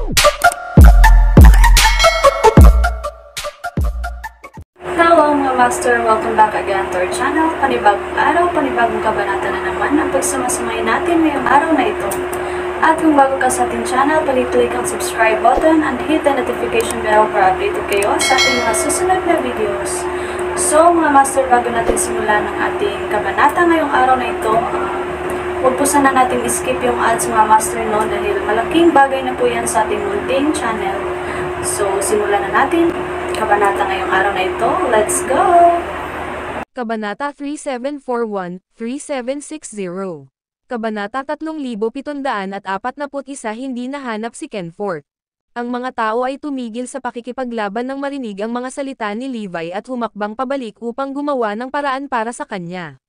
Hello mga master! Welcome back again to our channel. Panibagong araw, panibagong kabanata na naman ang pagsumasumay natin ngayong araw na ito. At kung bago ka sa ating channel, pag-click ang subscribe button and hit the notification bell para updated kayo sa ating mga susunod na videos. So mga master, bago natin simulan ang ating kabanata ngayong araw na ito, huwag po sana natin skip yung ads mga master no, dahil malaking bagay na po yan sa ating munting channel. So simulan na natin kabanata ngayong araw na ito. Let's go! Kabanata 3741-3760. Kabanata 3741 hindi nahanap si Kenforth. Ang mga tao ay tumigil sa pakikipaglaban nang marinig ang mga salita ni Levi at humakbang pabalik upang gumawa ng paraan para sa kanya.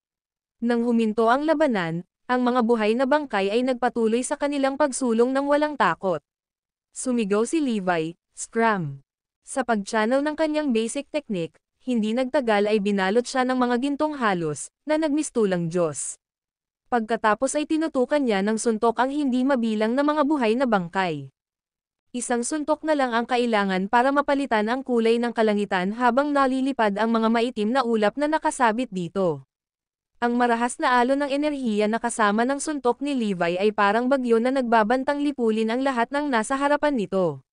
Nang huminto ang labanan, ang mga buhay na bangkay ay nagpatuloy sa kanilang pagsulong ng walang takot. Sumigaw si Levi, "Scram!" Sa pag-channel ng kanyang basic technique, hindi nagtagal ay binalot siya ng mga gintong halos, na nagmistulang Diyos. Pagkatapos ay tinutukan niya ng suntok ang hindi mabilang na mga buhay na bangkay. Isang suntok na lang ang kailangan para mapalitan ang kulay ng kalangitan habang nalilipad ang mga maitim na ulap na nakasabit dito. Ang marahas na alon ng enerhiya na kasama ng suntok ni Levi ay parang bagyo na nagbabantang lipulin ang lahat ng nasa harapan nito.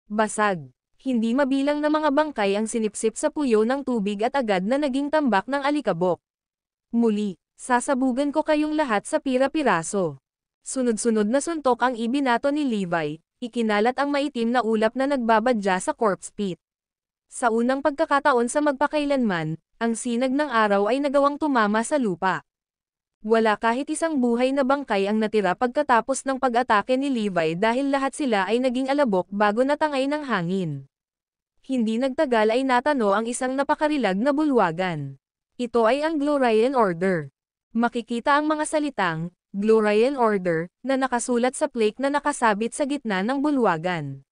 Basag. Hindi mabilang na mga bangkay ang sinipsip sa puyo ng tubig at agad na naging tambak ng alikabok. Muli, sasabugan ko kayong lahat sa pira-piraso. Sunod-sunod na suntok ang ibinato ni Levi, ikinalat ang maitim na ulap na nagbabadya sa corpse pit. Sa unang pagkakataon sa magpakailanman, ang sinag ng araw ay nagawang tumama sa lupa. Wala kahit isang buhay na bangkay ang natira pagkatapos ng pag-atake ni Levi dahil lahat sila ay naging alabok bago natangay ng hangin. Hindi nagtagal ay natano ang isang napakarilag na bulwagan. Ito ay ang Glorian Order. Makikita ang mga salitang, Glorian Order, na nakasulat sa plaque na nakasabit sa gitna ng bulwagan.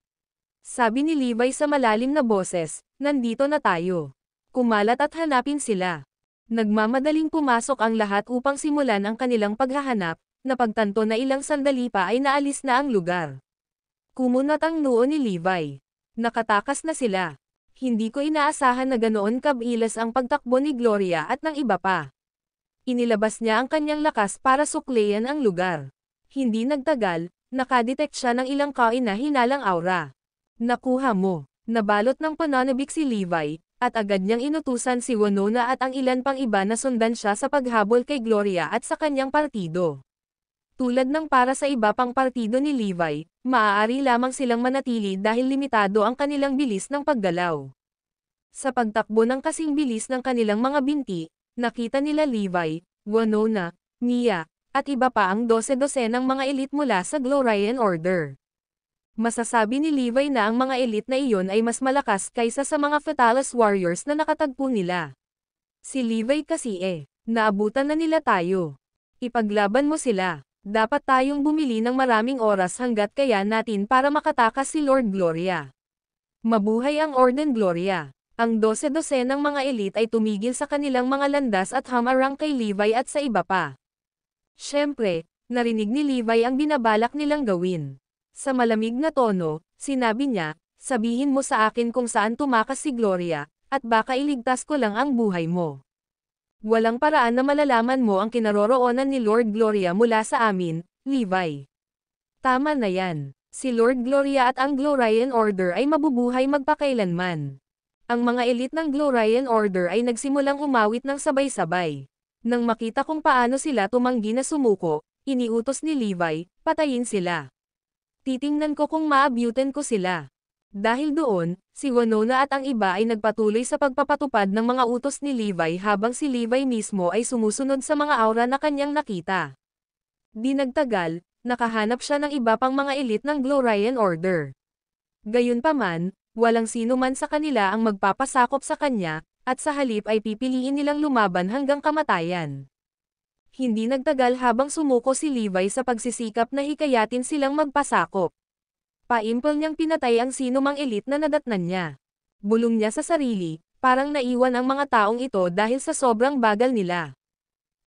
Sabi ni Levi sa malalim na boses, "Nandito na tayo." Kumalat at hanapin sila. Nagmamadaling pumasok ang lahat upang simulan ang kanilang paghahanap, napagtanto na ilang sandali pa ay naalis na ang lugar. Kumunat ang noo ni Levi. Nakatakas na sila. Hindi ko inaasahan na ganoon kabilis ang pagtakbo ni Gloria at ng iba pa. Inilabas niya ang kanyang lakas para suklayan ang lugar. Hindi nagtagal, nakadetect siya ng ilang kaina-hinalang aura. "Nakuha mo." Nabalot ng pananabik si Levi, at agad niyang inutusan si Winona at ang ilan pang iba na sundan siya sa paghabol kay Gloria at sa kanyang partido. Tulad ng para sa iba pang partido ni Levi, maaari lamang silang manatili dahil limitado ang kanilang bilis ng paggalaw. Sa pagtakbo ng kasing bilis ng kanilang mga binti, nakita nila Levi, Winona, Mia, at iba pa ang 12-12 ng mga elite mula sa Glorian Order. Masasabi ni Levi na ang mga elite na iyon ay mas malakas kaysa sa mga Fatalis Warriors na nakatagpo nila. Si Levi kasi naabutan na nila tayo. Ipaglaban mo sila. Dapat tayong bumili ng maraming oras hanggat kaya natin para makatakas si Lord Gloria. Mabuhay ang Orden Gloria. Ang 12-12 ng mga elite ay tumigil sa kanilang mga landas at hamarang kay Levi at sa iba pa. Siyempre, narinig ni Levi ang binabalak nilang gawin. Sa malamig na tono, sinabi niya, "Sabihin mo sa akin kung saan tumakas si Gloria, at baka iligtas ko lang ang buhay mo. Walang paraan na malalaman mo ang kinaroroonan ni Lord Gloria mula sa amin, Levi." Tama na yan. Si Lord Gloria at ang Glorian Order ay mabubuhay magpakailanman. Ang mga elite ng Glorian Order ay nagsimulang umawit ng sabay-sabay. Nang makita kung paano sila tumanggi na sumuko, iniutos ni Levi, "Patayin sila. Titingnan ko kung maabutan ko sila." Dahil doon, si Winona at ang iba ay nagpatuloy sa pagpapatupad ng mga utos ni Levi habang si Levi mismo ay sumusunod sa mga aura na kanyang nakita. Di nagtagal, nakahanap siya ng iba pang mga elite ng Glorian Order. Gayunpaman, walang sino man sa kanila ang magpapasakop sa kanya, at sa halip ay pipiliin nilang lumaban hanggang kamatayan. Hindi nagtagal habang sumuko si Levi sa pagsisikap na hikayatin silang magpasakop. Paimpol niyang pinatay ang sino mang elite na nadatnan niya. Bulong niya sa sarili, parang naiwan ang mga taong ito dahil sa sobrang bagal nila.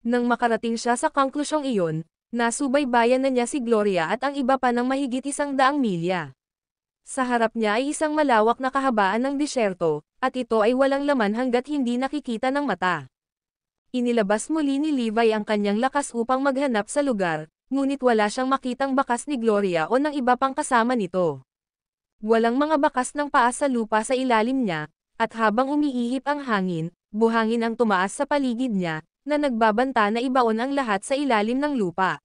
Nang makarating siya sa konklusyong iyon, nasubaybayan na niya si Gloria at ang iba pa ng mahigit 100 milya. Sa harap niya ay isang malawak na kahabaan ng disyerto, at ito ay walang laman hanggat hindi nakikita ng mata. Inilabas muli ni Levi ang kanyang lakas upang maghanap sa lugar, ngunit wala siyang makitang bakas ni Gloria o ng iba pang kasama nito. Walang mga bakas ng paa sa lupa sa ilalim niya, at habang umiihip ang hangin, buhangin ang tumaas sa paligid niya, na nagbabanta na ibaon ang lahat sa ilalim ng lupa.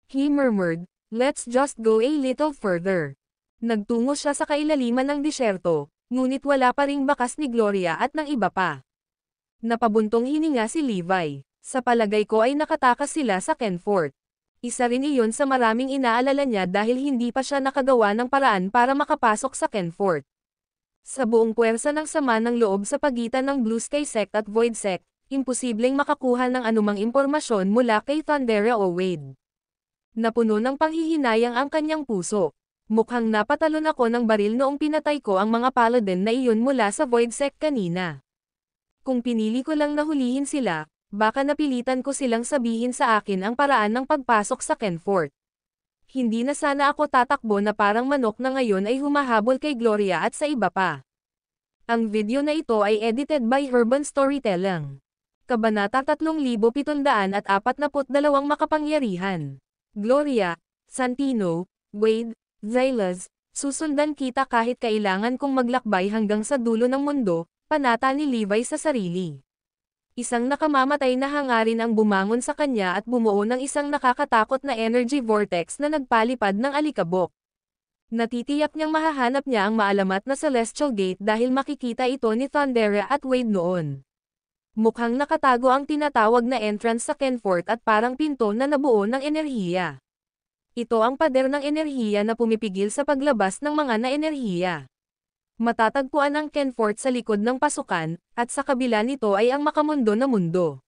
He murmured, "Let's just go a little further." Nagtungo siya sa kailaliman ng disyerto, ngunit wala pa ring bakas ni Gloria at ng iba pa. Napabuntong hininga si Levi. Sa palagay ko ay nakatakas sila sa Kenfort. Isa rin iyon sa maraming inaalala niya dahil hindi pa siya nakagawa ng paraan para makapasok sa Kenfort. Sa buong puwersa ng sama ng loob sa pagitan ng Blue Sky Sect at Void Sect, imposibleng makakuha ng anumang impormasyon mula kay Thundera o Wade. Napuno ng panghihinayang ang kanyang puso. Mukhang napatalon ako ng baril noong pinatay ko ang mga paladin na iyon mula sa Void Sect kanina. Kung pinili ko lang na hulihin sila, baka napilitan ko silang sabihin sa akin ang paraan ng pagpasok sa Kenfort. Hindi na sana ako tatakbo na parang manok na ngayon ay humahabol kay Gloria at sa iba pa. Ang video na ito ay edited by Urban Storytelling. Kabanata 3742 Makapangyarihan. Gloria, Santino, Wade, Xylas, susundan kita kahit kailangan kong maglakbay hanggang sa dulo ng mundo, panata ni Levi sa sarili. Isang nakamamatay na hangarin ang bumangon sa kanya at bumuo ng isang nakakatakot na energy vortex na nagpalipad ng alikabok. Natitiyak niyang mahahanap niya ang maalamat na Celestial Gate dahil makikita ito ni Thundera at Wade noon. Mukhang nakatago ang tinatawag na entrance sa Kenfort at parang pinto na nabuo ng enerhiya. Ito ang pader ng enerhiya na pumipigil sa paglabas ng mga na-enerhiya. Matatagpuan ang Kenfort sa likod ng pasukan, at sa kabila nito ay ang makamundo na mundo.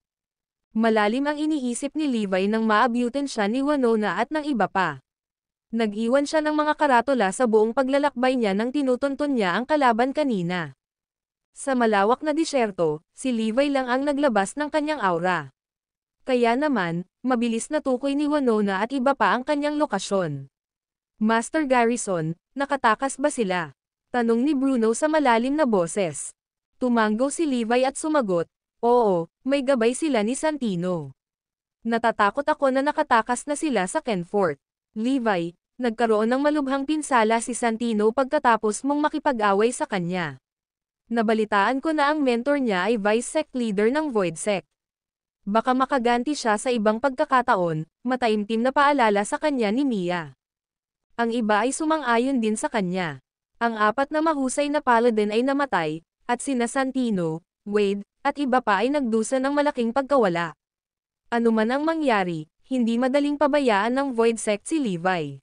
Malalim ang iniisip ni Levi nang maabutin siya ni Winona at ng iba pa. Nag-iwan siya ng mga karatula sa buong paglalakbay niya nang tinutunton niya ang kalaban kanina. Sa malawak na disyerto, si Levi lang ang naglabas ng kanyang aura. Kaya naman, mabilis na tukoy ni Winona at iba pa ang kanyang lokasyon. Master Garrison, nakatakas ba sila? Tanong ni Bruno sa malalim na boses. Tumango si Levi at sumagot, "Oo, may gabay sila ni Santino. Natatakot ako na nakatakas na sila sa Kenfort." Levi, nagkaroon ng malubhang pinsala si Santino pagkatapos mong makipag-away sa kanya. Nabalitaan ko na ang mentor niya ay Vice Sect Leader ng Void Sect. Baka makaganti siya sa ibang pagkakataon, mataimtim na paalala sa kanya ni Mia. Ang iba ay sumang-ayon din sa kanya. Ang apat na mahusay na paladin ay namatay, at sina Santino, Wade, at iba pa ay nagdusa ng malaking pagkawala. Ano man ang mangyari, hindi madaling pabayaan ng Void Sect si Levi.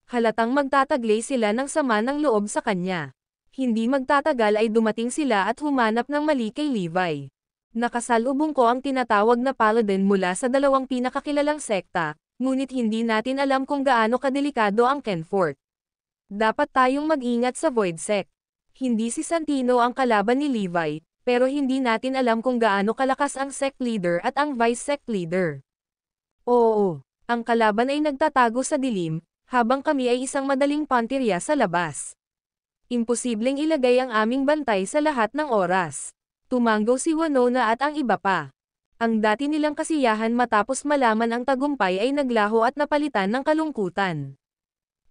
Halatang magtataglay sila ng sama ng loob sa kanya. Hindi magtatagal ay dumating sila at humanap ng mali kay Levi. Nakasalubong ko ang tinatawag na paladin mula sa dalawang pinakakilalang sekta, ngunit hindi natin alam kung gaano kadelikado ang Kenfort. Dapat tayong mag-ingat sa Void Sect. Hindi si Santino ang kalaban ni Levi, pero hindi natin alam kung gaano kalakas ang Sect Leader at ang Vice Sect Leader. Oo, ang kalaban ay nagtatago sa dilim, habang kami ay isang madaling pantirya sa labas. Imposibleng ilagay ang aming bantay sa lahat ng oras. Tumango si Winona at ang iba pa. Ang dati nilang kasiyahan matapos malaman ang tagumpay ay naglaho at napalitan ng kalungkutan.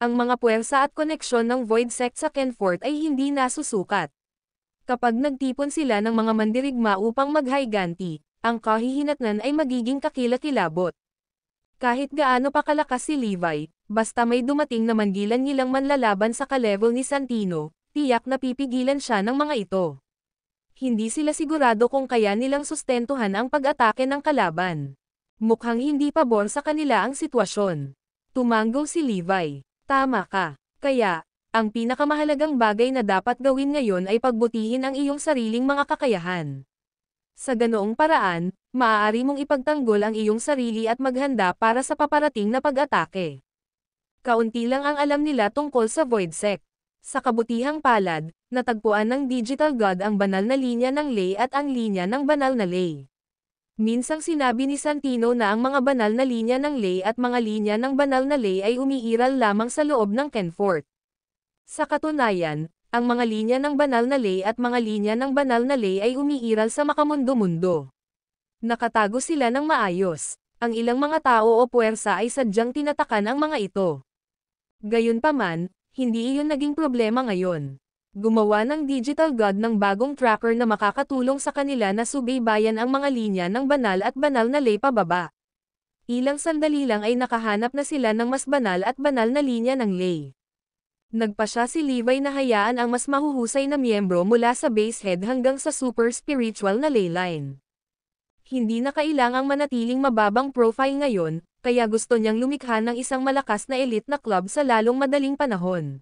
Ang mga puwersa at koneksyon ng Void Sect sa Kenfort ay hindi nasusukat. Kapag nagtipon sila ng mga mandirigma upang maghayganti, ang kahihinatnan ay magiging kakilakilabot. Kahit gaano pa kalakas si Levi, basta may dumating na mangilan-ngilang manlalaban sa ka-level ni Santino, tiyak na pipigilan siya ng mga ito. Hindi sila sigurado kung kaya nilang sustentuhan ang pag-atake ng kalaban. Mukhang hindi pabor sa kanila ang sitwasyon. Tumango si Levi. Tama ka. Kaya, ang pinakamahalagang bagay na dapat gawin ngayon ay pagbutihin ang iyong sariling mga kakayahan. Sa ganoong paraan, maaari mong ipagtanggol ang iyong sarili at maghanda para sa paparating na pag-atake. Kaunti lang ang alam nila tungkol sa Void Sect. Sa kabutihang palad, natagpuan ng Digital God ang banal na linya ng Ley at ang linya ng banal na Ley. Minsang sinabi ni Santino na ang mga banal na linya ng Ley at mga linya ng banal na Ley ay umiiral lamang sa loob ng Kenfort. Sa katunayan, ang mga linya ng banal na ley at mga linya ng banal na ley ay umiiral sa makamundo-mundo. Nakatago sila ng maayos. Ang ilang mga tao o puwersa ay sadyang tinatakan ang mga ito. Gayunpaman, hindi iyon naging problema ngayon. Gumawa ng Digital God ng bagong tracker na makakatulong sa kanila na subaybayan ang mga linya ng banal at banal na ley pababa. Ilang sandali lang ay nakahanap na sila ng mas banal at banal na linya ng ley. Nagpasya si Levi na hayaan ang mas mahuhusay na miyembro mula sa base head hanggang sa super spiritual na ley line. Hindi na kailangang manatiling mababang profile ngayon, kaya gusto niyang lumikha ng isang malakas na elite na club sa lalong madaling panahon.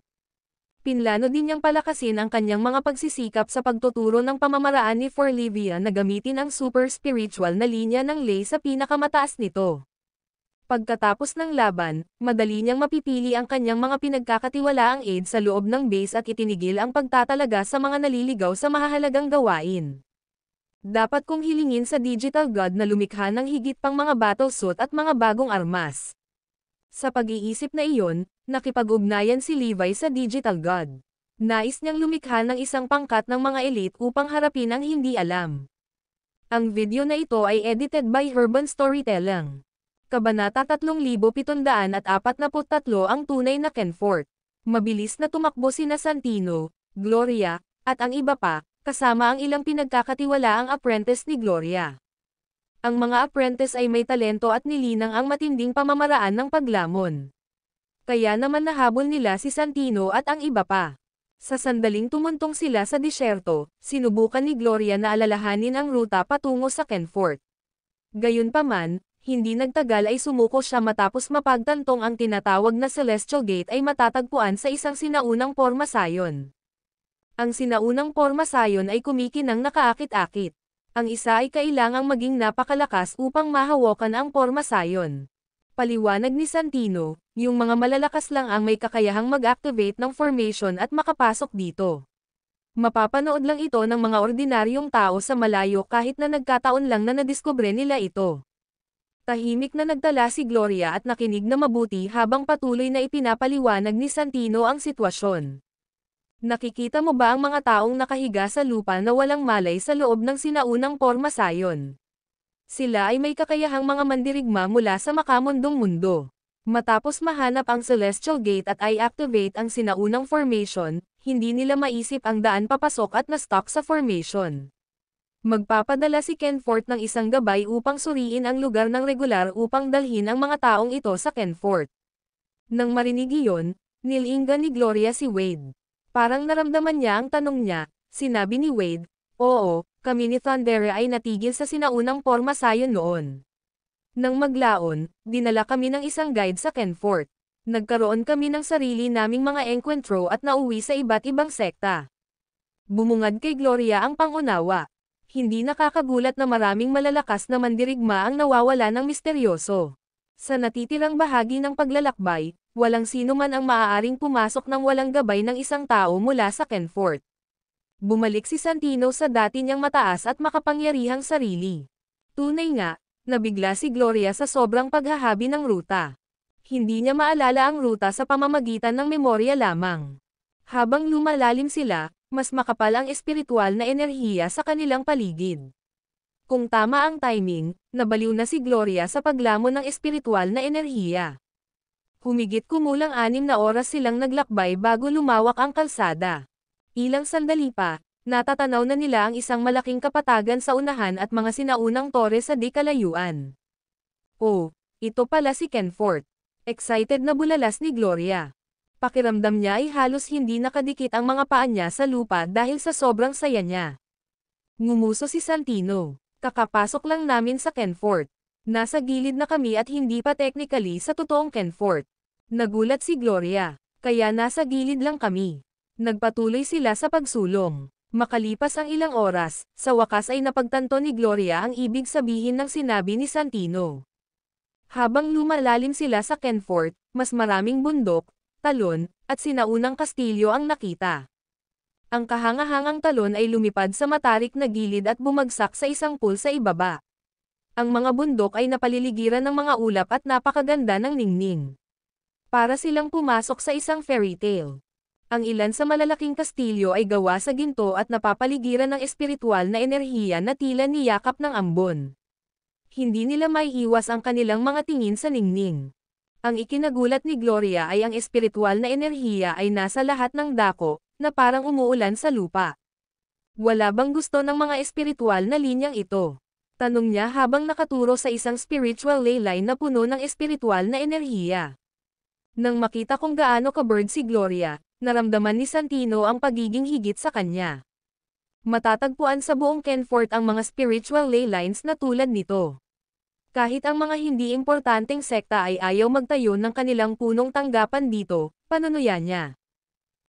Pinlano din niyang palakasin ang kanyang mga pagsisikap sa pagtuturo ng pamamaraan ni Forlivia na gamitin ang super spiritual na linya ng ley sa pinakamataas nito. Pagkatapos ng laban, madali niyang mapipili ang kanyang mga pinagkakatiwalaang aid sa loob ng base at itinigil ang pagtatalaga sa mga naliligaw sa mahahalagang gawain. Dapat kong hilingin sa Digital God na lumikha ng higit pang mga battlesuit at mga bagong armas. Sa pag-iisip na iyon, nakipag-ugnayan si Levi sa Digital God. Nais niyang lumikha ng isang pangkat ng mga elite upang harapin ang hindi alam. Ang video na ito ay edited by Urban Storytelling. Kabanata 3743 ang tunay na Kenfort. Mabilis na tumakbo sina Santino, Gloria, at ang iba pa, kasama ang ilang pinagkakatiwalaang apprentice ni Gloria. Ang mga apprentice ay may talento at nilinang ang matinding pamamaraan ng paglamon. Kaya naman nahabol nila si Santino at ang iba pa. Sa sandaling tumuntong sila sa disyerto, sinubukan ni Gloria na alalahanin ang ruta patungo sa Kenfort. Gayunpaman, hindi nagtagal ay sumuko siya matapos mapagtantong ang tinatawag na Celestial Gate ay matatagpuan sa isang sinaunang pormasayon. Ang sinaunang pormasayon ay kumikinang nakaakit-akit. Ang isa ay kailangang maging napakalakas upang mahawakan ang pormasayon. Paliwanag ni Santino, yung mga malalakas lang ang may kakayahang mag-activate ng formation at makapasok dito. Mapapanood lang ito ng mga ordinaryong tao sa malayo kahit na nagkataon lang na nadiskubre nila ito. Tahimik na nagtala si Gloria at nakinig na mabuti habang patuloy na ipinapaliwanag ni Santino ang sitwasyon. Nakikita mo ba ang mga taong nakahiga sa lupa na walang malay sa loob ng sinaunang pormasayon? Sila ay may kakayahang mga mandirigma mula sa makamundong mundo. Matapos mahanap ang Celestial Gate at i-activate ang sinaunang formation, hindi nila maisip ang daan papasok at na-stuck sa formation. Magpapadala si Kenfort ng isang gabay upang suriin ang lugar ng regular upang dalhin ang mga taong ito sa Kenfort. Nang marinig iyon, nilinggan ni Gloria si Wade. Parang naramdaman niya ang tanong niya, sinabi ni Wade, "Oo, kami ni Thundera ay natigil sa sinaunang pormasayon noon. Nang maglaon, dinala kami ng isang guide sa Kenfort. Nagkaroon kami ng sarili naming mga enkwentro at nauwi sa iba't ibang sekta." Bumungad kay Gloria ang pangunawa. Hindi nakakagulat na maraming malalakas na mandirigma ang nawawala ng misteryoso. Sa natitirang bahagi ng paglalakbay, walang sino man ang maaaring pumasok ng walang gabay ng isang tao mula sa Kenfort. Bumalik si Santino sa dati niyang mataas at makapangyarihang sarili. Tunay nga, nabigla si Gloria sa sobrang paghahabi ng ruta. Hindi niya maalala ang ruta sa pamamagitan ng memorya lamang. Habang lumalalim sila, mas makapal ang espiritual na enerhiya sa kanilang paligid. Kung tama ang timing, nabaliw na si Gloria sa paglamon ng espiritual na enerhiya. Humigit kumulang 6 na oras silang naglakbay bago lumawak ang kalsada. Ilang sandali pa, natatanaw na nila ang isang malaking kapatagan sa unahan at mga sinaunang tore sa di kalayuan. Oh, ito pala si Kenfort. Excited na bulalas ni Gloria. Pakiramdam niya ay halos hindi nakadikit ang mga paa niya sa lupa dahil sa sobrang saya niya. Ngumuso si Santino. Kakapasok lang namin sa Kenfort. Nasa gilid na kami at hindi pa technically sa totoong Kenfort. Nagulat si Gloria. Kaya nasa gilid lang kami. Nagpatuloy sila sa pagsulong. Makalipas ang ilang oras, sa wakas ay napagtanto ni Gloria ang ibig sabihin ng sinabi ni Santino. Habang lumalalim sila sa Kenfort, mas maraming bundok, talon, at sinaunang kastilyo ang nakita. Ang kahangahangang talon ay lumipad sa matarik na gilid at bumagsak sa isang pool sa ibaba. Ang mga bundok ay napaliligiran ng mga ulap at napakaganda ng ningning. Para silang pumasok sa isang fairy tale. Ang ilan sa malalaking kastilyo ay gawa sa ginto at napapaligiran ng espiritual na enerhiya na tila niyakap ng ambon. Hindi nila maiiwas ang kanilang mga tingin sa ningning. Ang ikinagulat ni Gloria ay ang espiritual na enerhiya ay nasa lahat ng dako, na parang umuulan sa lupa. Wala bang gusto ng mga espiritual na linyang ito? Tanong niya habang nakaturo sa isang spiritual ley line na puno ng espiritual na enerhiya. Nang makita kung gaano ka-bird si Gloria, naramdaman ni Santino ang pagiging higit sa kanya. Matatagpuan sa buong Kenfort ang mga spiritual ley lines na tulad nito. Kahit ang mga hindi importanteng sekta ay ayaw magtayo ng kanilang punong tanggapan dito, panunuyan niya.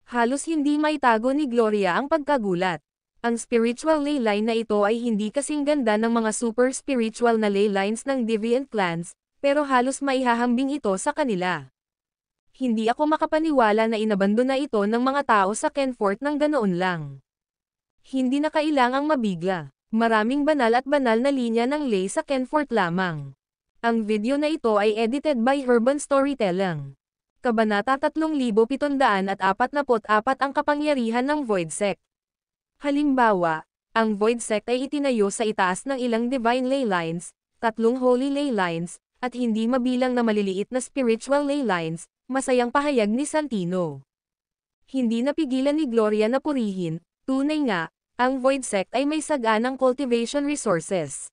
Halos hindi maitago ni Gloria ang pagkagulat. Ang spiritual ley line na ito ay hindi kasing ganda ng mga super spiritual na ley lines ng Deviant clans, pero halos maihahambing ito sa kanila. Hindi ako makapaniwala na inabandona ito ng mga tao sa Kenfort ng ganoon lang. Hindi na kailangang mabigla. Maraming banal at banal na linya ng ley sa Kenfort lamang. Ang video na ito ay edited by Urban Storytelling. Kabanata 3744 ang kapangyarihan ng Void Sect. Halimbawa, ang Void Sect ay itinayo sa itaas ng ilang divine ley lines, 3 holy ley lines, at hindi mabilang na maliliit na spiritual ley lines, masayang pahayag ni Santino. Hindi napigilan ni Gloria na purihin, tunay nga, ang Void Sect ay may saganang cultivation resources.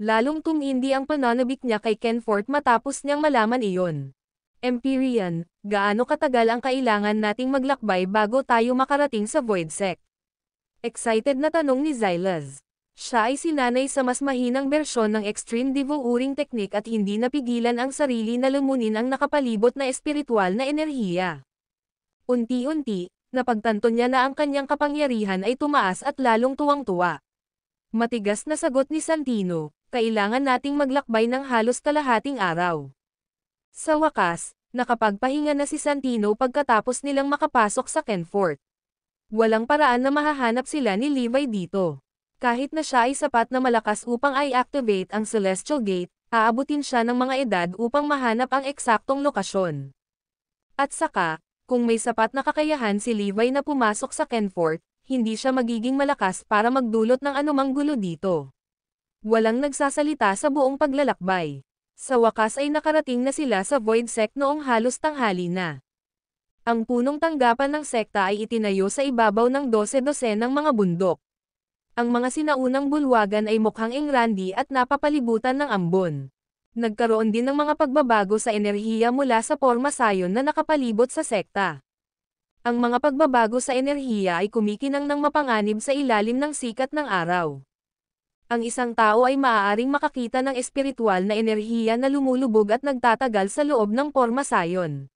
Lalong tumindi ang pananabik niya kay Kenfort matapos niyang malaman iyon. Empyrean, gaano katagal ang kailangan nating maglakbay bago tayo makarating sa Void Sect? Excited na tanong ni Xylas. Siya ay sinanay sa mas mahinang bersyon ng Extreme Devo-uring teknik at hindi napigilan ang sarili na lumunin ang nakapalibot na espiritual na enerhiya. Unti-unti, napagtanto niya na ang kanyang kapangyarihan ay tumaas at lalong tuwang-tuwa. Matigas na sagot ni Santino, kailangan nating maglakbay ng halos kalahating araw. Sa wakas, nakapagpahinga na si Santino pagkatapos nilang makapasok sa Kenfort. Walang paraan na mahahanap sila ni Levi dito. Kahit na siya ay sapat na malakas upang i-activate ang Celestial Gate, aabutin siya ng mga edad upang mahanap ang eksaktong lokasyon. At saka, kung may sapat na kakayahan si Levi na pumasok sa Kenfort, hindi siya magiging malakas para magdulot ng anumang gulo dito. Walang nagsasalita sa buong paglalakbay. Sa wakas ay nakarating na sila sa Void Sect noong halos tanghali na. Ang punong tanggapan ng sekta ay itinayo sa ibabaw ng 12 ng mga bundok. Ang mga sinaunang bulwagan ay mukhang engrandi at napapalibutan ng ambon. Nagkaroon din ng mga pagbabago sa enerhiya mula sa porma sayon na nakapalibot sa sekta. Ang mga pagbabago sa enerhiya ay kumikinang ng mapanganib sa ilalim ng sikat ng araw. Ang isang tao ay maaaring makakita ng espiritual na enerhiya na lumulubog at nagtatagal sa loob ng porma sayon.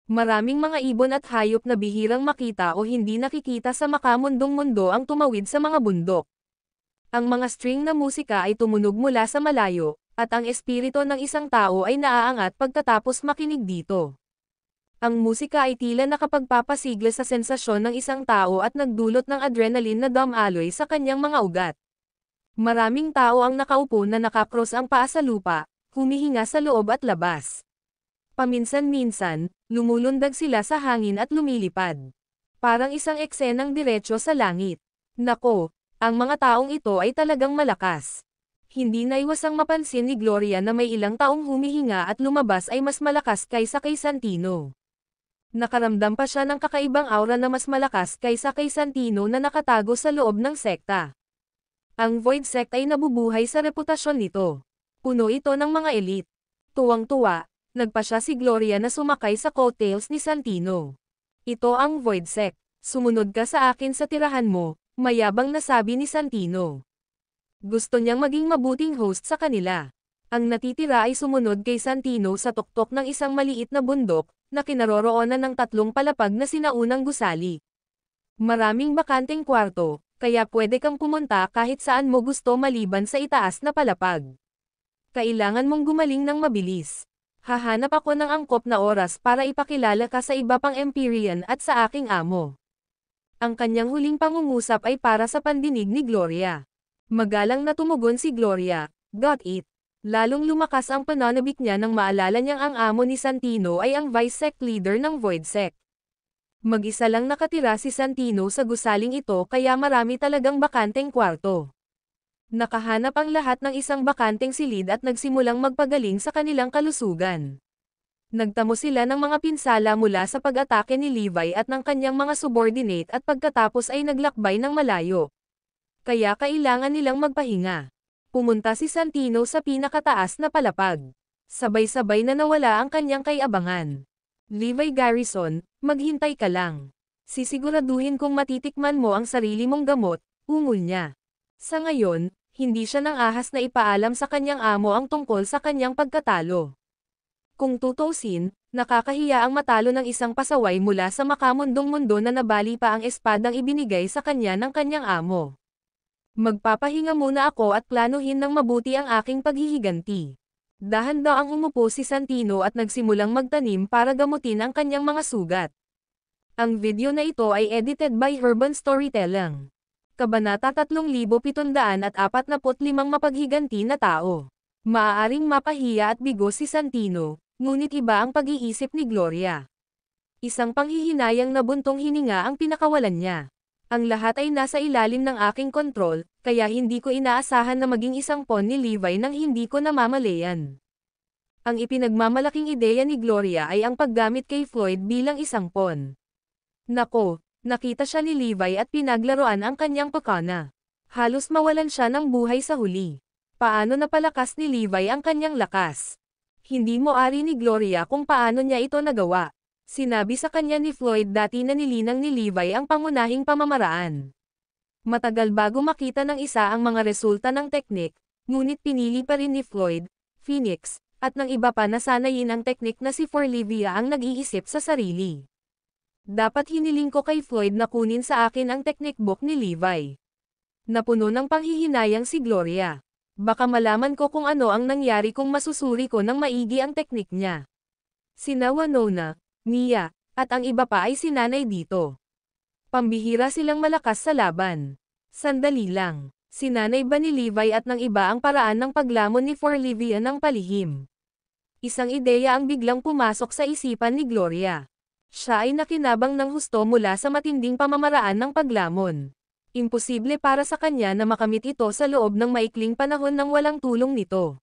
Maraming mga ibon at hayop na bihirang makita o hindi nakikita sa makamundong mundo ang tumawid sa mga bundok. Ang mga string na musika ay tumunog mula sa malayo, at ang espiritu ng isang tao ay naaangat pagkatapos makinig dito. Ang musika ay tila nakapagpapasigla sa sensasyon ng isang tao at nagdulot ng adrenaline na dumaloy sa kanyang mga ugat. Maraming tao ang nakaupo na nakakross ang paa sa lupa, humihinga sa loob at labas. Paminsan-minsan, lumulundag sila sa hangin at lumilipad. Parang isang eksenang diretso sa langit. Nako, ang mga taong ito ay talagang malakas. Hindi naiwasang mapansin ni Gloria na may ilang taong humihinga at lumabas ay mas malakas kaysa kay Santino. Nakaramdam pa siya ng kakaibang aura na mas malakas kaysa kay Santino na nakatago sa loob ng sekta. Ang Void Sect ay nabubuhay sa reputasyon nito. Puno ito ng mga elite. Tuwang-tuwa, nagpasya si Gloria na sumakay sa coattails ni Santino. Ito ang Void Sect. Sumunod ka sa akin sa tirahan mo, mayabang nasabi ni Santino. Gusto niyang maging mabuting host sa kanila. Ang natitira ay sumunod kay Santino sa tuktok ng isang maliit na bundok, na kinaroroonan ng 3 palapag na sinaunang gusali. Maraming bakanteng kwarto, kaya pwede kang pumunta kahit saan mo gusto maliban sa itaas na palapag. Kailangan mong gumaling ng mabilis. Hahanap ako ng angkop na oras para ipakilala ka sa iba pang Empyrean at sa aking amo. Ang kanyang huling pangungusap ay para sa pandinig ni Gloria. Magalang na tumugon si Gloria, "Got it." Lalong lumakas ang pananabik niya nang maalala niyang ang amo ni Santino ay ang Vice Sect Leader ng Void Sect. Mag-isa lang nakatira si Santino sa gusaling ito kaya marami talagang bakanteng kwarto. Nakahanap ang lahat ng isang bakanteng silid at nagsimulang magpagaling sa kanilang kalusugan. Nagtamo sila ng mga pinsala mula sa pag-atake ni Levi at ng kanyang mga subordinate at pagkatapos ay naglakbay ng malayo. Kaya kailangan nilang magpahinga. Pumunta si Santino sa pinakataas na palapag. Sabay-sabay na nawala ang kanyang kay-abangan. Levi Garrison, maghintay ka lang. Sisiguraduhin kong matitikman mo ang sarili mong gamot, ungol niya. Sa ngayon, hindi siya nang ahas na ipaalam sa kanyang amo ang tungkol sa kanyang pagkatalo. Kung tutusin, nakakahiya ang matalo ng isang pasaway mula sa makamundong mundo na nabali pa ang espadang ibinigay sa kanya ng kanyang amo. Magpapahinga muna ako at planuhin ng mabuti ang aking paghihiganti. Dahan-daang umupo si Santino at nagsimulang magtanim para gamutin ang kanyang mga sugat. Ang video na ito ay edited by Herban Storytelling. Kabanata 3745 mapaghiganti na tao. Maaaring mapahiya at bigo si Santino, ngunit iba ang pag-iisip ni Gloria. Isang panghihinayang na buntong hininga ang pinakawalan niya. Ang lahat ay nasa ilalim ng aking kontrol, kaya hindi ko inaasahan na maging isang pawn ni Levi nang hindi ko namamalayan. Ang ipinagmamalaking ideya ni Gloria ay ang paggamit kay Floyd bilang isang pawn. Nako, nakita siya ni Levi at pinaglaruan ang kanyang pakana. Halos mawalan siya ng buhay sa huli. Paano napalakas ni Levi ang kanyang lakas? Hindi mo ari ni Gloria kung paano niya ito nagawa. Sinabi sa kanya ni Floyd dati na nilinang ni Levi ang pangunahing pamamaraan. Matagal bago makita ng isa ang mga resulta ng teknik, ngunit pinili pa rin ni Floyd, Phoenix, at ng iba pa na sanayin ang teknik na si Forlivia ang nag-iisip sa sarili. Dapat hiniling ko kay Floyd na kunin sa akin ang technique book ni Levi. Napuno ng panghihinayang si Gloria. Baka malaman ko kung ano ang nangyari kung masusuri ko ng maigi ang teknik niya. Sina Winona, Mia, at ang iba pa ay sinanay dito. Pambihira silang malakas sa laban. Sandali lang, sinanay ba ni Levi at ng iba ang paraan ng paglamon ni Forlivia ng palihim? Isang ideya ang biglang pumasok sa isipan ni Gloria. Siya ay nakinabang ng husto mula sa matinding pamamaraan ng paglamon. Imposible para sa kanya na makamit ito sa loob ng maikling panahon nang walang tulong nito.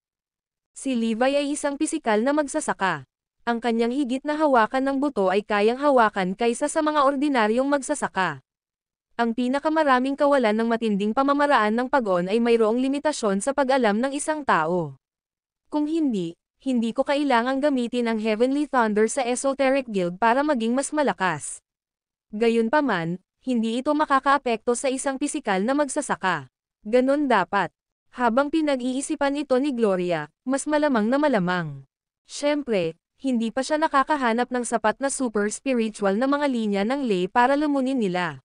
Si Levi ay isang pisikal na magsasaka. Ang kanyang higit na hawakan ng buto ay kayang hawakan kaysa sa mga ordinaryong magsasaka. Ang pinakamaraming kawalan ng matinding pamamaraan ng pag-on ay mayroong limitasyon sa pag-alam ng isang tao. Kung hindi ko kailangang gamitin ang Heavenly Thunder sa Esoteric Guild para maging mas malakas. Gayunpaman, hindi ito makakaapekto sa isang pisikal na magsasaka. Ganon dapat. Habang pinag-iisipan ito ni Gloria, mas malamang na malamang. Siyempre, hindi pa siya nakakahanap ng sapat na super spiritual na mga linya ng ley para lumunin nila.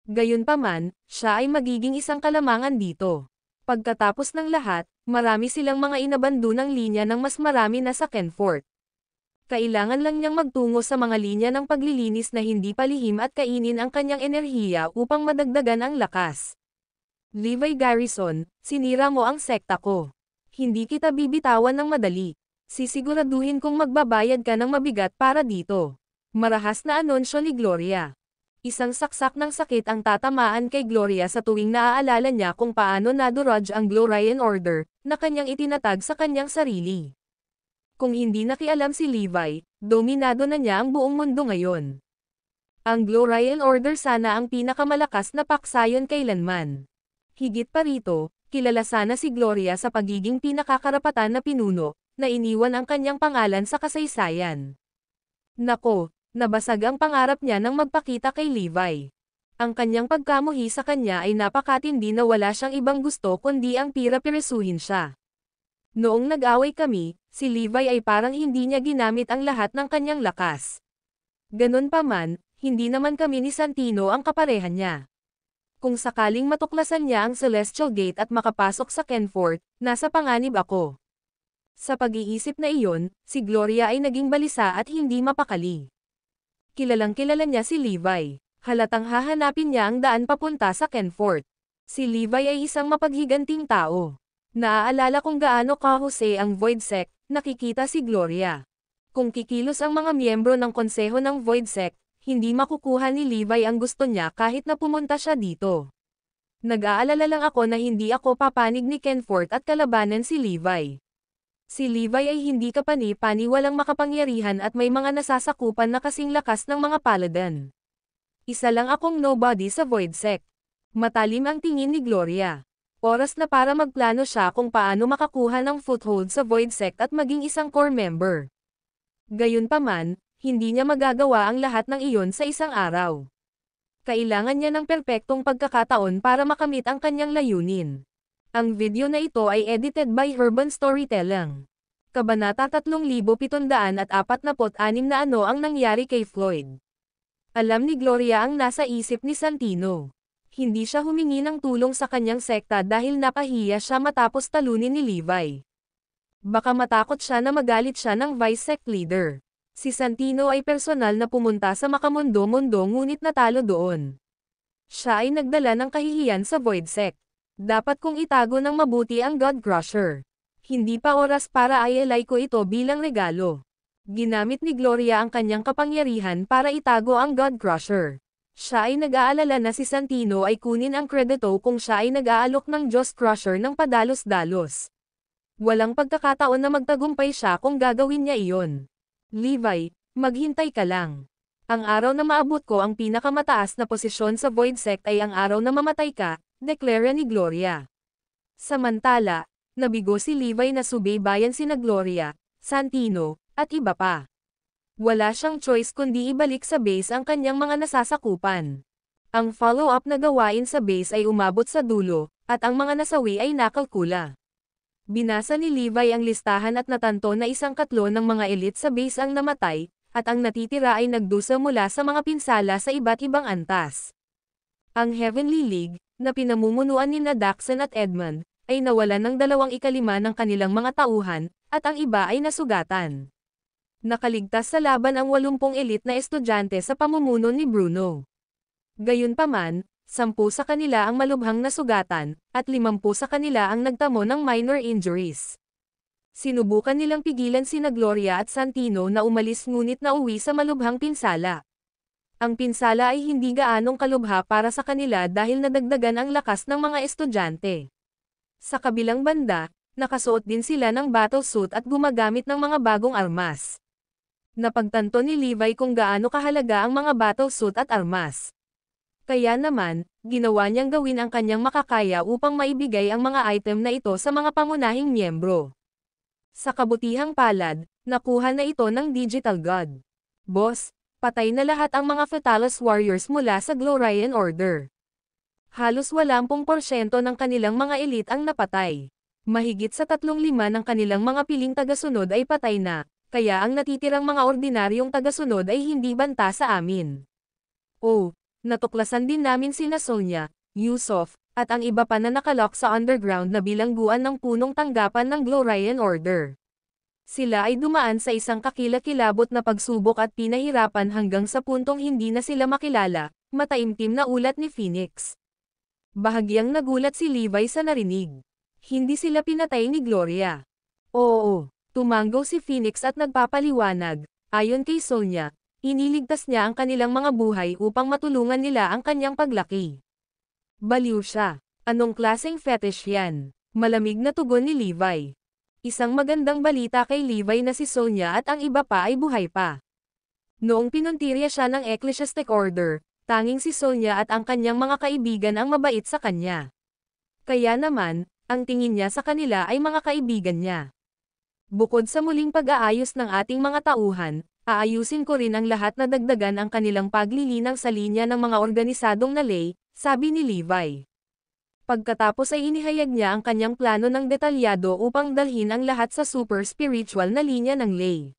Gayunpaman, siya ay magiging isang kalamangan dito. Pagkatapos ng lahat, marami silang mga inabandunang linya ng mas marami na sa Kenfort. Kailangan lang niyang magtungo sa mga linya ng paglilinis na hindi palihim at kainin ang kanyang enerhiya upang madagdagan ang lakas. Levi Garrison, sinira mo ang sekta ko. Hindi kita bibitawan ng madali. Sisiguraduhin kong magbabayad ka ng mabigat para dito. Marahas na anunsyo ni Gloria. Isang saksak ng sakit ang tatamaan kay Gloria sa tuwing naaalala niya kung paano naduraj ang Glorian Order, na kanyang itinatag sa kanyang sarili. Kung hindi nakialam si Levi, dominado na niya ang buong mundo ngayon. Ang Glorian Order sana ang pinakamalakas na paksayon kailanman. Higit pa rito, kilala sana si Gloria sa pagiging pinakakarapatan na pinuno, na iniwan ang kanyang pangalan sa kasaysayan. Nako, nabasag ang pangarap niya nang magpakita kay Levi. Ang kanyang pagkamuhi sa kanya ay napakatindi na wala siyang ibang gusto kundi ang pira-pirisuhin siya. Noong nag-away kami, si Levi ay parang hindi niya ginamit ang lahat ng kanyang lakas. Ganun pa man, hindi naman kami ni Santino ang kaparehan niya. Kung sakaling matuklasan niya ang Celestial Gate at makapasok sa Kenfort, nasa panganib ako. Sa pag-iisip na iyon, si Gloria ay naging balisa at hindi mapakali. Kilalang kilala niya si Levi. Halatang hahanapin niya ang daan papunta sa Kenfort. Si Levi ay isang mapaghiganting tao. Naaalala kung gaano kahusay ang Void Sect, nakikita si Gloria. Kung kikilos ang mga miyembro ng konseho ng Void Sect, hindi makukuha ni Levi ang gusto niya kahit na pumunta siya dito. Nag-aalala lang ako na hindi ako papanig ni Kenforth at kalabanan si Levi. Si Levi ay hindi kapani-pani, walang makapangyarihan at may mga nasasakupan na kasing lakas ng mga paladin. Isa lang akong nobody sa Void Sect. Matalim ang tingin ni Gloria. Oras na para magplano siya kung paano makakuha ng foothold sa Void Sect at maging isang core member. Gayunpaman, hindi niya magagawa ang lahat ng iyon sa isang araw. Kailangan niya ng perpektong pagkakataon para makamit ang kanyang layunin. Ang video na ito ay edited by Urban Storytelling. Kabanata 3746 na ano ang nangyari kay Floyd. Alam ni Gloria ang nasa isip ni Santino. Hindi siya humingi ng tulong sa kanyang sekta dahil napahiya siya matapos talunin ni Levi. Baka matakot siya na magalit siya ng vice sect leader. Si Santino ay personal na pumunta sa makamundo-mundo ngunit natalo doon. Siya ay nagdala ng kahihiyan sa Void Sect. Dapat kong itago ng mabuti ang God Crusher. Hindi pa oras para ialay ko ito bilang regalo. Ginamit ni Gloria ang kanyang kapangyarihan para itago ang God Crusher. Siya ay nag-aalala na si Santino ay kunin ang kredito kung siya ay nag-aalok ng Diyos Crusher ng padalos-dalos. Walang pagkakataon na magtagumpay siya kung gagawin niya iyon. Levi, maghintay ka lang. Ang araw na maabot ko ang pinakamataas na posisyon sa Void Sect ay ang araw na mamatay ka, deklara ni Gloria. Samantala, nabigo si Levi na subaybayan sina Gloria, Santino, at iba pa. Wala siyang choice kundi ibalik sa base ang kanyang mga nasasakupan. Ang follow-up na gawain sa base ay umabot sa dulo, at ang mga nasawi ay nakalkula. Binasa ni Levi ang listahan at natanto na 1/3 ng mga elite sa base ang namatay, at ang natitira ay nagdusa mula sa mga pinsala sa iba't ibang antas. Ang Heavenly League, na pinamumunuan ni Daxon at Edmund, ay nawalan ng 2/5 ng kanilang mga tauhan, at ang iba ay nasugatan. Nakaligtas sa laban ang 80 elite na estudyante sa pamumuno ni Bruno. Gayunpaman, 10 sa kanila ang malubhang nasugatan, at 50 sa kanila ang nagtamo ng minor injuries. Sinubukan nilang pigilan sina Gloria at Santino na umalis ngunit nauwi sa malubhang pinsala. Ang pinsala ay hindi gaanong kalubha para sa kanila dahil nadagdagan ang lakas ng mga estudyante. Sa kabilang banda, nakasuot din sila ng battle suit at gumagamit ng mga bagong armas. Napagtanto ni Levi kung gaano kahalaga ang mga battle suit at armas. Kaya naman, ginawa niyang gawin ang kanyang makakaya upang maibigay ang mga item na ito sa mga pangunahing miyembro. Sa kabutihang palad, nakuha na ito ng Digital God. Boss, patay na lahat ang mga Fatalis Warriors mula sa Glorian Order. Halos 80% ng kanilang mga elite ang napatay. Mahigit sa 3/5 ng kanilang mga piling tagasunod ay patay na, kaya ang natitirang mga ordinaryong tagasunod ay hindi banta sa amin. Oh, natuklasan din namin sina Sonya, Yusuf, at ang iba pa na nakalock sa underground na bilangguan ng punong tanggapan ng Glorian Order. Sila ay dumaan sa isang kakilakilabot na pagsubok at pinahirapan hanggang sa puntong hindi na sila makilala, mataimtim na ulat ni Phoenix. Bahagyang nagulat si Levi sa narinig. Hindi sila pinatay ni Gloria. Oo, tumanggaw si Phoenix at nagpapaliwanag, ayon kay Sonya. Iniligtas niya ang kanilang mga buhay upang matulungan nila ang kanyang paglaki. Baliw siya. Anong klaseng fetish yan? Malamig na tugon ni Levi. Isang magandang balita kay Levi na si Sonya at ang iba pa ay buhay pa. Noong pinuntirya siya ng Ecclesiastic Order, tanging si Sonya at ang kanyang mga kaibigan ang mabait sa kanya. Kaya naman, ang tingin niya sa kanila ay mga kaibigan niya. Bukod sa muling pag-aayos ng ating mga tauhan, aayusin ko rin ang lahat na dagdagan ang kanilang paglilinang sa linya ng mga organisadong na lay, sabi ni Levi. Pagkatapos ay inihayag niya ang kanyang plano ng detalyado upang dalhin ang lahat sa super spiritual na linya ng lay.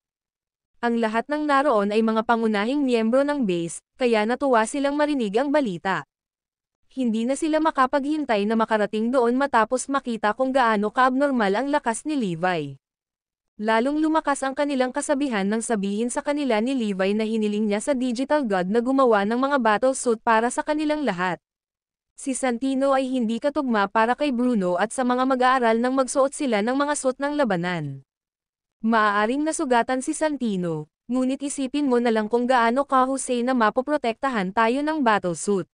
Ang lahat ng naroon ay mga pangunahing miyembro ng base, kaya natuwa silang marinig ang balita. Hindi na sila makapaghintay na makarating doon matapos makita kung gaano ka-abnormal ang lakas ni Levi. Lalong lumakas ang kanilang kasabihan nang sabihin sa kanila ni Levi na hiniling niya sa Digital God na gumawa ng mga battle suit para sa kanilang lahat. Si Santino ay hindi katugma para kay Bruno at sa mga mag-aaral nang magsuot sila ng mga suit ng labanan. Maaaring nasugatan si Santino, Ngunit isipin mo na lang kung gaano kahusay na mapoprotektahan tayo ng battlesuit.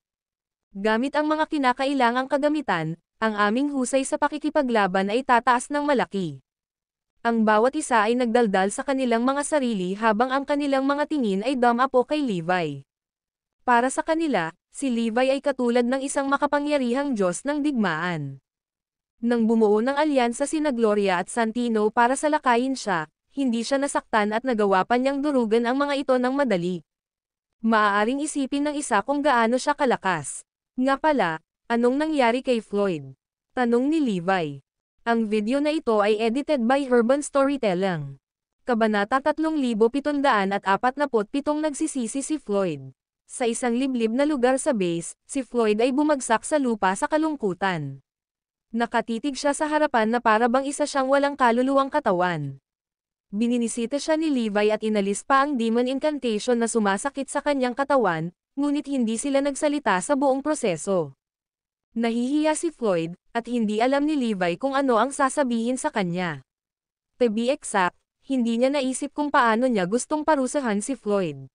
Gamit ang mga kinakailangang kagamitan, ang aming husay sa pakikipaglaban ay tataas ng malaki. Ang bawat isa ay nagdaldal sa kanilang mga sarili habang ang kanilang mga tingin ay dumapo kay Levi. Para sa kanila, si Levi ay katulad ng isang makapangyarihang Diyos ng digmaan. Nang bumuo ng alyansa sina Gloria at Santino para salakayin siya, hindi siya nasaktan at nagawa pa niyang durugan ang mga ito ng madali. Maaaring isipin ng isa kung gaano siya kalakas. Nga pala, anong nangyari kay Floyd? Tanong ni Levi. Ang video na ito ay edited by Urban Storytelling. Kabanata 3747 nagsisisi si Floyd. Sa isang liblib na lugar sa base, si Floyd ay bumagsak sa lupa sa kalungkutan. Nakatitig siya sa harapan na para bang isa siyang walang kaluluwang katawan. Bininisita siya ni Levi at inalis pa ang demon incantation na sumasakit sa kanyang katawan, ngunit hindi sila nagsalita sa buong proseso. Nahihiya si Floyd, at hindi alam ni Levi kung ano ang sasabihin sa kanya. To be exact, hindi niya naisip kung paano niya gustong parusahan si Floyd.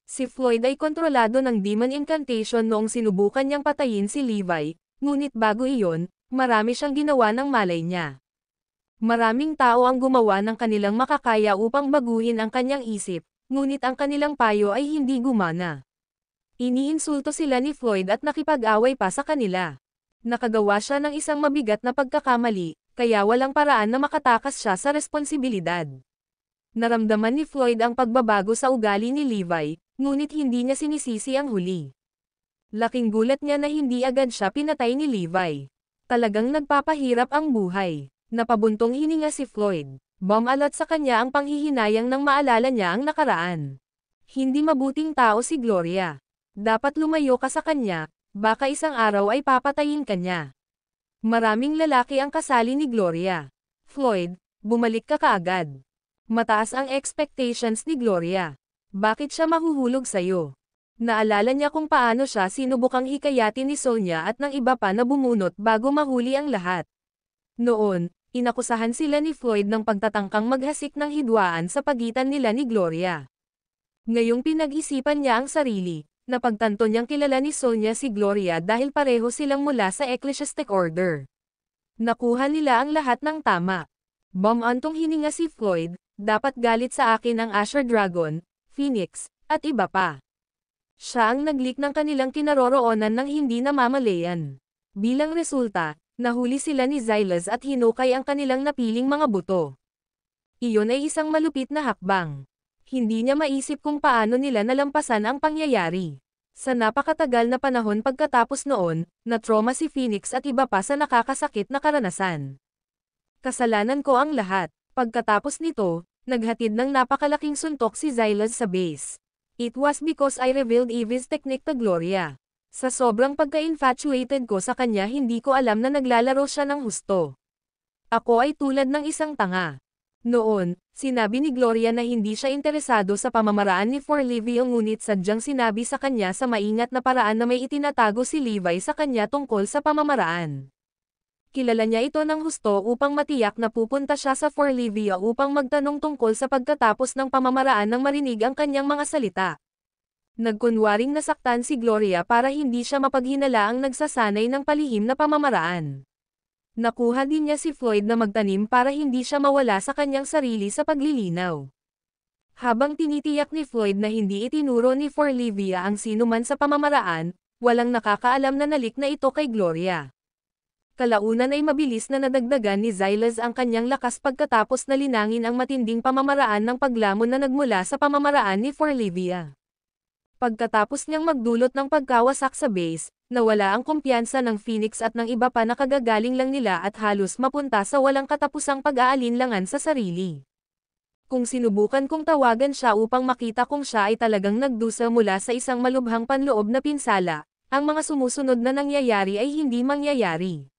Si Floyd ay kontrolado ng demon incantation noong sinubukan niyang patayin si Levi, ngunit bago iyon, marami siyang ginawa ng malay niya. Maraming tao ang gumawa ng kanilang makakaya upang baguhin ang kanyang isip, ngunit ang kanilang payo ay hindi gumana. Iniinsulto sila ni Floyd at nakipag-away pa sa kanila. Nakagawa siya ng isang mabigat na pagkakamali, kaya walang paraan na makatakas siya sa responsibilidad. Naramdaman ni Floyd ang pagbabago sa ugali ni Levi, ngunit hindi niya sinisisi ang huli. Laking gulat niya na hindi agad siya pinatay ni Levi. Talagang nagpapahirap ang buhay. Napabuntong hininga si Floyd. Bumalot sa kanya ang panghihinayang nang maalala niya ang nakaraan. Hindi mabuting tao si Gloria. Dapat lumayo ka sa kanya, baka isang araw ay papatayin ka niya. Maraming lalaki ang kasali ni Gloria. Floyd, bumalik ka kaagad. Mataas ang expectations ni Gloria. Bakit siya mahuhulog sa'yo? Naalala niya kung paano siya sinubukang hikayatin ni Sonia at ng iba pa na bumunot bago mahuli ang lahat. Noon, inakusahan sila ni Floyd ng pagtatangkang maghasik ng hidwaan sa pagitan nila ni Gloria. Ngayong pinag-isipan niya ang sarili, napagtanto niyang kilala ni Sonia si Gloria dahil pareho silang mula sa ecclesiastic order. Nakuha nila ang lahat ng tama. Bumantong hininga si Floyd, dapat galit sa akin ang Asher Dragon, Phoenix, at iba pa. Siya ang nag-leak ng kanilang kinaroroonan ng hindi namamalayan. Bilang resulta, nahuli sila ni Xylas at hinukay ang kanilang napiling mga buto. Iyon ay isang malupit na hakbang. Hindi niya maisip kung paano nila nalampasan ang pangyayari. Sa napakatagal na panahon pagkatapos noon, na-trauma si Phoenix at iba pa sa nakakasakit na karanasan. Kasalanan ko ang lahat. Pagkatapos nito, naghatid ng napakalaking suntok si Xylas sa base. It was because I revealed Eve's technique to Gloria. Sa sobrang pagka-infatuated ko sa kanya hindi ko alam na naglalaro siya ng husto. Ako ay tulad ng isang tanga. Noon, sinabi ni Gloria na hindi siya interesado sa pamamaraan ni For Levi ngunit sadyang sinabi sa kanya sa maingat na paraan na may itinatago si Levi sa kanya tungkol sa pamamaraan. Kilala niya ito ng husto upang matiyak na pupunta siya sa For Levi upang magtanong tungkol sa pagkatapos ng pamamaraan nang marinig ang kanyang mga salita. Nagkunwaring nasaktan si Gloria para hindi siya mapaghinalaang nagsasanay ng palihim na pamamaraan. Nakuha din niya si Floyd na magtanim para hindi siya mawala sa kanyang sarili sa paglilinaw. Habang tinitiyak ni Floyd na hindi itinuro ni For Livia ang sinuman sa pamamaraan, walang nakakaalam na nalik na ito kay Gloria. Kalaunan ay mabilis na nadagdagan ni Xylas ang kanyang lakas pagkatapos na linangin ang matinding pamamaraan ng paglamon na nagmula sa pamamaraan ni For Livia. Pagkatapos niyang magdulot ng pagkawasak sa base, nawala ang kumpiyansa ng Phoenix at ng iba pa na kagagaling lang nila at halos mapunta sa walang katapusang pag-aalinlangan sa sarili. Kung sinubukan kong tawagan siya upang makita kung siya ay talagang nagdusa mula sa isang malubhang panloob na pinsala, ang mga sumusunod na nangyayari ay hindi mangyayari.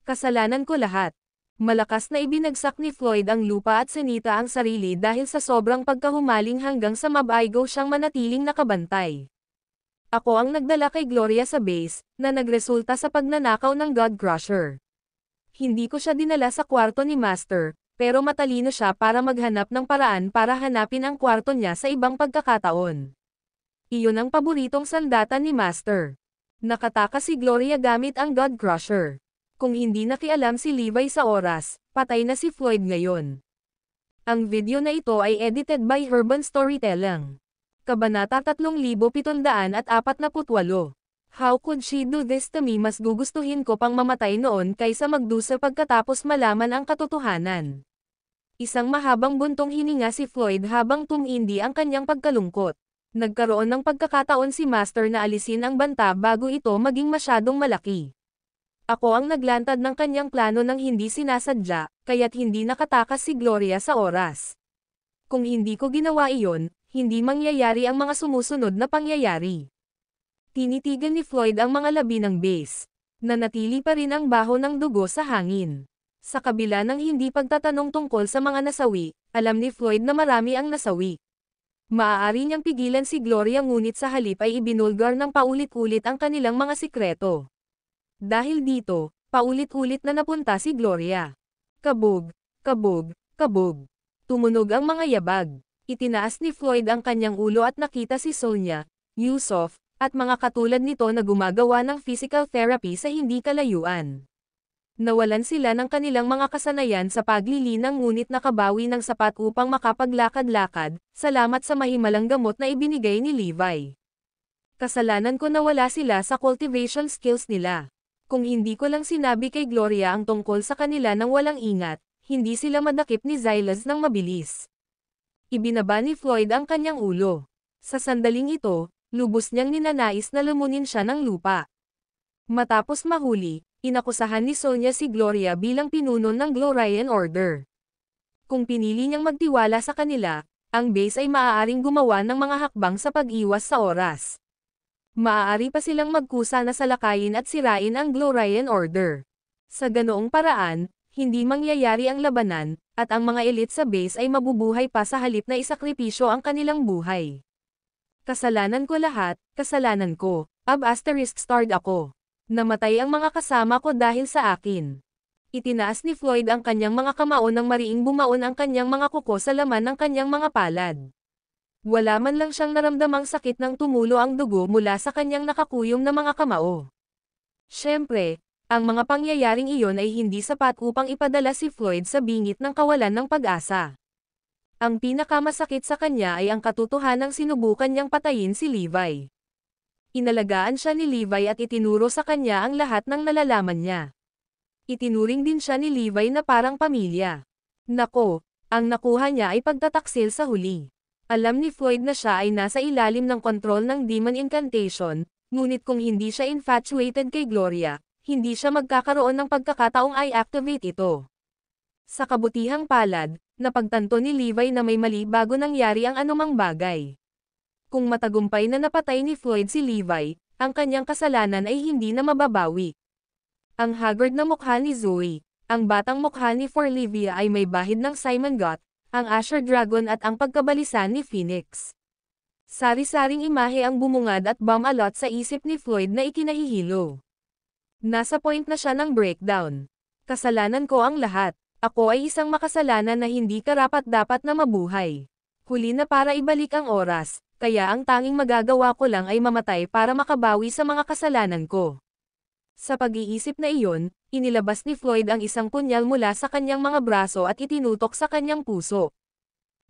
Kasalanan ko lahat. Malakas na ibinagsak ni Floyd ang lupa at sinita ang sarili dahil sa sobrang pagkahumaling hanggang sa mabaigo siyang manatiling nakabantay. Ako ang nagdala kay Gloria sa base, na nagresulta sa pagnanakaw ng God Crusher. Hindi ko siya dinala sa kwarto ni Master, pero matalino siya para maghanap ng paraan para hanapin ang kwarto niya sa ibang pagkakataon. Iyon ang paboritong sandata ni Master. Nakatakas si Gloria gamit ang God Crusher. Kung hindi nakialam si Levi sa oras, patay na si Floyd ngayon. Ang video na ito ay edited by Urban Storytelling. Kabanata 3748. How could she do this to me? Mas gugustuhin ko pang mamatay noon kaysa magdusa pagkatapos malaman ang katotohanan. Isang mahabang buntong hininga si Floyd habang tumindi ang kanyang pagkalungkot. Nagkaroon ng pagkakataon si Master na alisin ang banta bago ito maging masyadong malaki. Ako ang naglantad ng kanyang plano nang hindi sinasadya, kaya't hindi nakatakas si Gloria sa oras. Kung hindi ko ginawa iyon, hindi mangyayari ang mga sumusunod na pangyayari. Tinitigan ni Floyd ang mga labi ng base. Nanatili pa rin ang baho ng dugo sa hangin. Sa kabila ng hindi pagtatanong tungkol sa mga nasawi, alam ni Floyd na marami ang nasawi. Maaari niyang pigilan si Gloria ngunit sa halip ay ibinulgar ng paulit-ulit ang kanilang mga sikreto. Dahil dito, paulit-ulit na napunta si Gloria. Kabog, kabog, kabog. Tumunog ang mga yabag. Itinaas ni Floyd ang kanyang ulo at nakita si Sonia, Yusuf, at mga katulad nito na gumagawa ng physical therapy sa hindi kalayuan. Nawalan sila ng kanilang mga kasanayan sa paglilinang ngunit nakabawi ng sapat upang makapaglakad-lakad, salamat sa mahimalang gamot na ibinigay ni Levi. Kasalanan ko na wala sila sa cultivation skills nila. Kung hindi ko lang sinabi kay Gloria ang tungkol sa kanila nang walang ingat, hindi sila madakip ni Silas ng mabilis. Ibinaba ni Floyd ang kanyang ulo. Sa sandaling ito, lubos niyang ninanais na lumunin siya ng lupa. Matapos mahuli, inakusahan ni Sonia si Gloria bilang pinuno ng Glorian Order. Kung pinili niyang magtiwala sa kanila, ang base ay maaaring gumawa ng mga hakbang sa pag-iwas sa oras. Maaari pa silang magkusa na salakayin at sirain ang Glorian Order. Sa ganoong paraan, hindi mangyayari ang labanan, at ang mga elite sa base ay mabubuhay pa sa halip na isakripisyo ang kanilang buhay. Kasalanan ko lahat, kasalanan ko, **starred ako. Namatay ang mga kasama ko dahil sa akin. Itinaas ni Floyd ang kanyang mga kamao nang mariing bumaon ang kanyang mga kuko sa laman ng kanyang mga palad. Wala man lang siyang naramdamang sakit nang tumulo ang dugo mula sa kanyang nakakuyom na mga kamao. Siyempre, ang mga pangyayaring iyon ay hindi sapat upang ipadala si Floyd sa bingit ng kawalan ng pag-asa. Ang pinakamasakit sa kanya ay ang katotohanang sinubukan niyang patayin si Levi. Inalagaan siya ni Levi at itinuro sa kanya ang lahat ng nalalaman niya. Itinuring din siya ni Levi na parang pamilya. Nako, ang nakuha niya ay pagtataksil sa huli. Alam ni Floyd na siya ay nasa ilalim ng kontrol ng demon incantation, ngunit kung hindi siya infatuated kay Gloria, hindi siya magkakaroon ng pagkakataong i-activate ito. Sa kabutihang palad, napagtanto ni Levi na may mali bago nangyari ang anumang bagay. Kung matagumpay na napatay ni Floyd si Levi, ang kanyang kasalanan ay hindi na mababawi. Ang haggard na mukha ni Zoe, ang batang mukha ni Forlivia ay may bahid ng Simon Gott, ang Asher Dragon at ang pagkabalisan ni Phoenix. Sari-saring imahe ang bumungad at bumalot sa isip ni Floyd na ikinahihilo. Nasa point na siya ng breakdown. Kasalanan ko ang lahat. Ako ay isang makasalanan na hindi karapat-dapat na mabuhay. Huli na para ibalik ang oras. Kaya ang tanging magagawa ko lang ay mamatay para makabawi sa mga kasalanan ko. Sa pag-iisip na iyon, inilabas ni Floyd ang isang punyal mula sa kanyang mga braso at itinutok sa kanyang puso.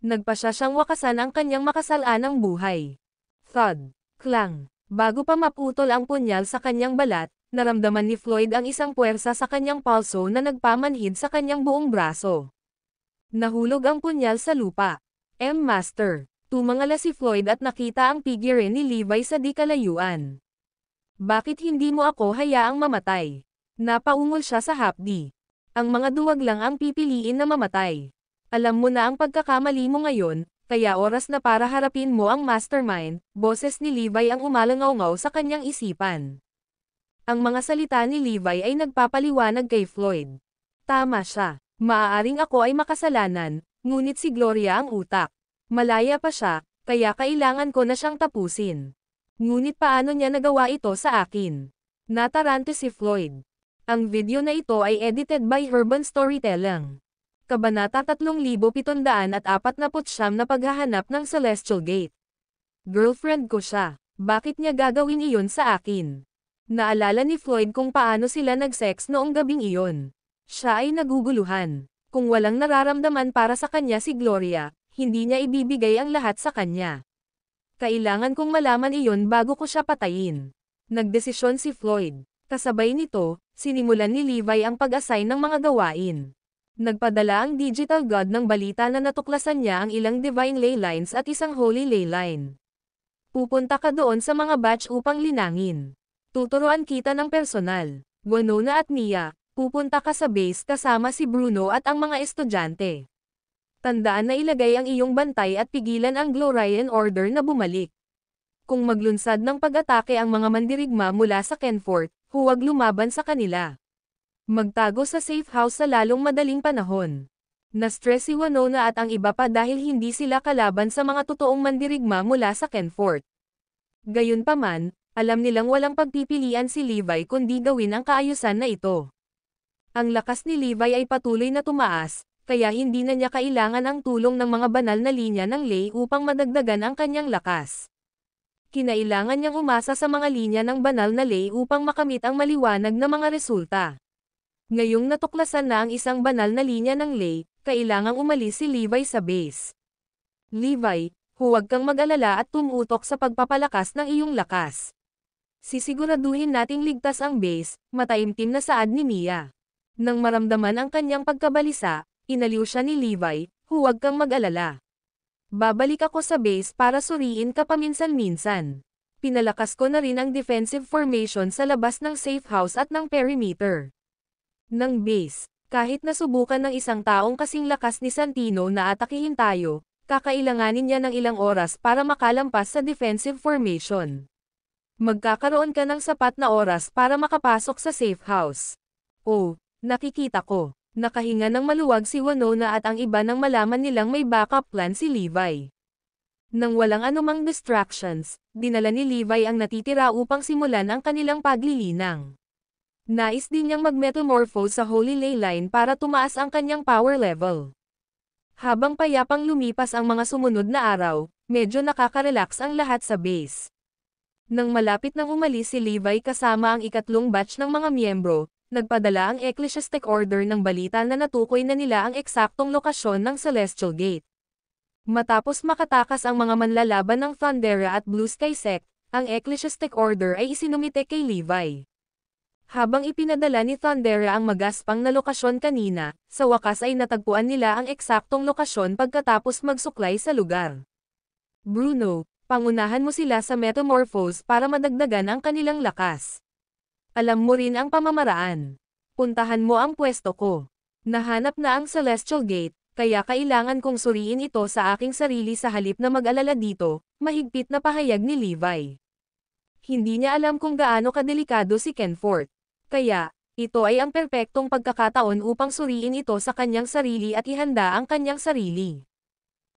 Nagpasya siyang wakasan ang kanyang makasalanang buhay. Thud, clang. Bago pa maputol ang punyal sa kanyang balat, naramdaman ni Floyd ang isang puwersa sa kanyang palso na nagpamanhid sa kanyang buong braso. Nahulog ang punyal sa lupa. Master. Tumangala si Floyd at nakita ang figure ni Levi sa di kalayuan. Bakit hindi mo ako hayaang mamatay? Napaungol siya sa hapdi. Ang mga duwag lang ang pipiliin na mamatay. Alam mo na ang pagkakamali mo ngayon, kaya oras na para harapin mo ang mastermind, boses ni Levi ang umalangaw-ngaw sa kanyang isipan. Ang mga salita ni Levi ay nagpapaliwanag kay Floyd. Tama siya. Maaaring ako ay makasalanan, ngunit si Gloria ang utak. Malaya pa siya, kaya kailangan ko na siyang tapusin. Ngunit paano niya nagawa ito sa akin? Natarante si Floyd. Ang video na ito ay edited by Urban Storytelling. Kabanata 3749 na paghahanap ng Celestial Gate. Girlfriend ko siya. Bakit niya gagawin iyon sa akin? Naalala ni Floyd kung paano sila nag-sex noong gabing iyon. Siya ay naguguluhan. Kung walang nararamdaman para sa kanya si Gloria, hindi niya ibibigay ang lahat sa kanya. Kailangan kong malaman iyon bago ko siya patayin. Nagdesisyon si Floyd. Kasabay nito, sinimulan ni Levi ang pag-assign ng mga gawain. Nagpadala ang digital god ng balita na natuklasan niya ang ilang divine ley lines at isang holy ley line. Pupunta ka doon sa mga batch upang linangin. Tuturuan kita ng personal. Winona at Mia, pupunta ka sa base kasama si Bruno at ang mga estudyante. Tandaan na ilagay ang iyong bantay at pigilan ang Glorian Order na bumalik. Kung maglunsad ng pag-atake ang mga mandirigma mula sa Kenfort, huwag lumaban sa kanila. Magtago sa safe house sa lalong madaling panahon. Na-stress si Winona at ang iba pa dahil hindi sila kalaban sa mga totoong mandirigma mula sa Kenfort. Gayunpaman, alam nilang walang pagpipilian si Levi kundi gawin ang kaayusan na ito. Ang lakas ni Levi ay patuloy na tumaas, kaya hindi na niya kailangan ang tulong ng mga banal na linya ng ley upang madagdagan ang kanyang lakas. Kinailangan niyang umasa sa mga linya ng banal na ley upang makamit ang maliwanag na mga resulta. Ngayong natuklasan na ang isang banal na linya ng ley, kailangang umalis si Levi sa base. Levi, huwag kang mag-alala at tumutok sa pagpapalakas ng iyong lakas. Sisiguraduhin nating ligtas ang base, mataimtim na saad ni Mia. Nang maramdaman ang kanyang pagkabalisa, inaliw siya ni Levi, huwag kang mag-alala. Babalik ako sa base para suriin ka paminsan-minsan. Pinalakas ko na rin ang defensive formation sa labas ng safe house at ng perimeter ng base. Kahit nasubukan ng isang taong kasing lakas ni Santino na atakihin tayo, kakailanganin niya ng ilang oras para makalampas sa defensive formation. Magkakaroon ka ng sapat na oras para makapasok sa safe house. Oh, nakikita ko. Nakahinga ng maluwag si Winona at ang iba nang malaman nilang may backup plan si Levi. Nang walang anumang distractions, dinala ni Levi ang natitira upang simulan ang kanilang paglilinang. Nais din niyang mag-metamorphose sa Holy Ley Line para tumaas ang kanyang power level. Habang payapang lumipas ang mga sumunod na araw, medyo nakaka-relax ang lahat sa base. Nang malapit nang umalis si Levi kasama ang ikatlong batch ng mga miyembro, nagpadala ang Ecclesiastic Order ng balita na natukoy na nila ang eksaktong lokasyon ng Celestial Gate. Matapos makatakas ang mga manlalaban ng Thundera at Blue Sky Sect, ang Ecclesiastic Order ay isinumite kay Levi. Habang ipinadala ni Thundera ang magaspang na lokasyon kanina, sa wakas ay natagpuan nila ang eksaktong lokasyon pagkatapos magsuklay sa lugar. Bruno, pangunahan mo sila sa metamorphose para madagdagan ang kanilang lakas. Alam mo rin ang pamamaraan. Puntahan mo ang pwesto ko. Nahanap na ang Celestial Gate, kaya kailangan kong suriin ito sa aking sarili sa halip na mag-alala dito, mahigpit na pahayag ni Levi. Hindi niya alam kung gaano kadelikado si Kenfort. Kaya, ito ay ang perpektong pagkakataon upang suriin ito sa kanyang sarili at ihanda ang kanyang sarili.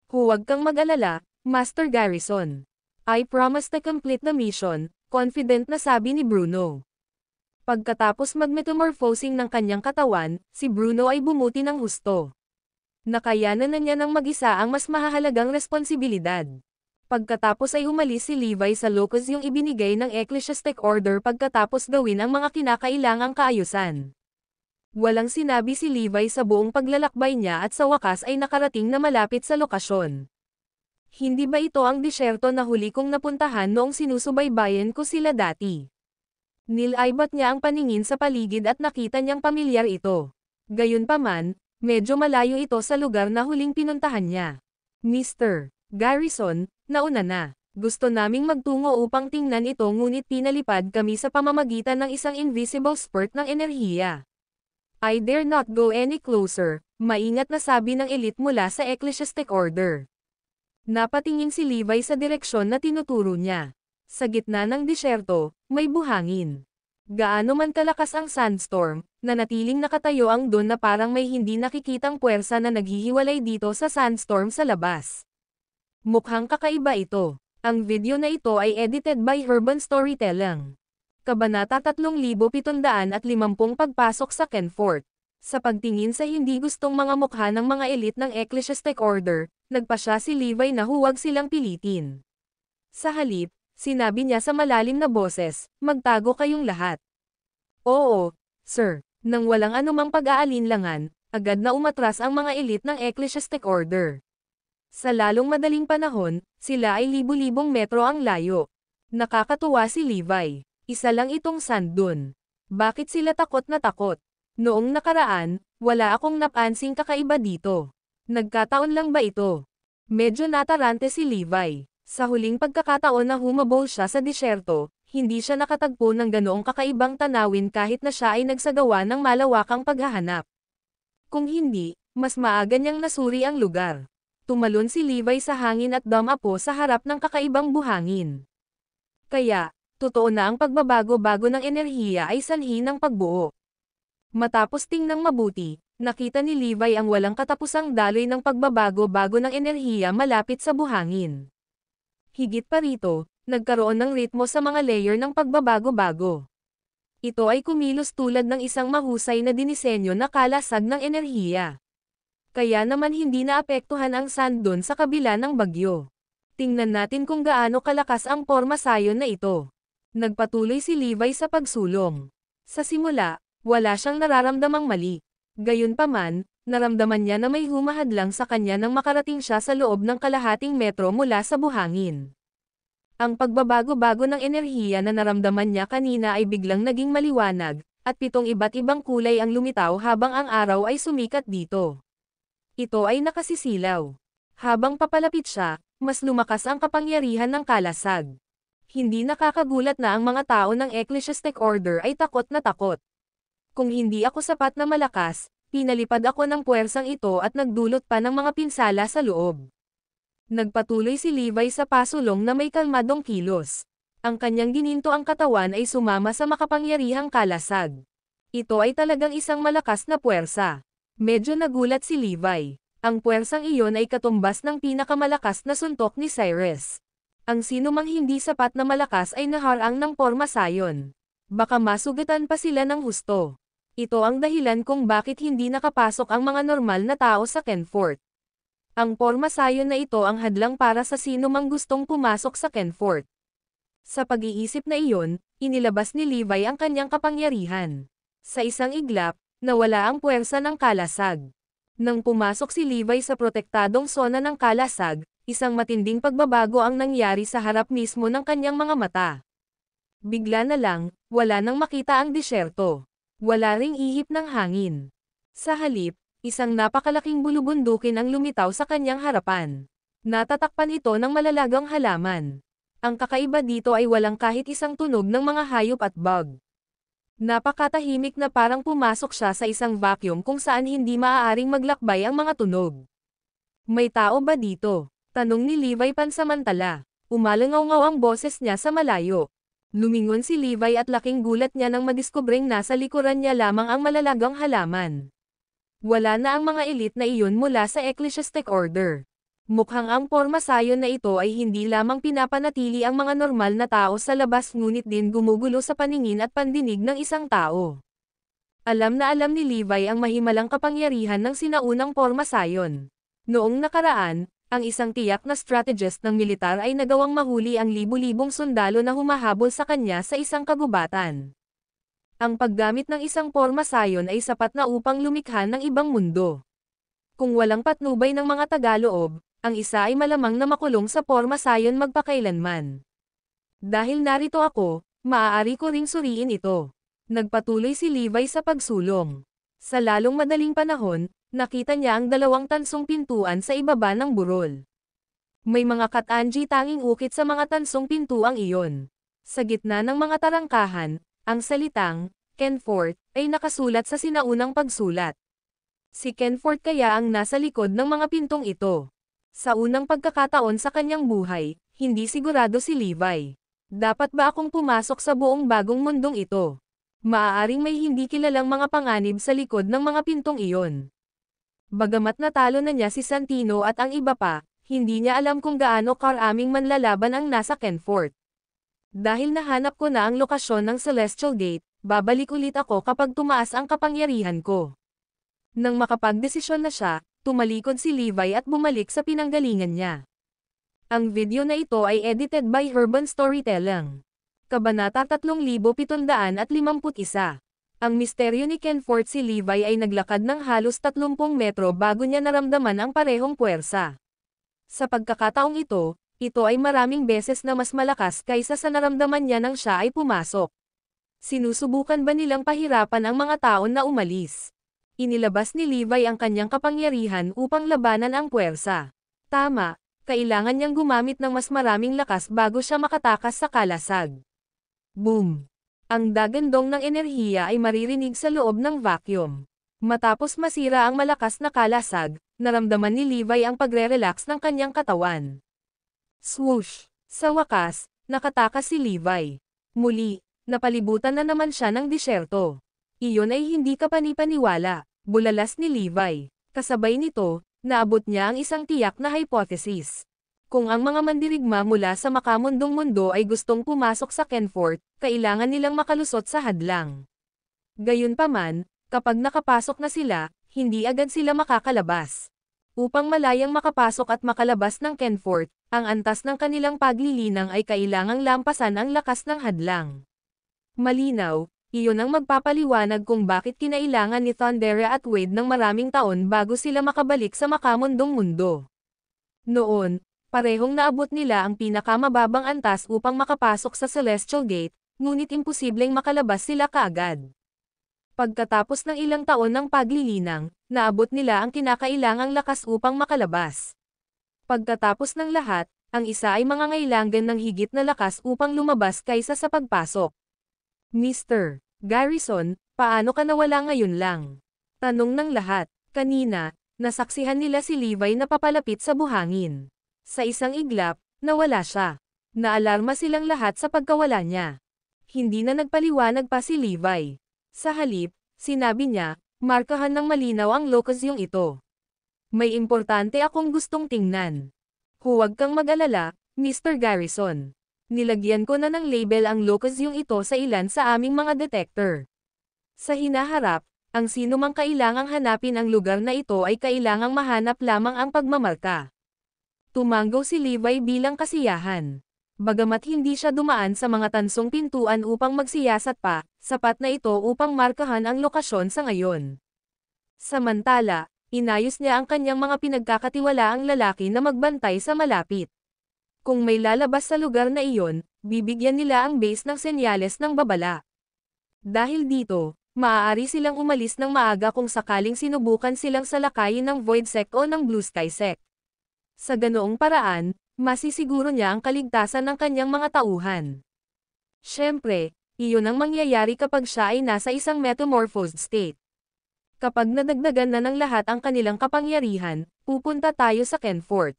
Huwag kang mag-alala, Master Garrison. I promise to complete the mission, confident na sabi ni Bruno. Pagkatapos mag-metamorphosing ng kanyang katawan, si Bruno ay bumuti ng husto. Nakayanan na niya ng mag-isa ang mas mahahalagang responsibilidad. Pagkatapos ay umalis si Levi sa locus yung ibinigay ng Ecclesiastic Order pagkatapos gawin ang mga kinakailangang kaayusan. Walang sinabi si Levi sa buong paglalakbay niya at sa wakas ay nakarating na malapit sa lokasyon. Hindi ba ito ang disyerto na huli kong napuntahan noong sinusubaybayan ko sila dati? Nilaibat niya ang paningin sa paligid at nakita niyang pamilyar ito. Gayunpaman, medyo malayo ito sa lugar na huling pinuntahan niya. Mr. Garrison, nauna na. Gusto naming magtungo upang tingnan ito ngunit pinalipad kami sa pamamagitan ng isang invisible spurt ng enerhiya. I dare not go any closer, maingat na sabi ng elite mula sa Ecclesiastic Order. Napatingin si Levi sa direksyon na tinuturo niya. Sa gitna ng disyerto, may buhangin. Gaano man kalakas ang sandstorm, nanatiling nakatayo ang Don na parang may hindi nakikitang puwersa na naghihiwalay dito sa sandstorm sa labas. Mukhang kakaiba ito. Ang video na ito ay edited by Urban Storytelling. Kabanata 3750 Pagpasok sa Kenfort. Sa pagtingin sa hindi gustong mga mukha ng mga elite ng Ecclesiastic Order, nagpasya si Levi na huwag silang pilitin. Sa halip, sinabi niya sa malalim na boses, magtago kayong lahat. Oo, sir. Nang walang anumang pag-aalinlangan, agad na umatras ang mga elite ng Ecclesiastic Order. Sa lalong madaling panahon, sila ay libu-libong metro ang layo. Nakakatuwa si Levi. Isa lang itong sand dun. Bakit sila takot na takot? Noong nakaraan, wala akong napansing kakaiba dito. Nagkataon lang ba ito? Medyo natarante si Levi. Sa huling pagkakataon na humabol siya sa disyerto, hindi siya nakatagpo ng ganoong kakaibang tanawin kahit na siya ay nagsagawa ng malawakang paghahanap. Kung hindi, mas maaga niyang nasuri ang lugar. Tumalon si Levi sa hangin at dumapo sa harap ng kakaibang buhangin. Kaya, totoo na ang pagbabago-bago ng enerhiya ay sanhi ng pagbuo. Matapos tingnang mabuti, nakita ni Levi ang walang katapusang daloy ng pagbabago-bago ng enerhiya malapit sa buhangin. Higit pa rito, nagkaroon ng ritmo sa mga layer ng pagbabago-bago. Ito ay kumilos tulad ng isang mahusay na dinisenyo na kalasag ng enerhiya. Kaya naman hindi naapektuhan ang sand dun sa kabila ng bagyo. Tingnan natin kung gaano kalakas ang pormasayon na ito. Nagpatuloy si Levi sa pagsulong. Sa simula, wala siyang nararamdamang mali. Gayunpaman, naramdaman niya na may humahadlang sa kanya nang makarating siya sa loob ng kalahating metro mula sa buhangin. Ang pagbabago-bago ng enerhiya na naramdaman niya kanina ay biglang naging maliwanag, at 7 iba't ibang kulay ang lumitaw habang ang araw ay sumikat dito. Ito ay nakasisilaw. Habang papalapit siya, mas lumakas ang kapangyarihan ng kalasag. Hindi nakakagulat na ang mga tao ng Ecclesiastic Order ay takot na takot. Kung hindi ako sapat na malakas, pinalipad ako ng puwersang ito at nagdulot pa ng mga pinsala sa loob. Nagpatuloy si Levi sa pasulong na may kalmadong kilos. Ang kanyang gininto ang katawan ay sumama sa makapangyarihang kalasag. Ito ay talagang isang malakas na puwersa. Medyo nagulat si Levi. Ang puwersang iyon ay katumbas ng pinakamalakas na suntok ni Cyrus. Ang sinumang hindi sapat na malakas ay naharang ng pormasayon. Baka masugatan pa sila ng husto. Ito ang dahilan kung bakit hindi nakapasok ang mga normal na tao sa Kenfort. Ang pormasayon na ito ang hadlang para sa sinumang gustong pumasok sa Kenfort. Sa pag-iisip na iyon, inilabas ni Levi ang kanyang kapangyarihan. Sa isang iglap, nawala ang puwersa ng kalasag. Nang pumasok si Levi sa protektadong sona ng kalasag, isang matinding pagbabago ang nangyari sa harap mismo ng kanyang mga mata. Bigla na lang, wala nang makita ang disyerto. Wala ring ihip ng hangin. Sa halip, isang napakalaking bulubundukin ang lumitaw sa kanyang harapan. Natatakpan ito ng malalagang halaman. Ang kakaiba dito ay walang kahit isang tunog ng mga hayop at bug. Napakatahimik na parang pumasok siya sa isang vacuum kung saan hindi maaaring maglakbay ang mga tunog. May tao ba dito? Tanong ni Levi pansamantala. Umalangaw-ngaw ang boses niya sa malayo. Lumingon si Levi at laking gulat niya nang madiskubreng nasa likuran niya lamang ang malalagang halaman. Wala na ang mga elite na iyon mula sa Ecclesiastic Order. Mukhang ang pormasayon na ito ay hindi lamang pinapanatili ang mga normal na tao sa labas ngunit din gumugulo sa paningin at pandinig ng isang tao. Alam na alam ni Levi ang mahimalang kapangyarihan ng sinaunang pormasayon. Noong nakaraan, ang isang tiyak na strategist ng militar ay nagawang mahuli ang libu-libong sundalo na humahabol sa kanya sa isang kagubatan. Ang paggamit ng isang pormasayon ay sapat na upang lumikha ng ibang mundo. Kung walang patnubay ng mga tagaloob, ang isa ay malamang na makulong sa pormasayon magpakailanman. Dahil narito ako, maaari ko ring suriin ito. Nagpatuloy si Levi sa pagsulong. Sa lalong madaling panahon, nakita niya ang 2 tansong pintuan sa ibaba ng burol. May mga katanji tanging ukit sa mga tansong pintuang iyon. Sa gitna ng mga tarangkahan, ang salitang, Kenfort, ay nakasulat sa sinaunang pagsulat. Si Kenfort kaya ang nasa likod ng mga pintong ito. Sa unang pagkakataon sa kanyang buhay, hindi sigurado si Levi. Dapat ba akong pumasok sa buong bagong mundong ito? Maaaring may hindi kilalang mga panganib sa likod ng mga pintong iyon. Bagamat natalo na niya si Santino at ang iba pa, hindi niya alam kung gaano karaming manlalaban ang nasa Kenfort. Dahil nahanap ko na ang lokasyon ng Celestial Gate, babalik ulit ako kapag tumaas ang kapangyarihan ko. Nang makapagdesisyon na siya, tumalikod si Levi at bumalik sa pinanggalingan niya. Ang video na ito ay edited by Urban Storytelling. Kabanata 3751. Ang misteryo ni Kenfort. Si Levi ay naglakad ng halos 30 metro bago niya naramdaman ang parehong puwersa. Sa pagkakataong ito ay maraming beses na mas malakas kaysa sa naramdaman niya nang siya ay pumasok. Sinusubukan ba nilang pahirapan ang mga taon na umalis? Inilabas ni Levi ang kanyang kapangyarihan upang labanan ang puwersa. Tama, kailangan niyang gumamit ng mas maraming lakas bago siya makatakas sa kalasag. Boom! Ang dagandong ng enerhiya ay maririnig sa loob ng vacuum. Matapos masira ang malakas na kalasag, naramdaman ni Levi ang pagre-relax ng kanyang katawan. Swoosh! Sa wakas, nakatakas si Levi. Muli, napalibutan na naman siya ng disyerto. Iyon ay hindi kapanipaniwala, bulalas ni Levi. Kasabay nito, naabot niya ang isang tiyak na hypothesis. Kung ang mga mandirigma mula sa makamundong mundo ay gustong pumasok sa Kenfort, kailangan nilang makalusot sa hadlang. Gayunpaman, kapag nakapasok na sila, hindi agad sila makakalabas. Upang malayang makapasok at makalabas ng Kenfort, ang antas ng kanilang paglilinang ay kailangang lampasan ang lakas ng hadlang. Malinaw, iyon ang magpapaliwanag kung bakit kinailangan ni Thundera at Wade ng maraming taon bago sila makabalik sa makamundong mundo. Noon, parehong naabot nila ang pinakamababang antas upang makapasok sa Celestial Gate, ngunit imposibleng makalabas sila kaagad. Pagkatapos ng ilang taon ng paglilinang, naabot nila ang kinakailangang lakas upang makalabas. Pagkatapos ng lahat, ang isa ay mangangailangan ng higit na lakas upang lumabas kaysa sa pagpasok. Mr. Garrison, paano ka nawala ngayon lang? Tanong ng lahat. Kanina, nasaksihan nila si Levi na papalapit sa buhangin. Sa isang iglap, nawala siya. Naalarma silang lahat sa pagkawala niya. Hindi na nagpaliwanag pa si Levi. Sa halip, sinabi niya, markahan ng malinaw ang lokasyong ito. May importante akong gustong tingnan. Huwag kang mag-alala, Mr. Garrison. Nilagyan ko na ng label ang lokasyong ito sa ilan sa aming mga detector. Sa hinaharap, ang sinumang kailangang hanapin ang lugar na ito ay kailangang mahanap lamang ang pagmamarka. Tumanggaw si Levi bilang kasiyahan. Bagamat hindi siya dumaan sa mga tansong pintuan upang magsiyasat pa, sapat na ito upang markahan ang lokasyon sa ngayon. Samantala, inayos niya ang kanyang mga pinagkakatiwalaang lalaki na magbantay sa malapit. Kung may lalabas sa lugar na iyon, bibigyan nila ang base ng senyales ng babala. Dahil dito, maaari silang umalis ng maaga kung sakaling sinubukan silang salakayin ng Void Sect o ng Blue Sky Sect. Sa ganoong paraan, masisiguro niya ang kaligtasan ng kanyang mga tauhan. Siyempre, iyon ang mangyayari kapag siya ay nasa isang metamorphosed state. Kapag nadagdagan na ng lahat ang kanilang kapangyarihan, pupunta tayo sa Kenfort.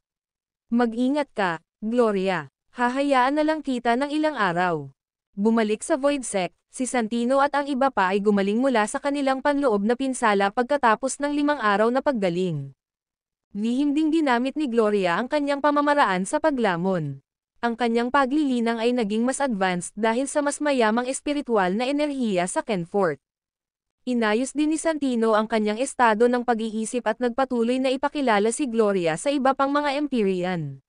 Mag-ingat ka, Gloria. Hahayaan na lang kita ng ilang araw. Bumalik sa Void Sect, si Santino at ang iba pa ay gumaling mula sa kanilang panloob na pinsala pagkatapos ng 5 araw na paggaling. Lihim ding ginamit ni Gloria ang kanyang pamamaraan sa paglamon. Ang kanyang paglilinang ay naging mas advanced dahil sa mas mayamang espiritual na enerhiya sa Kenfort. Inayos din ni Santino ang kanyang estado ng pag-iisip at nagpatuloy na ipakilala si Gloria sa iba pang mga Empyrean.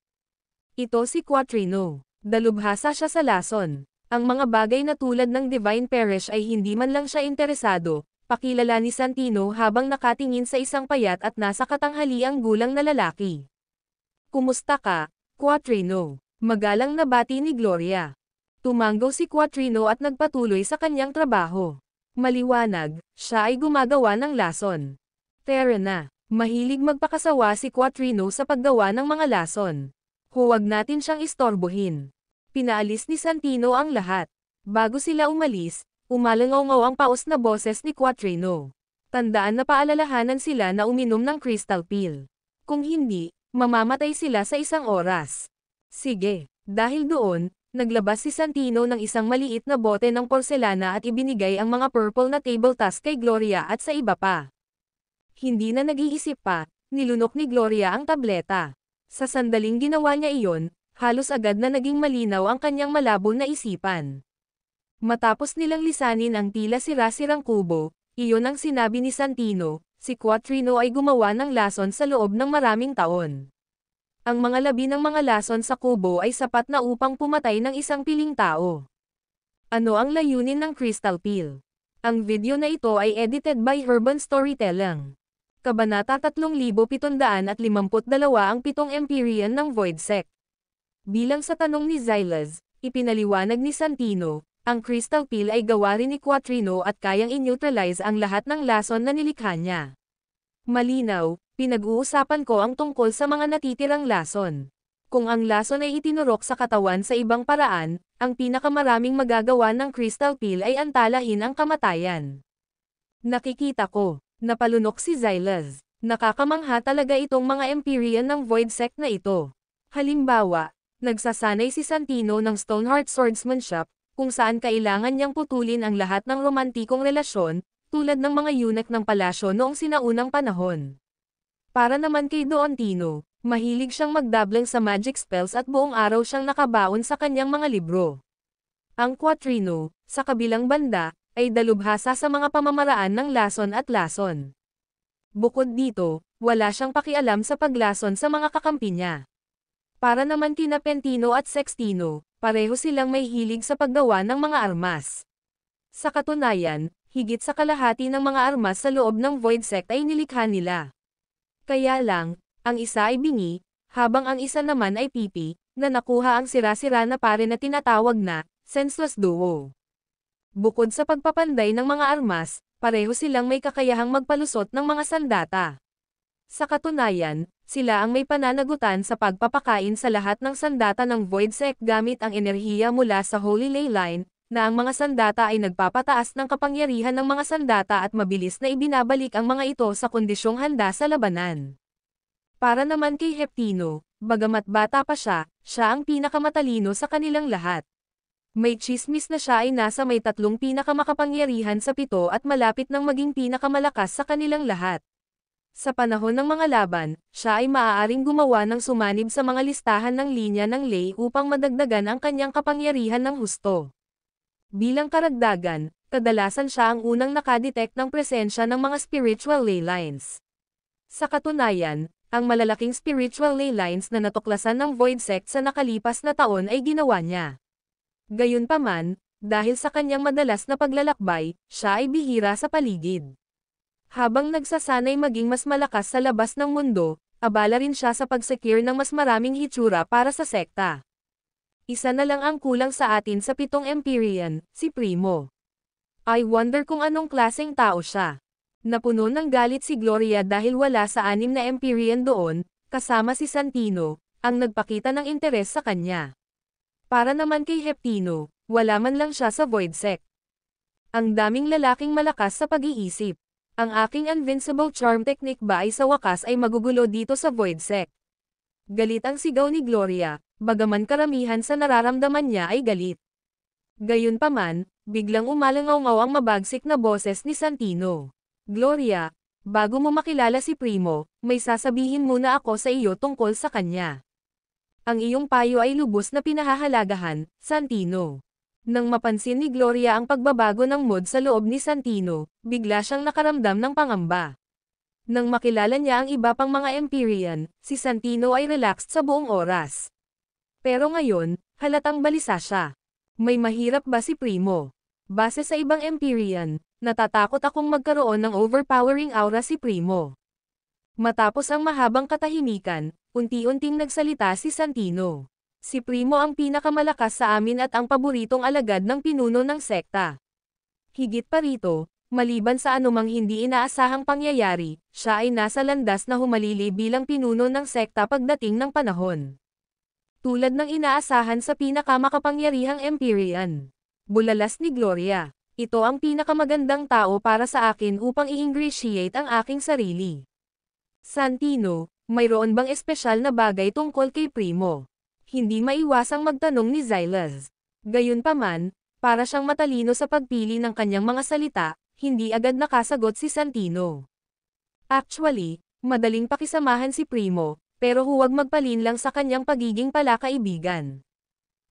Ito si Quatrino. Dalubhasa siya sa lason. Ang mga bagay na tulad ng Divine Parish ay hindi man lang siya interesado, pakilala ni Santino habang nakatingin sa isang payat at nasa katanghaliang gulang na lalaki. Kumusta ka, Quatrino? Magalang na bati ni Gloria. Tumanggaw si Quatrino at nagpatuloy sa kanyang trabaho. Maliwanag, siya ay gumagawa ng lason. Tara na, mahilig magpakasawa si Quatrino sa paggawa ng mga lason. Huwag natin siyang istorbohin. Pinaalis ni Santino ang lahat. Bago sila umalis, umalangaw ang paos na boses ni Quatrino. Tandaan na paalalahanan sila na uminom ng crystal pill. Kung hindi, mamamatay sila sa 1 oras. Sige, dahil doon, naglabas si Santino ng isang maliit na bote ng porselana at ibinigay ang mga purple na table task kay Gloria at sa iba pa. Hindi na nag-iisip pa, nilunok ni Gloria ang tableta. Sa sandaling ginawa niya iyon, halos agad na naging malinaw ang kanyang malabo na isipan. Matapos nilang lisanin ang tila sira-sirang kubo, iyon ang sinabi ni Santino, si Quatrino ay gumawa ng lason sa loob ng maraming taon. Ang mga labi ng mga lason sa kubo ay sapat na upang pumatay ng isang piling tao. Ano ang layunin ng Crystal Pill? Ang video na ito ay edited by Urban Storytelling. Kabanata 3752 ang 7 Empyrean ng Void Sect. Bilang sa tanong ni Xylas, ipinaliwanag ni Santino, ang Crystal Pill ay gawa rin ni Quatrino at kayang i-neutralize ang lahat ng lason na nilikha niya. Malinaw, pinag-uusapan ko ang tungkol sa mga natitirang lason. Kung ang lason ay itinurok sa katawan sa ibang paraan, ang pinakamaraming magagawa ng Crystal Pill ay antalahin ang kamatayan. Nakikita ko. Napalunok si Xylas. Nakakamangha talaga itong mga Empyrean ng Void Sect na ito. Halimbawa, nagsasanay si Santino ng Stoneheart Swordsmanship, kung saan kailangan niyang putulin ang lahat ng romantikong relasyon, tulad ng mga eunuch ng palasyo noong sinaunang panahon. Para naman kay Doantino, mahilig siyang magdablang sa magic spells at buong araw siyang nakabaon sa kanyang mga libro. Ang Quatrino, sa kabilang banda, ay dalubhasa sa mga pamamaraan ng lason at lason. Bukod dito, wala siyang pakialam sa paglason sa mga kakampi niya. Para naman kina Pentino at Sextino, pareho silang may hilig sa paggawa ng mga armas. Sa katunayan, higit sa kalahati ng mga armas sa loob ng Void Sect ay nilikha nila. Kaya lang, ang isa ay bingi, habang ang isa naman ay pipi, na nakuha ang sira-sira na pare na tinatawag na senseless duo. Bukod sa pagpapanday ng mga armas, pareho silang may kakayahang magpalusot ng mga sandata. Sa katunayan, sila ang may pananagutan sa pagpapakain sa lahat ng sandata ng Void Sect gamit ang enerhiya mula sa Holy Ley Line, na ang mga sandata ay nagpapataas ng kapangyarihan ng mga sandata at mabilis na ibinabalik ang mga ito sa kondisyong handa sa labanan. Para naman kay Heptino, bagamat bata pa siya ang pinakamatalino sa kanilang lahat. May tsismis na siya ay nasa may 3 pinakamakapangyarihan sa 7 at malapit ng maging pinakamalakas sa kanilang lahat. Sa panahon ng mga laban, siya ay maaaring gumawa ng sumanib sa mga listahan ng linya ng ley upang madagdagan ang kanyang kapangyarihan ng husto. Bilang karagdagan, kadalasan siya ang unang nakadetect ng presensya ng mga spiritual ley lines. Sa katunayan, ang malalaking spiritual ley lines na natuklasan ng Void Sect sa nakalipas na taon ay ginawa niya. Gayunpaman, dahil sa kanyang madalas na paglalakbay, siya ay bihira sa paligid. Habang nagsasanay maging mas malakas sa labas ng mundo, abala rin siya sa pag-secure ng mas maraming hitsura para sa sekta. Isa na lang ang kulang sa atin sa 7 Empyrean, si Primo. I wonder kung anong klaseng tao siya. Napuno ng galit si Gloria dahil wala sa 6 na Empyrean doon, kasama si Santino, ang nagpakita ng interes sa kanya. Para naman kay Heptino, wala man lang siya sa Void Sect. Ang daming lalaking malakas sa pag-iisip. Ang aking invincible charm technique ba ay sa wakas ay magugulo dito sa Void Sect? Galit ang sigaw ni Gloria, bagaman karamihan sa nararamdaman niya ay galit. Gayunpaman, biglang umalangaw-ngaw ang mabagsik na boses ni Santino. Gloria, bago mo makilala si Primo, may sasabihin muna ako sa iyo tungkol sa kanya. Ang iyong payo ay lubos na pinahahalagahan, Santino. Nang mapansin ni Gloria ang pagbabago ng mood sa loob ni Santino, bigla siyang nakaramdam ng pangamba. Nang makilala niya ang iba pang mga Empyrean, si Santino ay relaxed sa buong oras. Pero ngayon, halatang balisa siya. May mahirap ba si Primo? Base sa ibang Empyrean, natatakot akong magkaroon ng overpowering aura si Primo. Matapos ang mahabang katahimikan, unti-unting nagsalita si Santino. Si Primo ang pinakamalakas sa amin at ang paboritong alagad ng pinuno ng sekta. Higit pa rito, maliban sa anumang hindi inaasahang pangyayari, siya ay nasa landas na humalili bilang pinuno ng sekta pagdating ng panahon. Tulad ng inaasahan sa pinakamakapangyarihang Empyrean. Bulalas ni Gloria. Ito ang pinakamagandang tao para sa akin upang i-ingratiate ang aking sarili. Santino, mayroon bang espesyal na bagay tungkol kay Primo? Hindi maiwasang magtanong ni Xylas. Gayunpaman, para siyang matalino sa pagpili ng kanyang mga salita, hindi agad nakasagot si Santino. Actually, madaling pakisamahan si Primo, pero huwag magpalinlang sa kanyang pagiging palakaibigan.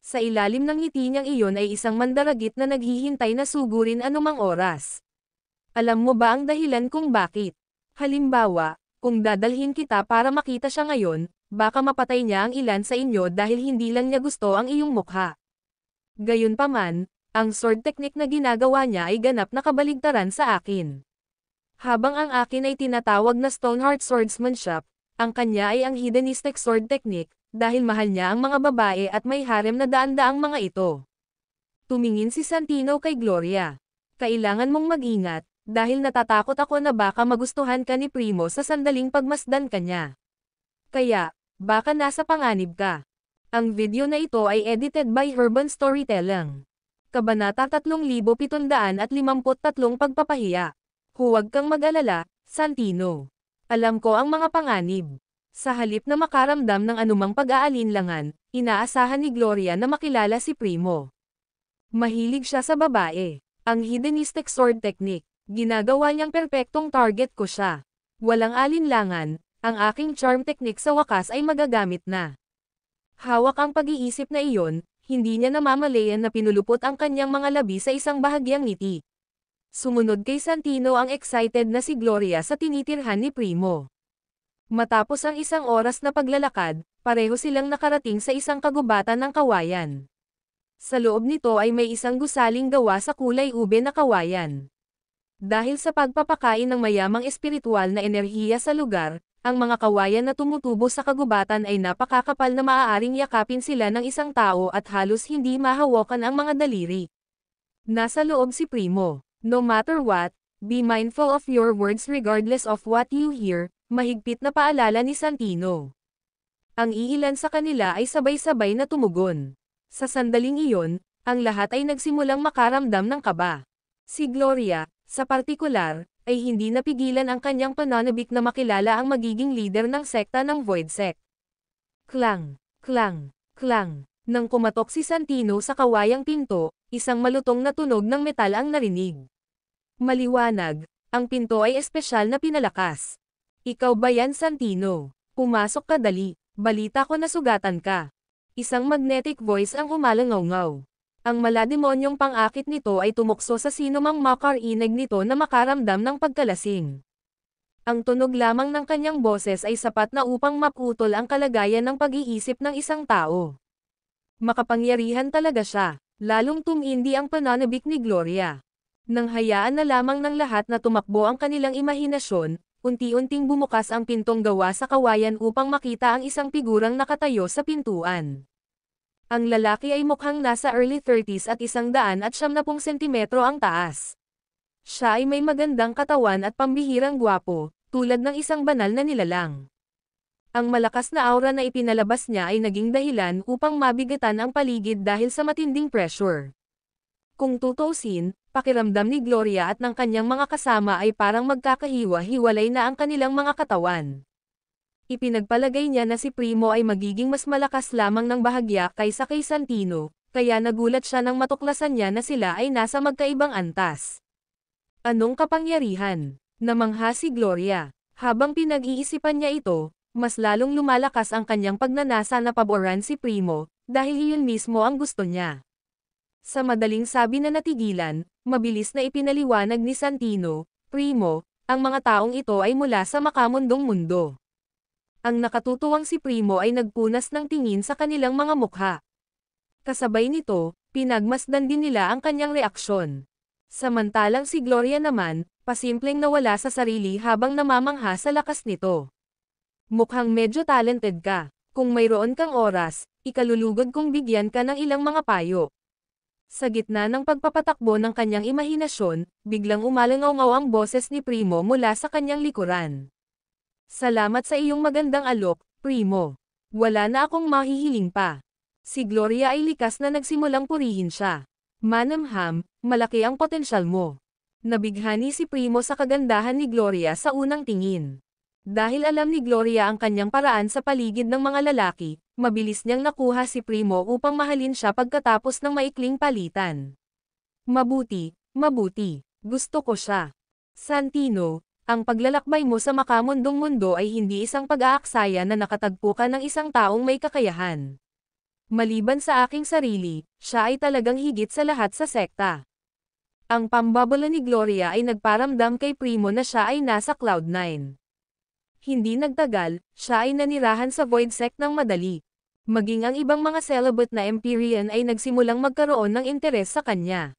Sa ilalim ng ngiti niyang iyon ay isang mandaragit na naghihintay na sugurin anumang oras. Alam mo ba ang dahilan kung bakit? Halimbawa, kung dadalhin kita para makita siya ngayon, baka mapatay niya ang ilan sa inyo dahil hindi lang niya gusto ang iyong mukha. Gayunpaman, ang sword technique na ginagawa niya ay ganap na kabaligtaran sa akin. Habang ang akin ay tinatawag na Stoneheart Swordsmanship, ang kanya ay ang hedonistic sword technique, dahil mahal niya ang mga babae at may harem na daan-daang mga ito. Tumingin si Santino kay Gloria. Kailangan mong mag-ingat, dahil natatakot ako na baka magustuhan ka ni Primo sa sandaling pagmasdan ka niya. Kaya, baka nasa panganib ka. Ang video na ito ay edited by Urban Storytelling. Kabanata 3753 Pagpapahiya. Huwag kang mag-alala, Santino. Alam ko ang mga panganib. Sa halip na makaramdam ng anumang pag-aalinlangan, inaasahan ni Gloria na makilala si Primo. Mahilig siya sa babae. Ang hedonistic sword technique, ginagawa niyang perpektong target ko siya. Walang alinlangan, ang aking charm technique sa wakas ay magagamit na. Hawak ang pag-iisip na iyon, hindi niya namamalayan na pinulupot ang kanyang mga labi sa isang bahagyang ngiti. Sumunod kay Santino ang excited na si Gloria sa tinitirhan ni Primo. Matapos ang isang oras na paglalakad, pareho silang nakarating sa isang kagubatan ng kawayan. Sa loob nito ay may isang gusaling gawa sa kulay ube na kawayan. Dahil sa pagpapakain ng mayamang espiritual na enerhiya sa lugar, ang mga kawayan na tumutubo sa kagubatan ay napakakapal na maaaring yakapin sila ng isang tao at halos hindi mahawakan ang mga daliri. Nasa loob si Primo. No matter what, be mindful of your words regardless of what you hear, mahigpit na paalala ni Santino. Ang iilan sa kanila ay sabay-sabay na tumugon. Sa sandaling iyon, ang lahat ay nagsimulang makaramdam ng kaba. Si Gloria, sa partikular, ay hindi napigilan ang kanyang pananabik na makilala ang magiging leader ng sekta ng Void Sect. Klang, klang, klang. Nang kumatok si Santino sa kawayang pinto, isang malutong na tunog ng metal ang narinig. Maliwanag, ang pinto ay espesyal na pinalakas. Ikaw ba yan, Santino? Pumasok ka dali, balita ko na sugatan ka. Isang magnetic voice ang umalangaw-ngaw. Ang malademonyong pang-akit nito ay tumukso sa sinumang makarinig nito na makaramdam ng pagkalasing. Ang tunog lamang ng kanyang boses ay sapat na upang maputol ang kalagayan ng pag-iisip ng isang tao. Makapangyarihan talaga siya, lalong tumindi ang pananabik ni Gloria. Nang hayaan na lamang ng lahat na tumakbo ang kanilang imahinasyon, unti-unting bumukas ang pintong gawa sa kawayan upang makita ang isang figurang nakatayo sa pintuan. Ang lalaki ay mukhang nasa early 30s at 170 sentimetro ang taas. Siya ay may magandang katawan at pambihirang gwapo, tulad ng isang banal na nilalang. Ang malakas na aura na ipinalabas niya ay naging dahilan upang mabigatan ang paligid dahil sa matinding pressure. Kung tutuusin, pakiramdam ni Gloria at ng kanyang mga kasama ay parang magkakahiwa-hiwalay na ang kanilang mga katawan. Ipinagpalagay niya na si Primo ay magiging mas malakas lamang ng bahagya kaysa kay Santino, kaya nagulat siya nang matuklasan niya na sila ay nasa magkaibang antas. Anong kapangyarihan? Namangha si Gloria. Habang pinag-iisipan niya ito, mas lalong lumalakas ang kanyang pagnanasa na paboran si Primo, dahil iyon mismo ang gusto niya. Sa madaling sabi na natigilan, mabilis na ipinaliwanag ni Santino, Primo, ang mga taong ito ay mula sa makamundong mundo. Ang nakatutuwang si Primo ay nagpunas ng tingin sa kanilang mga mukha. Kasabay nito, pinagmasdan din nila ang kanyang reaksyon. Samantalang si Gloria naman, pasimpleng nawala sa sarili habang namamangha sa lakas nito. Mukhang medyo talented ka. Kung mayroon kang oras, ikalulugod kong bigyan ka ng ilang mga payo. Sa gitna ng pagpapatakbo ng kanyang imahinasyon, biglang umalangaw ang boses ni Primo mula sa kanyang likuran. Salamat sa iyong magandang alok, Primo. Wala na akong mahihiling pa. Si Gloria ay likas na nagsimulang purihin siya. Manamham, malaki ang potensyal mo. Nabighani si Primo sa kagandahan ni Gloria sa unang tingin. Dahil alam ni Gloria ang kanyang paraan sa paligid ng mga lalaki, mabilis niyang nakuha si Primo upang mahalin siya pagkatapos ng maikling palitan. Mabuti, mabuti. Gusto ko siya. Santino, ang paglalakbay mo sa makamundong mundo ay hindi isang pag-aaksaya na nakatagpo ka ng isang taong may kakayahan. Maliban sa aking sarili, siya ay talagang higit sa lahat sa sekta. Ang pambabola ni Gloria ay nagparamdam kay Primo na siya ay nasa Cloud9. Hindi nagtagal, siya ay nanirahan sa void sect ng madali. Maging ang ibang mga celibate na Empyrean ay nagsimulang magkaroon ng interes sa kanya.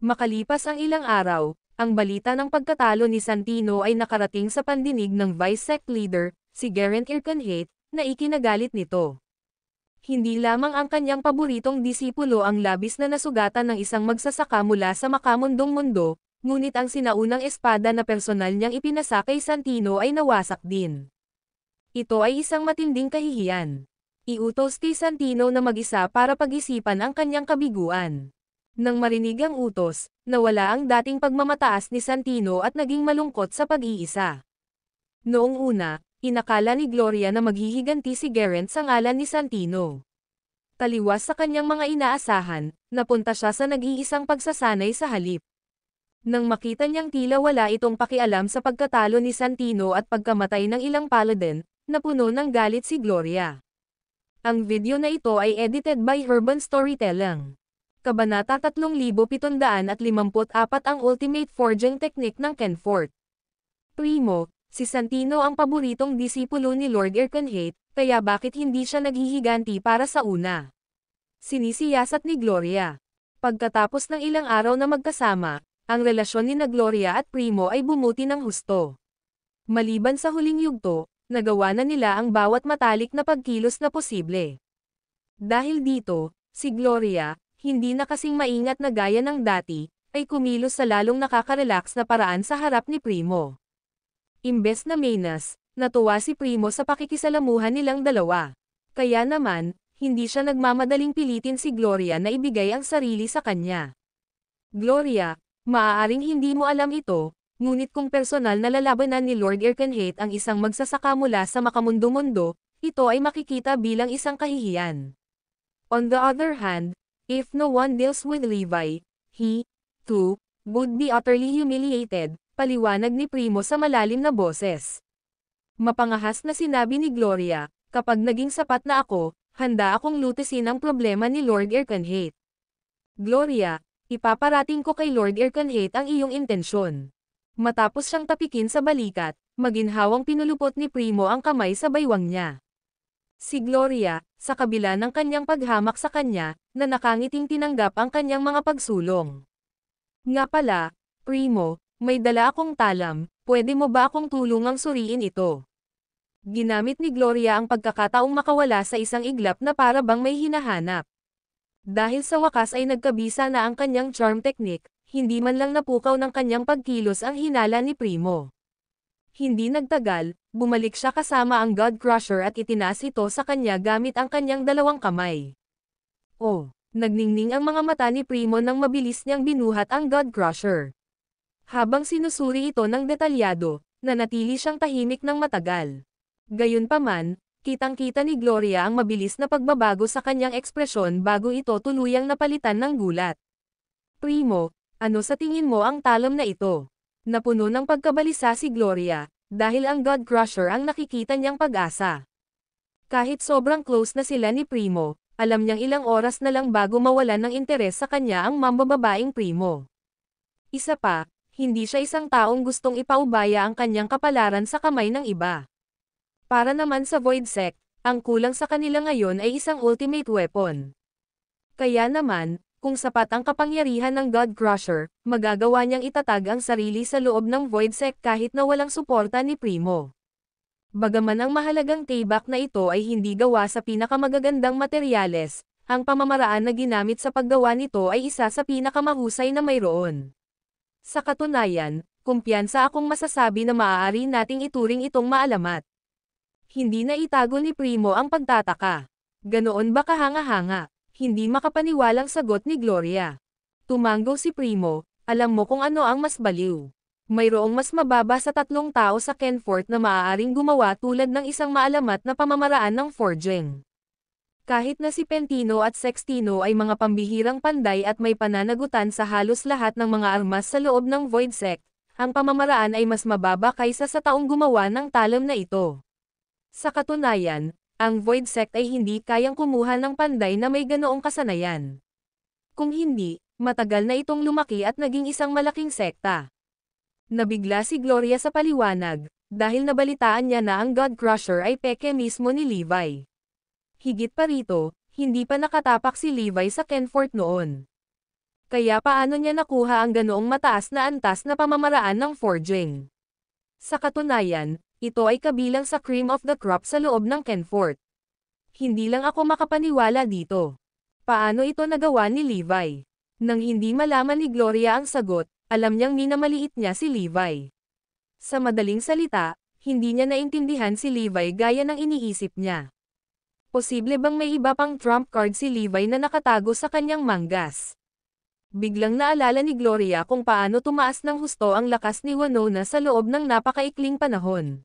Makalipas ang ilang araw, ang balita ng pagkatalo ni Santino ay nakarating sa pandinig ng Vice Sect Leader, si Geraint Irconhate, na ikinagalit nito. Hindi lamang ang kanyang paboritong disipulo ang labis na nasugatan ng isang magsasaka mula sa makamundong mundo, ngunit ang sinaunang espada na personal niyang ipinasa kay Santino ay nawasak din. Ito ay isang matinding kahihiyan. Iutos kay Santino na mag-isa para pag-isipan ang kanyang kabiguan. Nang marinig ang utos, nawala ang dating pagmamataas ni Santino at naging malungkot sa pag-iisa. Noong una, inakala ni Gloria na maghihiganti si Geraint sa ngalan ni Santino. Taliwas sa kanyang mga inaasahan, napunta siya sa nag-iisang pagsasanay sa halip. Nang makita niyang tila wala itong pakialam sa pagkatalo ni Santino at pagkamatay ng ilang paladin, napuno ng galit si Gloria. Ang video na ito ay edited by Urban Storytelling. Kabanata 3754 ang Ultimate Forging Technique ng Kenforth. Primo, si Santino ang paboritong disipulo ni Lord Irconhate, kaya bakit hindi siya naghihiganti para sa una? Sinisiyasat ni Gloria. Pagkatapos ng ilang araw na magkasama, ang relasyon ni Gloria at Primo ay bumuti ng husto. Maliban sa huling yugto, nagawa na nila ang bawat matalik na pagkilos na posible. Dahil dito, si Gloria, hindi na kasing maingat na gaya ng dati, ay kumilos sa lalong nakaka-relax na paraan sa harap ni Primo. Imbes na mainas, natuwa si Primo sa pakikisalamuhan nilang dalawa. Kaya naman, hindi siya nagmamadaling pilitin si Gloria na ibigay ang sarili sa kanya. Gloria, maaaring hindi mo alam ito, ngunit kung personal na lalabanan ni Lord Irconhate ang isang magsasaka mula sa makamundo-mundo, ito ay makikita bilang isang kahihiyan. On the other hand, if no one deals with Levi, he, too, would be utterly humiliated, paliwanag ni Primo sa malalim na boses. Mapangahas na sinabi ni Gloria, kapag naging sapat na ako, handa akong lutesin ang problema ni Lord Irconhate. Gloria, ipaparating ko kay Lord Irconhate ang iyong intensyon. Matapos siyang tapikin sa balikat, maginhawang pinulupot ni Primo ang kamay sa baywang niya. Si Gloria, sa kabila ng kanyang paghamak sa kanya, na nakangiting tinanggap ang kanyang mga pagsulong. Nga pala, Primo, may dala akong talam, pwede mo ba akong tulungang suriin ito? Ginamit ni Gloria ang pagkakataong makawala sa isang iglap na para bang may hinahanap. Dahil sa wakas ay nagkabisa na ang kanyang charm technique, hindi man lang napukaw ng kanyang pagkilos ang hinala ni Primo. Hindi nagtagal, bumalik siya kasama ang God Crusher at itinaas ito sa kanya gamit ang kanyang dalawang kamay. Oh, nagningning ang mga mata ni Primo nang mabilis niyang binuhat ang God Crusher. Habang sinusuri ito ng detalyado, nanatili siyang tahimik ng matagal. Gayunpaman, kitang-kita ni Gloria ang mabilis na pagbabago sa kanyang ekspresyon bago ito tuluyang napalitan ng gulat. Primo, ano sa tingin mo ang talam na ito? Napuno ng pagkabalisa si Gloria, dahil ang God Crusher ang nakikita niyang pag-asa. Kahit sobrang close na sila ni Primo, alam niyang ilang oras na lang bago mawalan ng interes sa kanya ang mambababaeng Primo. Isa pa, hindi siya isang taong gustong ipaubaya ang kanyang kapalaran sa kamay ng iba. Para naman sa Void Sect, ang kulang sa kanila ngayon ay isang ultimate weapon. Kaya naman, kung sapat ang kapangyarihan ng God Crusher, magagawa niyang itatag ang sarili sa loob ng Void Sect kahit na walang suporta ni Primo. Bagaman ang mahalagang tayback na ito ay hindi gawa sa pinakamagagandang materyales, ang pamamaraan na ginamit sa paggawa nito ay isa sa pinakamahusay na mayroon. Sa katunayan, kumpiyansa akong masasabi na maaari nating ituring itong maalamat. Hindi na itago ni Primo ang pagtataka. Ganoon ba kahanga-hanga? Hindi makapaniwalang sagot ni Gloria. Tumanggo si Primo, alam mo kung ano ang mas baliw. Mayroong mas mababa sa 3 tao sa Kenforth na maaaring gumawa tulad ng isang maalamat na pamamaraan ng forging. Kahit na si Pentino at Sextino ay mga pambihirang panday at may pananagutan sa halos lahat ng mga armas sa loob ng Void Sect, ang pamamaraan ay mas mababa kaysa sa taong gumawa ng talam na ito. Sa katunayan, ang Void Sect ay hindi kayang kumuha ng panday na may ganoong kasanayan. Kung hindi, Matagal na itong lumaki at naging isang malaking sekta. Nabigla si Gloria sa paliwanag, dahil nabalitaan niya na ang God Crusher ay peke mismo ni Levi. Higit pa rito, hindi pa nakatapak si Levi sa Kenfort noon. Kaya paano niya nakuha ang ganoong mataas na antas na pamamaraan ng forging? Sa katunayan, ito ay kabilang sa cream of the crop sa loob ng Kenfort. Hindi lang ako makapaniwala dito. Paano ito nagawa ni Levi? Nang hindi malaman ni Gloria ang sagot, alam niyang minamaliit niya si Levi. Sa madaling salita, hindi niya naintindihan si Levi gaya ng iniisip niya. Posible bang may iba pang trump card si Levi na nakatago sa kanyang manggas? Biglang naalala ni Gloria kung paano tumaas ng husto ang lakas ni Winona sa loob ng napakaikling panahon.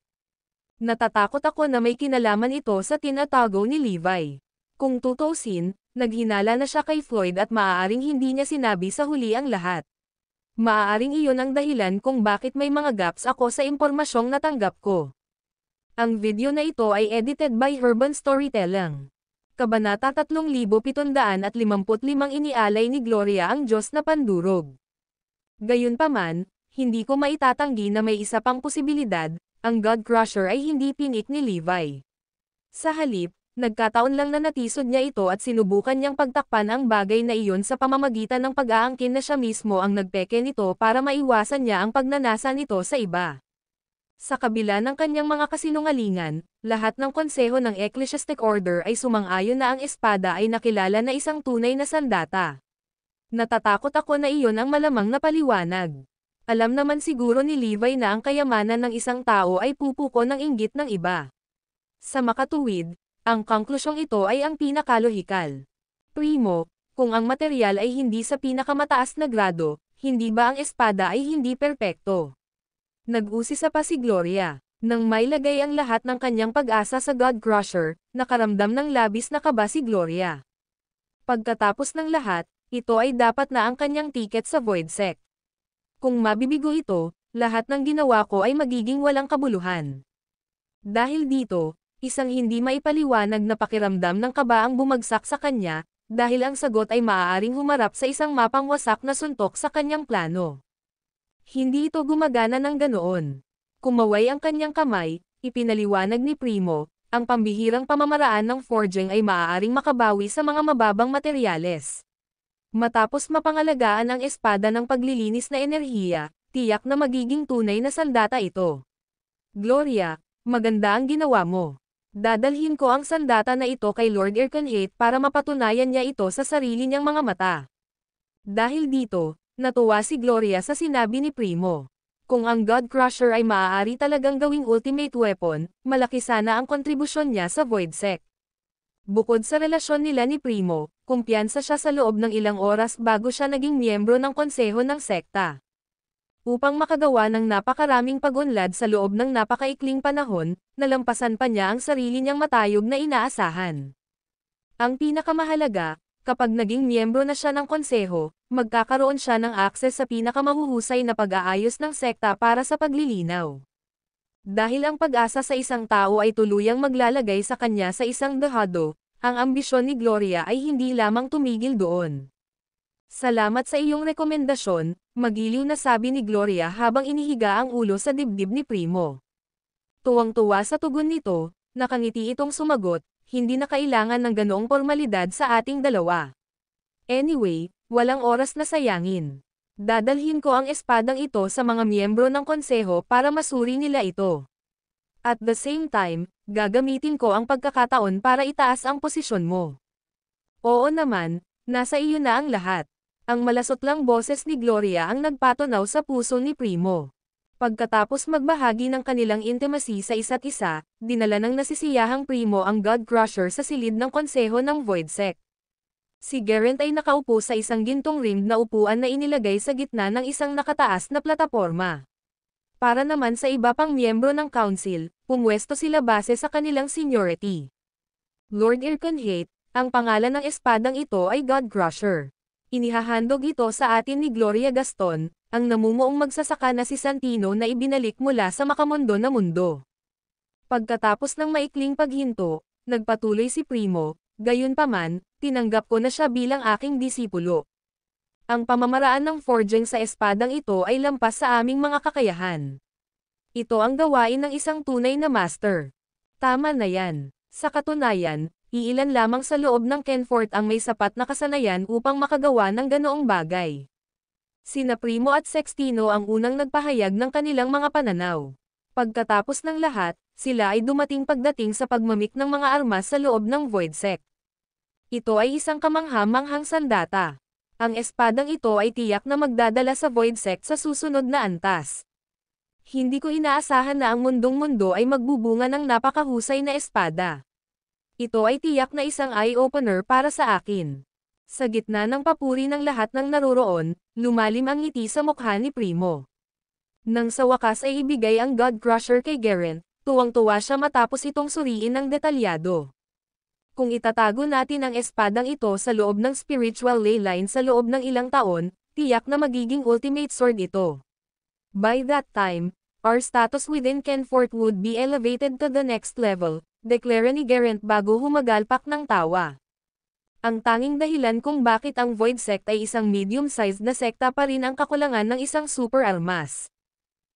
Natatakot ako na may kinalaman ito sa tinatago ni Levi. Kung tutuusin, naghinala na siya kay Floyd at maaaring hindi niya sinabi sa huli ang lahat. Maaaring iyon ang dahilan kung bakit may mga gaps ako sa impormasyong natanggap ko. Ang video na ito ay edited by Urban Storytelling. Kabanata 3755 inialay ni Gloria ang Diyos na pandurog. Gayunpaman, hindi ko maitatanggi na may isa pang posibilidad, ang God Crusher ay hindi pinik ni Levi. Sa halip, nagkataon lang na natisod niya ito at sinubukan niyang pagtakpan ang bagay na iyon sa pamamagitan ng pag-aangkin na siya mismo ang nagpeke nito para maiwasan niya ang pagnanasa nito sa iba. Sa kabila ng kanyang mga kasinungalingan, lahat ng konseho ng Ecclesiastic Order ay sumang-ayon na ang espada ay nakilala na isang tunay na sandata. Natatakot ako na iyon ang malamang na paliwanag. Alam naman siguro ni Levi na ang kayamanan ng isang tao ay pupuko ng inggit ng iba. Sa makatuwid, ang konklusyong ito ay ang pinakalohikal. Primo, kung ang material ay hindi sa pinakamataas na grado, hindi ba ang espada ay hindi perpekto? Nag-usisa pa si Gloria. Nang mailagay ang lahat ng kanyang pag-asa sa God Crusher, nakaramdam ng labis na kaba si Gloria. Pagkatapos ng lahat, ito ay dapat na ang kanyang tiket sa Void Sect. Kung mabibigo ito, lahat ng ginawa ko ay magiging walang kabuluhan. Dahil dito, isang hindi maipaliwanag na pakiramdam ng kaba ang bumagsak sa kanya, dahil ang sagot ay maaaring humarap sa isang mapangwasak na suntok sa kanyang plano. Hindi ito gumagana ng ganoon. Kumaway ang kanyang kamay, ipinaliwanag ni Primo, ang pambihirang pamamaraan ng forging ay maaaring makabawi sa mga mababang materyales. Matapos mapangalagaan ang espada ng paglilinis na enerhiya, tiyak na magiging tunay na sandata ito. Gloria, maganda ang ginawa mo. Dadalhin ko ang sandata na ito kay Lord Erkenhate para mapatunayan niya ito sa sarili niyang mga mata. Dahil dito, natuwa si Gloria sa sinabi ni Primo. Kung ang God Crusher ay maaari talagang gawing ultimate weapon, malaki sana ang kontribusyon niya sa Void Sect. Bukod sa relasyon nila ni Primo, kumpiyansa siya sa loob ng ilang oras bago siya naging miyembro ng konseho ng sekta. Upang makagawa ng napakaraming pag-unlad sa loob ng napakaikling panahon, nalampasan pa niya ang sarili niyang matayog na inaasahan. Ang pinakamahalaga, kapag naging miyembro na siya ng konseho, magkakaroon siya ng akses sa pinakamahuhusay na pag-aayos ng sekta para sa paglilinaw. Dahil ang pag-asa sa isang tao ay tuluyang maglalagay sa kanya sa isang dehado, ang ambisyon ni Gloria ay hindi lamang tumigil doon. Salamat sa iyong rekomendasyon, magiliw na sabi ni Gloria habang inihiga ang ulo sa dibdib ni Primo. Tuwang-tuwa sa tugon nito, nakangiti itong sumagot, hindi na kailangan ng ganoong formalidad sa ating dalawa. Anyway, walang oras na sayangin. Dadalhin ko ang espadang ito sa mga miyembro ng konseho para masuri nila ito. At the same time, gagamitin ko ang pagkakataon para itaas ang posisyon mo. Oo naman, nasa iyo na ang lahat. Ang malasotlang boses ni Gloria ang nagpatunaw sa puso ni Primo. Pagkatapos magbahagi ng kanilang intimacy sa isa't isa, dinala ng nasisiyahang Primo ang God Crusher sa silid ng konseho ng Void Sect. Si Geraint ay nakaupo sa isang gintong rimmed na upuan na inilagay sa gitna ng isang nakataas na plataporma. Para naman sa iba pang miyembro ng council, pumwesto sila base sa kanilang seniority. Lord Erkenhate, ang pangalan ng espadang ito ay God Crusher. Inihahandog ito sa atin ni Gloria Gaston, ang namumuong magsasaka na si Santino na ibinalik mula sa makamundo na mundo. Pagkatapos ng maikling paghinto, nagpatuloy si Primo, gayunpaman, tinanggap ko na siya bilang aking disipulo. Ang pamamaraan ng forging sa espadang ito ay lampas sa aming mga kakayahan. Ito ang gawain ng isang tunay na master. Tama na yan. Sa katunayan, iilan lamang sa loob ng Kenfort ang may sapat na kasanayan upang makagawa ng ganoong bagay. Sina Primo at Sextino ang unang nagpahayag ng kanilang mga pananaw. Pagkatapos ng lahat, sila ay dumating pagdating sa pagmamik ng mga armas sa loob ng Void Sect. Ito ay isang kamangha-manghang sandata. Ang espadang ito ay tiyak na magdadala sa Void Sect sa susunod na antas. Hindi ko inaasahan na ang mundong-mundo ay magbubunga ng napakahusay na espada. Ito ay tiyak na isang eye-opener para sa akin. Sa gitna ng papuri ng lahat ng naroroon, lumalim ang ngiti sa mukha ni Primo. Nang sa wakas ay ibigay ang God Crusher kay Garen, tuwang-tuwa siya matapos itong suriin ng detalyado. Kung itatago natin ang espadang ito sa loob ng spiritual ley line sa loob ng ilang taon, tiyak na magiging ultimate sword ito. By that time, our status within Kenfort would be elevated to the next level, deklara ni Garen bago humagalpak ng tawa. Ang tanging dahilan kung bakit ang Void Sect ay isang medium-sized na sekta pa rin ang kakulangan ng isang super armas.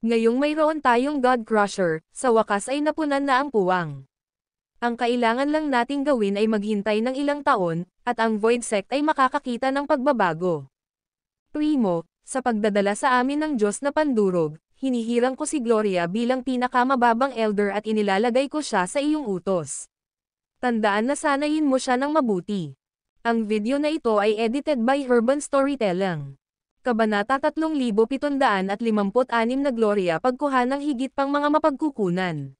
Ngayong mayroon tayong God Crusher, sa wakas ay napunan na ang puwang. Ang kailangan lang nating gawin ay maghintay ng ilang taon, at ang Void Sect ay makakakita ng pagbabago. Primo, sa pagdadala sa amin ng Diyos na pandurog, hinihirang ko si Gloria bilang pinakamababang elder at inilalagay ko siya sa iyong utos. Tandaan na sanayin mo siya ng mabuti. Ang video na ito ay edited by Urban Storytelling. Kabanata 3756 na Gloria pagkuha ng higit pang mga mapagkukunan.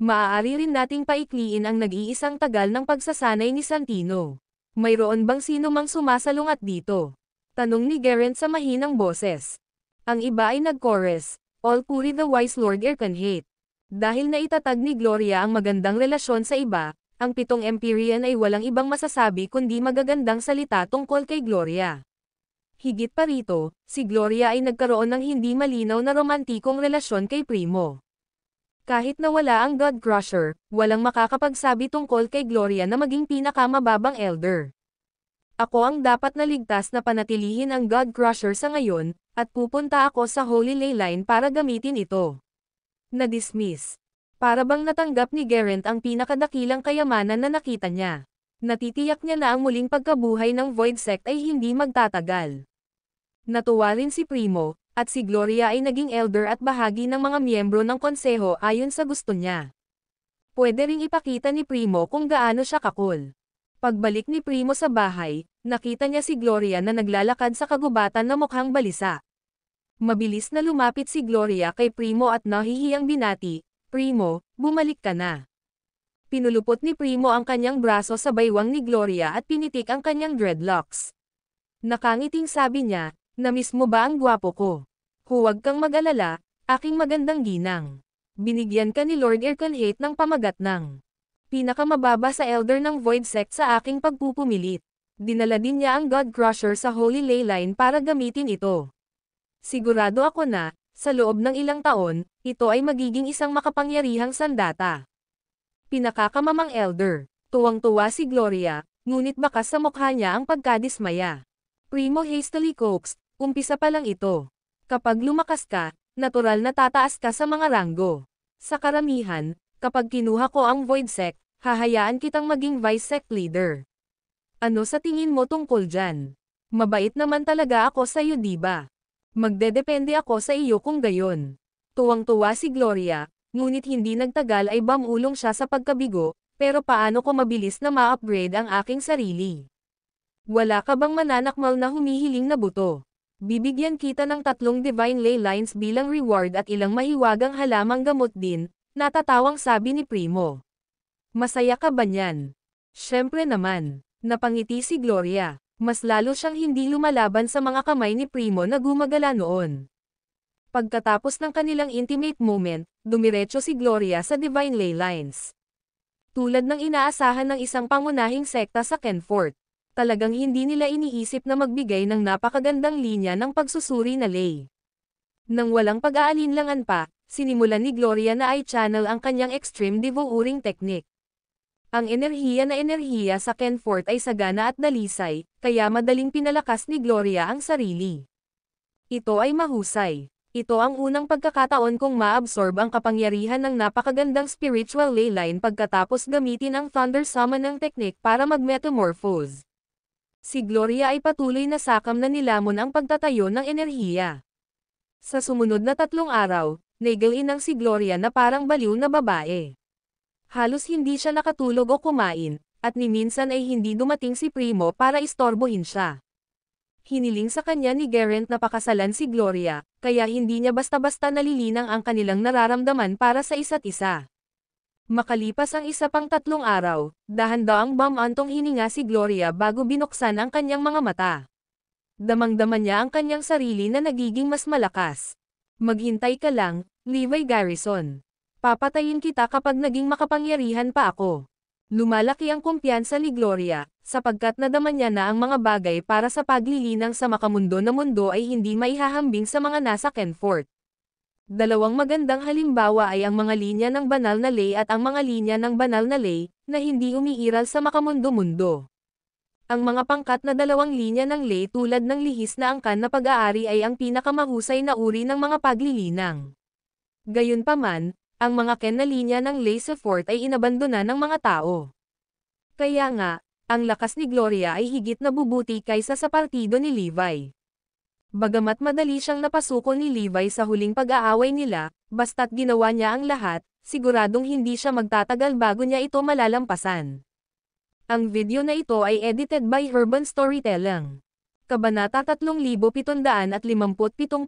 Maaari rin nating paikliin ang nag-iisang tagal ng pagsasanay ni Santino. Mayroon bang sino mang sumasalungat dito? Tanong ni Garen sa mahinang boses. Ang iba ay nag-chorus, all puri the wise Lord Erkanhate. Dahil naitatag ni Gloria ang magandang relasyon sa iba, ang 7 Empyrean ay walang ibang masasabi kundi magagandang salita tungkol kay Gloria. Higit pa rito, si Gloria ay nagkaroon ng hindi malinaw na romantikong relasyon kay Primo. Kahit na wala ang God Crusher, walang makakapagsabi tungkol kay Gloria na maging pinakamababang elder. Ako ang dapat naligtas na panatilihin ang God Crusher sa ngayon, at pupunta ako sa Holy Ley Line para gamitin ito. Na-dismiss. Para bang natanggap ni Garen ang pinakadakilang kayamanan na nakita niya. Natitiyak niya na ang muling pagkabuhay ng Void Sect ay hindi magtatagal. Natuwa rin si Primo, at si Gloria ay naging elder at bahagi ng mga miyembro ng konseho ayon sa gusto niya. Pwede ring ipakita ni Primo kung gaano siya kakul. Pagbalik ni Primo sa bahay, nakita niya si Gloria na naglalakad sa kagubatan na mukhang balisa. Mabilis na lumapit si Gloria kay Primo at nahihiyang binati, "Primo, bumalik ka na." Pinulupot ni Primo ang kanyang braso sa baywang ni Gloria at pinitik ang kanyang dreadlocks. Nakangiting sabi niya, "Namiss mo ba ang gwapo ko? Huwag kang mag-alala, aking magandang ginang. Binigyan ka ni Lord Erkanhate ng pamagat ng pinakamababa sa elder ng Void Sect sa aking pagpupumilit. Dinala din niya ang God Crusher sa Holy Ley Line para gamitin ito. Sigurado ako na, sa loob ng ilang taon, ito ay magiging isang makapangyarihang sandata." Pinakakamamang elder. Tuwang-tuwa si Gloria, ngunit bakas sa mukha niya ang pagkadismaya. Primo hastily coaxed, "Umpisa pa lang ito. Kapag lumakas ka, natural na tataas ka sa mga ranggo. Sa karamihan, kapag kinuha ko ang Void Sect, hahayaan kitang maging Vice Sect Leader. Ano sa tingin mo tungkol dyan? Mabait naman talaga ako sa iyo, diba? Magdedepende ako sa iyo kung gayon." Tuwang-tuwa si Gloria, ngunit hindi nagtagal ay bamulong siya sa pagkabigo, "Pero paano ko mabilis na ma-upgrade ang aking sarili? Wala ka bang mananakmal na humihiling na buto? Bibigyan kita ng 3 Divine Ley Lines bilang reward at ilang mahiwagang halamang gamot din," natatawang sabi ni Primo. "Masaya ka ba niyan?" "Syempre naman." Napangiti si Gloria. Mas lalo siyang hindi lumalaban sa mga kamay ni Primo na gumagala noon. Pagkatapos ng kanilang intimate moment, dumiretso si Gloria sa Divine Ley Lines. Tulad ng inaasahan ng isang pangunahing sekta sa Kenfort, talagang hindi nila iniisip na magbigay ng napakagandang linya ng pagsusuri na ley. Nang walang pag-aalinlangan pa, sinimulan ni Gloria na i-channel ang kanyang extreme devouring technique. Ang enerhiya sa Kenfort ay sagana at dalisay, kaya madaling pinalakas ni Gloria ang sarili. Ito ay mahusay. Ito ang unang pagkakataon kong ma-absorb ang kapangyarihan ng napakagandang spiritual ley line pagkatapos gamitin ang Thunder Summoning technique para mag-metamorphose. Si Gloria ay patuloy na sakam na nilamon ang pagtatayo ng enerhiya. Sa sumunod na 3 araw, nagalain si Gloria na parang baliw na babae. Halos hindi siya nakatulog o kumain, at ni minsan ay hindi dumating si Primo para istorbohin siya. Hiniling sa kanya ni Geraint na pakasalan si Gloria, kaya hindi niya basta-basta nalilinang ang kanilang nararamdaman para sa isa't isa. Makalipas ang isa pang 3 araw, dahan-daang bumantong hininga si Gloria bago binuksan ang kanyang mga mata. Damang-dama niya ang kanyang sarili na nagiging mas malakas. Maghintay ka lang, Levi Garrison. Papatayin kita kapag naging makapangyarihan pa ako. Lumalaki ang kumpiyansa ni Gloria, sapagkat nadama niya na ang mga bagay para sa paglilinang sa makamundo na mundo ay hindi maihahambing sa mga nasa Kenfort. Dalawang magandang halimbawa ay ang mga linya ng banal na ley at ang mga linya ng banal na ley, na hindi umiiral sa makamundo-mundo. Ang mga pangkat na dalawang linya ng ley tulad ng lihis na angkan na pag-aari ay ang pinakamahusay na uri ng mga paglilinang. Gayunpaman, ang mga Ken na linya ng ley sa fort ay inabandona ng mga tao. Kaya nga, ang lakas ni Gloria ay higit na bubuti kaysa sa partido ni Levi. Bagamat madali siyang napasuko ni Levi sa huling pag-aaway nila, basta't ginawa niya ang lahat, siguradong hindi siya magtatagal bago niya ito malalampasan. Ang video na ito ay edited by Urban Storytelling. Kabanata 3757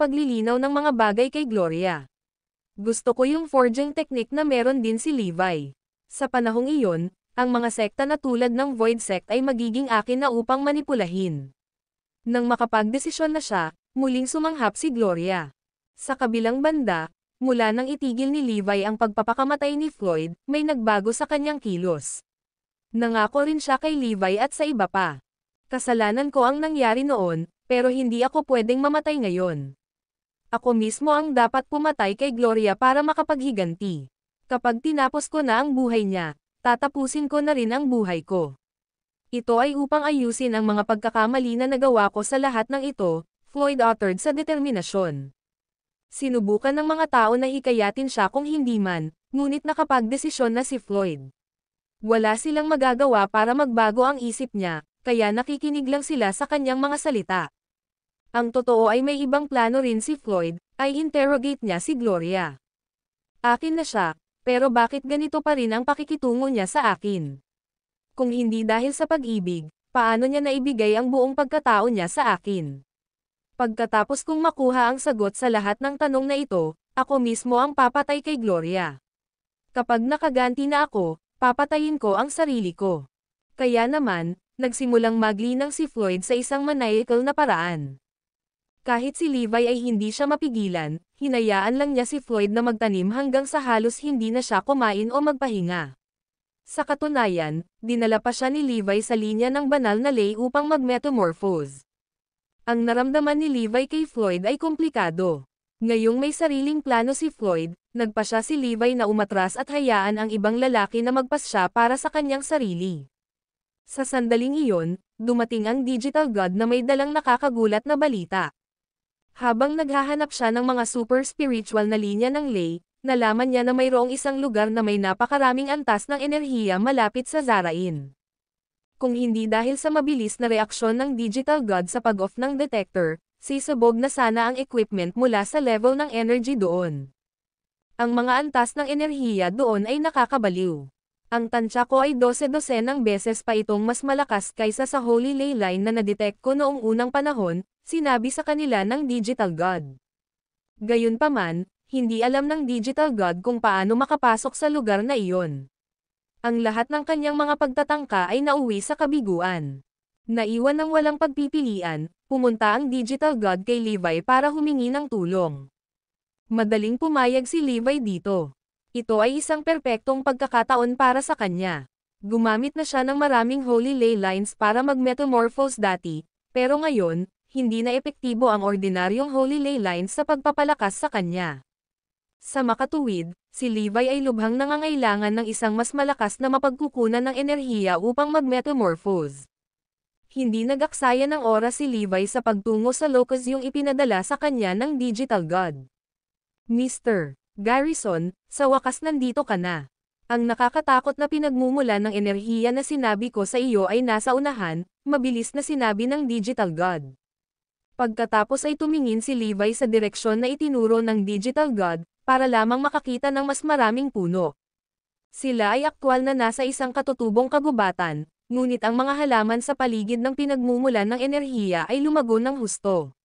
Paglilinaw ng mga bagay kay Gloria. Gusto ko yung forging technique na meron din si Levi. Sa panahong iyon, ang mga sekta na tulad ng Void Sect ay magiging akin na upang manipulahin. Nang makapagdesisyon na siya, muling sumanghap si Gloria. Sa kabilang banda, mula nang itigil ni Levi ang pagpapakamatay ni Floyd, may nagbago sa kanyang kilos. Nangako rin siya kay Levi at sa iba pa. Kasalanan ko ang nangyari noon, pero hindi ako pwedeng mamatay ngayon. Ako mismo ang dapat pumatay kay Gloria para makapaghiganti. Kapag tinapos ko na ang buhay niya, tatapusin ko na rin ang buhay ko. Ito ay upang ayusin ang mga pagkakamali na nagawa ko sa lahat ng ito, Floyd uttered sa determinasyon. Sinubukan ng mga tao na hikayatin siya kung hindi man, ngunit nakapagdesisyon na si Floyd. Wala silang magagawa para magbago ang isip niya, kaya nakikinig lang sila sa kanyang mga salita. Ang totoo ay may ibang plano rin si Floyd, ay interrogate niya si Gloria. Akin na siya, pero bakit ganito pa rin ang pakikitungo niya sa akin? Kung hindi dahil sa pag-ibig, paano niya naibigay ang buong pagkatao niya sa akin? Pagkatapos kong makuha ang sagot sa lahat ng tanong na ito, ako mismo ang papatay kay Gloria. Kapag nakaganti na ako, papatayin ko ang sarili ko. Kaya naman, nagsimulang maglinang si Floyd sa isang maniacal na paraan. Kahit si Levi ay hindi siya mapigilan, hinayaan lang niya si Floyd na magtanim hanggang sa halos hindi na siya kumain o magpahinga. Sa katunayan, dinala pa siya ni Levi sa linya ng banal na ley upang mag-metamorphose. Ang naramdaman ni Levi kay Floyd ay komplikado. Ngayong may sariling plano si Floyd, nagpa siya si Levi na umatras at hayaan ang ibang lalaki na magpasya para sa kanyang sarili. Sa sandaling iyon, dumating ang Digital God na may dalang nakakagulat na balita. Habang naghahanap siya ng mga super spiritual na linya ng ley, nalaman niya na mayroong isang lugar na may napakaraming antas ng enerhiya malapit sa Zarain. Kung hindi dahil sa mabilis na reaksyon ng Digital God sa pag-off ng detector, sisabog na sana ang equipment mula sa level ng energy doon. Ang mga antas ng enerhiya doon ay nakakabaliw. Ang tansya ko ay 12-12 beses pa itong mas malakas kaysa sa Holy Ley Line na nadetect ko noong unang panahon, sinabi sa kanila ng Digital God. Gayunpaman, hindi alam ng Digital God kung paano makapasok sa lugar na iyon. Ang lahat ng kanyang mga pagtatangka ay nauwi sa kabiguan. Naiwan ng walang pagpipilian, pumunta ang Digital God kay Levi para humingi ng tulong. Madaling pumayag si Levi dito. Ito ay isang perpektong pagkakataon para sa kanya. Gumamit na siya ng maraming Holy Ley Lines para mag-metamorphose dati, pero ngayon, hindi na epektibo ang ordinaryong Holy Ley Lines sa pagpapalakas sa kanya. Sa makatuwid, si Levi ay lubhang nangangailangan ng isang mas malakas na mapagkukunan ng enerhiya upang mag-metamorphose. Hindi nag-aksaya ng oras si Levi sa pagtungo sa locus yung ipinadala sa kanya ng Digital God. Mr. Garrison, sa wakas nandito ka na. Ang nakakatakot na pinagmumula ng enerhiya na sinabi ko sa iyo ay nasa unahan, mabilis na sinabi ng Digital God. Pagkatapos ay tumingin si Levi sa direksyon na itinuro ng Digital God, para lamang makakita ng mas maraming puno. Sila ay aktwal na nasa isang katutubong kagubatan, ngunit ang mga halaman sa paligid ng pinagmumulan ng enerhiya ay lumago ng husto.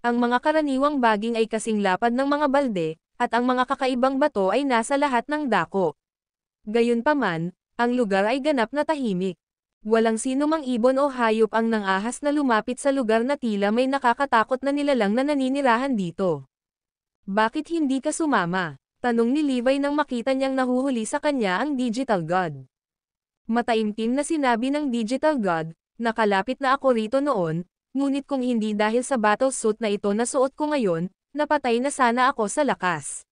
Ang mga karaniwang baging ay kasing lapad ng mga balde, at ang mga kakaibang bato ay nasa lahat ng dako. Gayunpaman, ang lugar ay ganap na tahimik. Walang sinumang ibon o hayop ang nangahas na lumapit sa lugar na tila may nakakatakot na nilalang na naninirahan dito. Bakit hindi ka sumama? Tanong ni Levi nang makita niyang nahuhuli sa kanya ang Digital God. Mataimtim na sinabi ng Digital God, nakalapit na ako rito noon, ngunit kung hindi dahil sa battlesuit na ito na suot ko ngayon, napatay na sana ako sa lakas.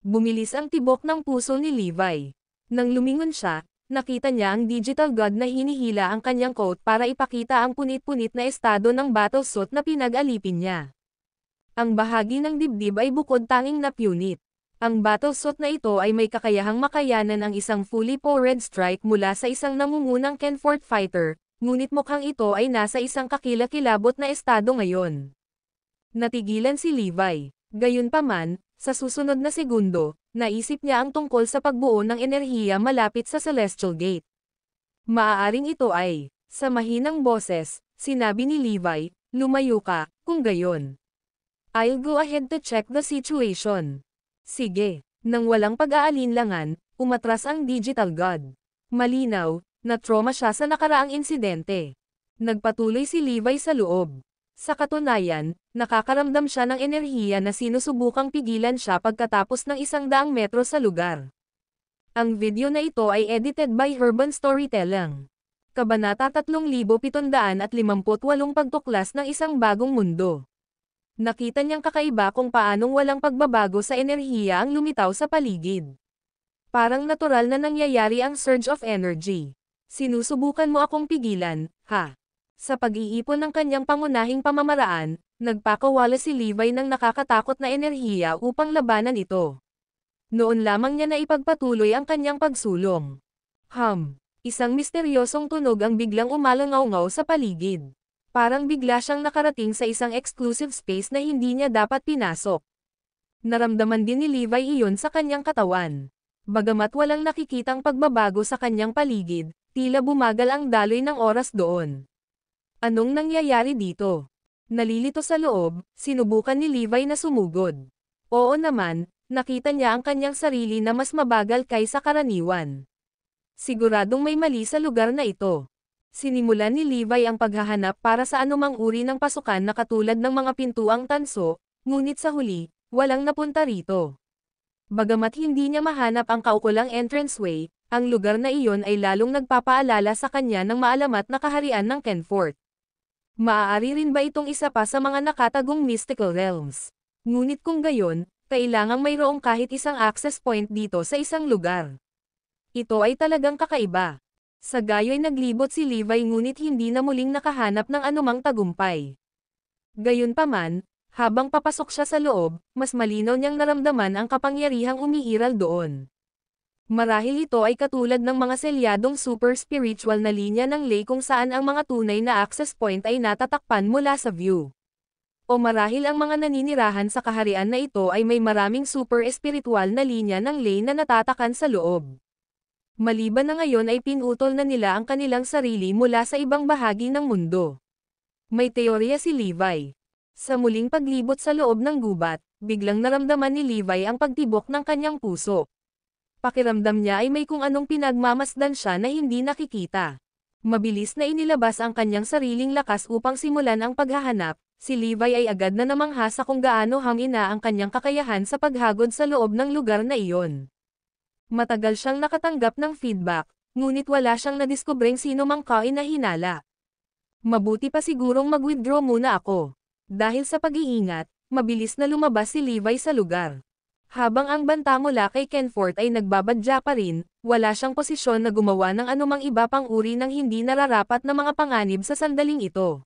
Bumilis ang tibok ng puso ni Levi. Nang lumingon siya, nakita niya ang Digital God na hinihila ang kanyang coat para ipakita ang punit-punit na estado ng battlesuit na pinag-alipin niya. Ang bahagi ng dibdib ay bukod tanging na punit. Ang battlesuit na ito ay may kakayahang makayanan ang isang fully powered strike mula sa isang nangungunang Kenforth fighter, ngunit mukhang ito ay nasa isang kakilakilabot na estado ngayon. Natigilan si Levi. Gayunpaman, sa susunod na segundo, naisip niya ang tungkol sa pagbuo ng enerhiya malapit sa Celestial Gate. Maaaring ito ay, sa mahinang boses, sinabi ni Levi, lumayo ka, kung gayon. I'll go ahead to check the situation. Sige, nang walang pag-aalinlangan, umatras ang Digital God. Malinaw, na-trauma siya sa nakaraang insidente. Nagpatuloy si Levi sa loob. Sa katunayan, nakakaramdam siya ng enerhiya na sinusubukang pigilan siya pagkatapos ng 100 metro sa lugar. Ang video na ito ay edited by Urban Storytelling. Kabanata 3758 Pagtuklas ng isang bagong mundo. Nakita niyang kakaiba kung paanong walang pagbabago sa enerhiya ang lumitaw sa paligid. Parang natural na nangyayari ang surge of energy. Sinusubukan mo akong pigilan, ha? Sa pag-iipon ng kanyang pangunahing pamamaraan, nagpakawala si Levi ng nakakatakot na enerhiya upang labanan ito. Noon lamang niya na ipagpatuloy ang kanyang pagsulong. Isang misteryosong tunog ang biglang umalangaw-ngaw sa paligid. Parang bigla siyang nakarating sa isang exclusive space na hindi niya dapat pinasok. Naramdaman din ni Levi iyon sa kanyang katawan. Bagamat walang nakikitang pagbabago sa kanyang paligid, tila bumagal ang daloy ng oras doon. Anong nangyayari dito? Nalilito sa loob, sinubukan ni Levi na sumugod. Oo naman, nakita niya ang kanyang sarili na mas mabagal kaysa karaniwan. Siguradong may mali sa lugar na ito. Sinimulan ni Levi ang paghahanap para sa anumang uri ng pasukan na katulad ng mga pintuang tanso, ngunit sa huli, walang napunta rito. Bagamat hindi niya mahanap ang kaukulang entranceway, ang lugar na iyon ay lalong nagpapaalala sa kanya ng maalamat na kaharian ng Kenforth. Maaari rin ba itong isa pa sa mga nakatagong mystical realms? Ngunit kung gayon, kailangang mayroong kahit isang access point dito sa isang lugar. Ito ay talagang kakaiba. Sa gayo'y naglibot si Levi ngunit hindi na muling nakahanap ng anumang tagumpay. Gayunpaman, habang papasok siya sa loob, mas malinaw niyang naramdaman ang kapangyarihang umiiral doon. Marahil ito ay katulad ng mga selyadong super spiritual na linya ng ley kung saan ang mga tunay na access point ay natatakpan mula sa view. O marahil ang mga naninirahan sa kaharian na ito ay may maraming super espiritual na linya ng ley na natatakan sa loob. Maliban na ngayon ay pinutol na nila ang kanilang sarili mula sa ibang bahagi ng mundo. May teorya si Levi. Sa muling paglibot sa loob ng gubat, biglang naramdaman ni Levi ang pagtibok ng kanyang puso. Pakiramdam niya ay may kung anong pinagmamasdan siya na hindi nakikita. Mabilis na inilabas ang kanyang sariling lakas upang simulan ang paghahanap. Si Levi ay agad na namangha sa kung gaano hangina ang kanyang kakayahan sa paghagod sa loob ng lugar na iyon. Matagal siyang nakatanggap ng feedback, ngunit wala siyang nadiskubreng sino mang kainahinala. Mabuti pa sigurong mag-withdraw muna ako. Dahil sa pag-iingat, mabilis na lumabas si Levi sa lugar. Habang ang banta mula kay Kenfort ay nagbabadya pa rin, wala siyang posisyon na gumawa ng anumang iba pang uri ng hindi nararapat na mga panganib sa sandaling ito.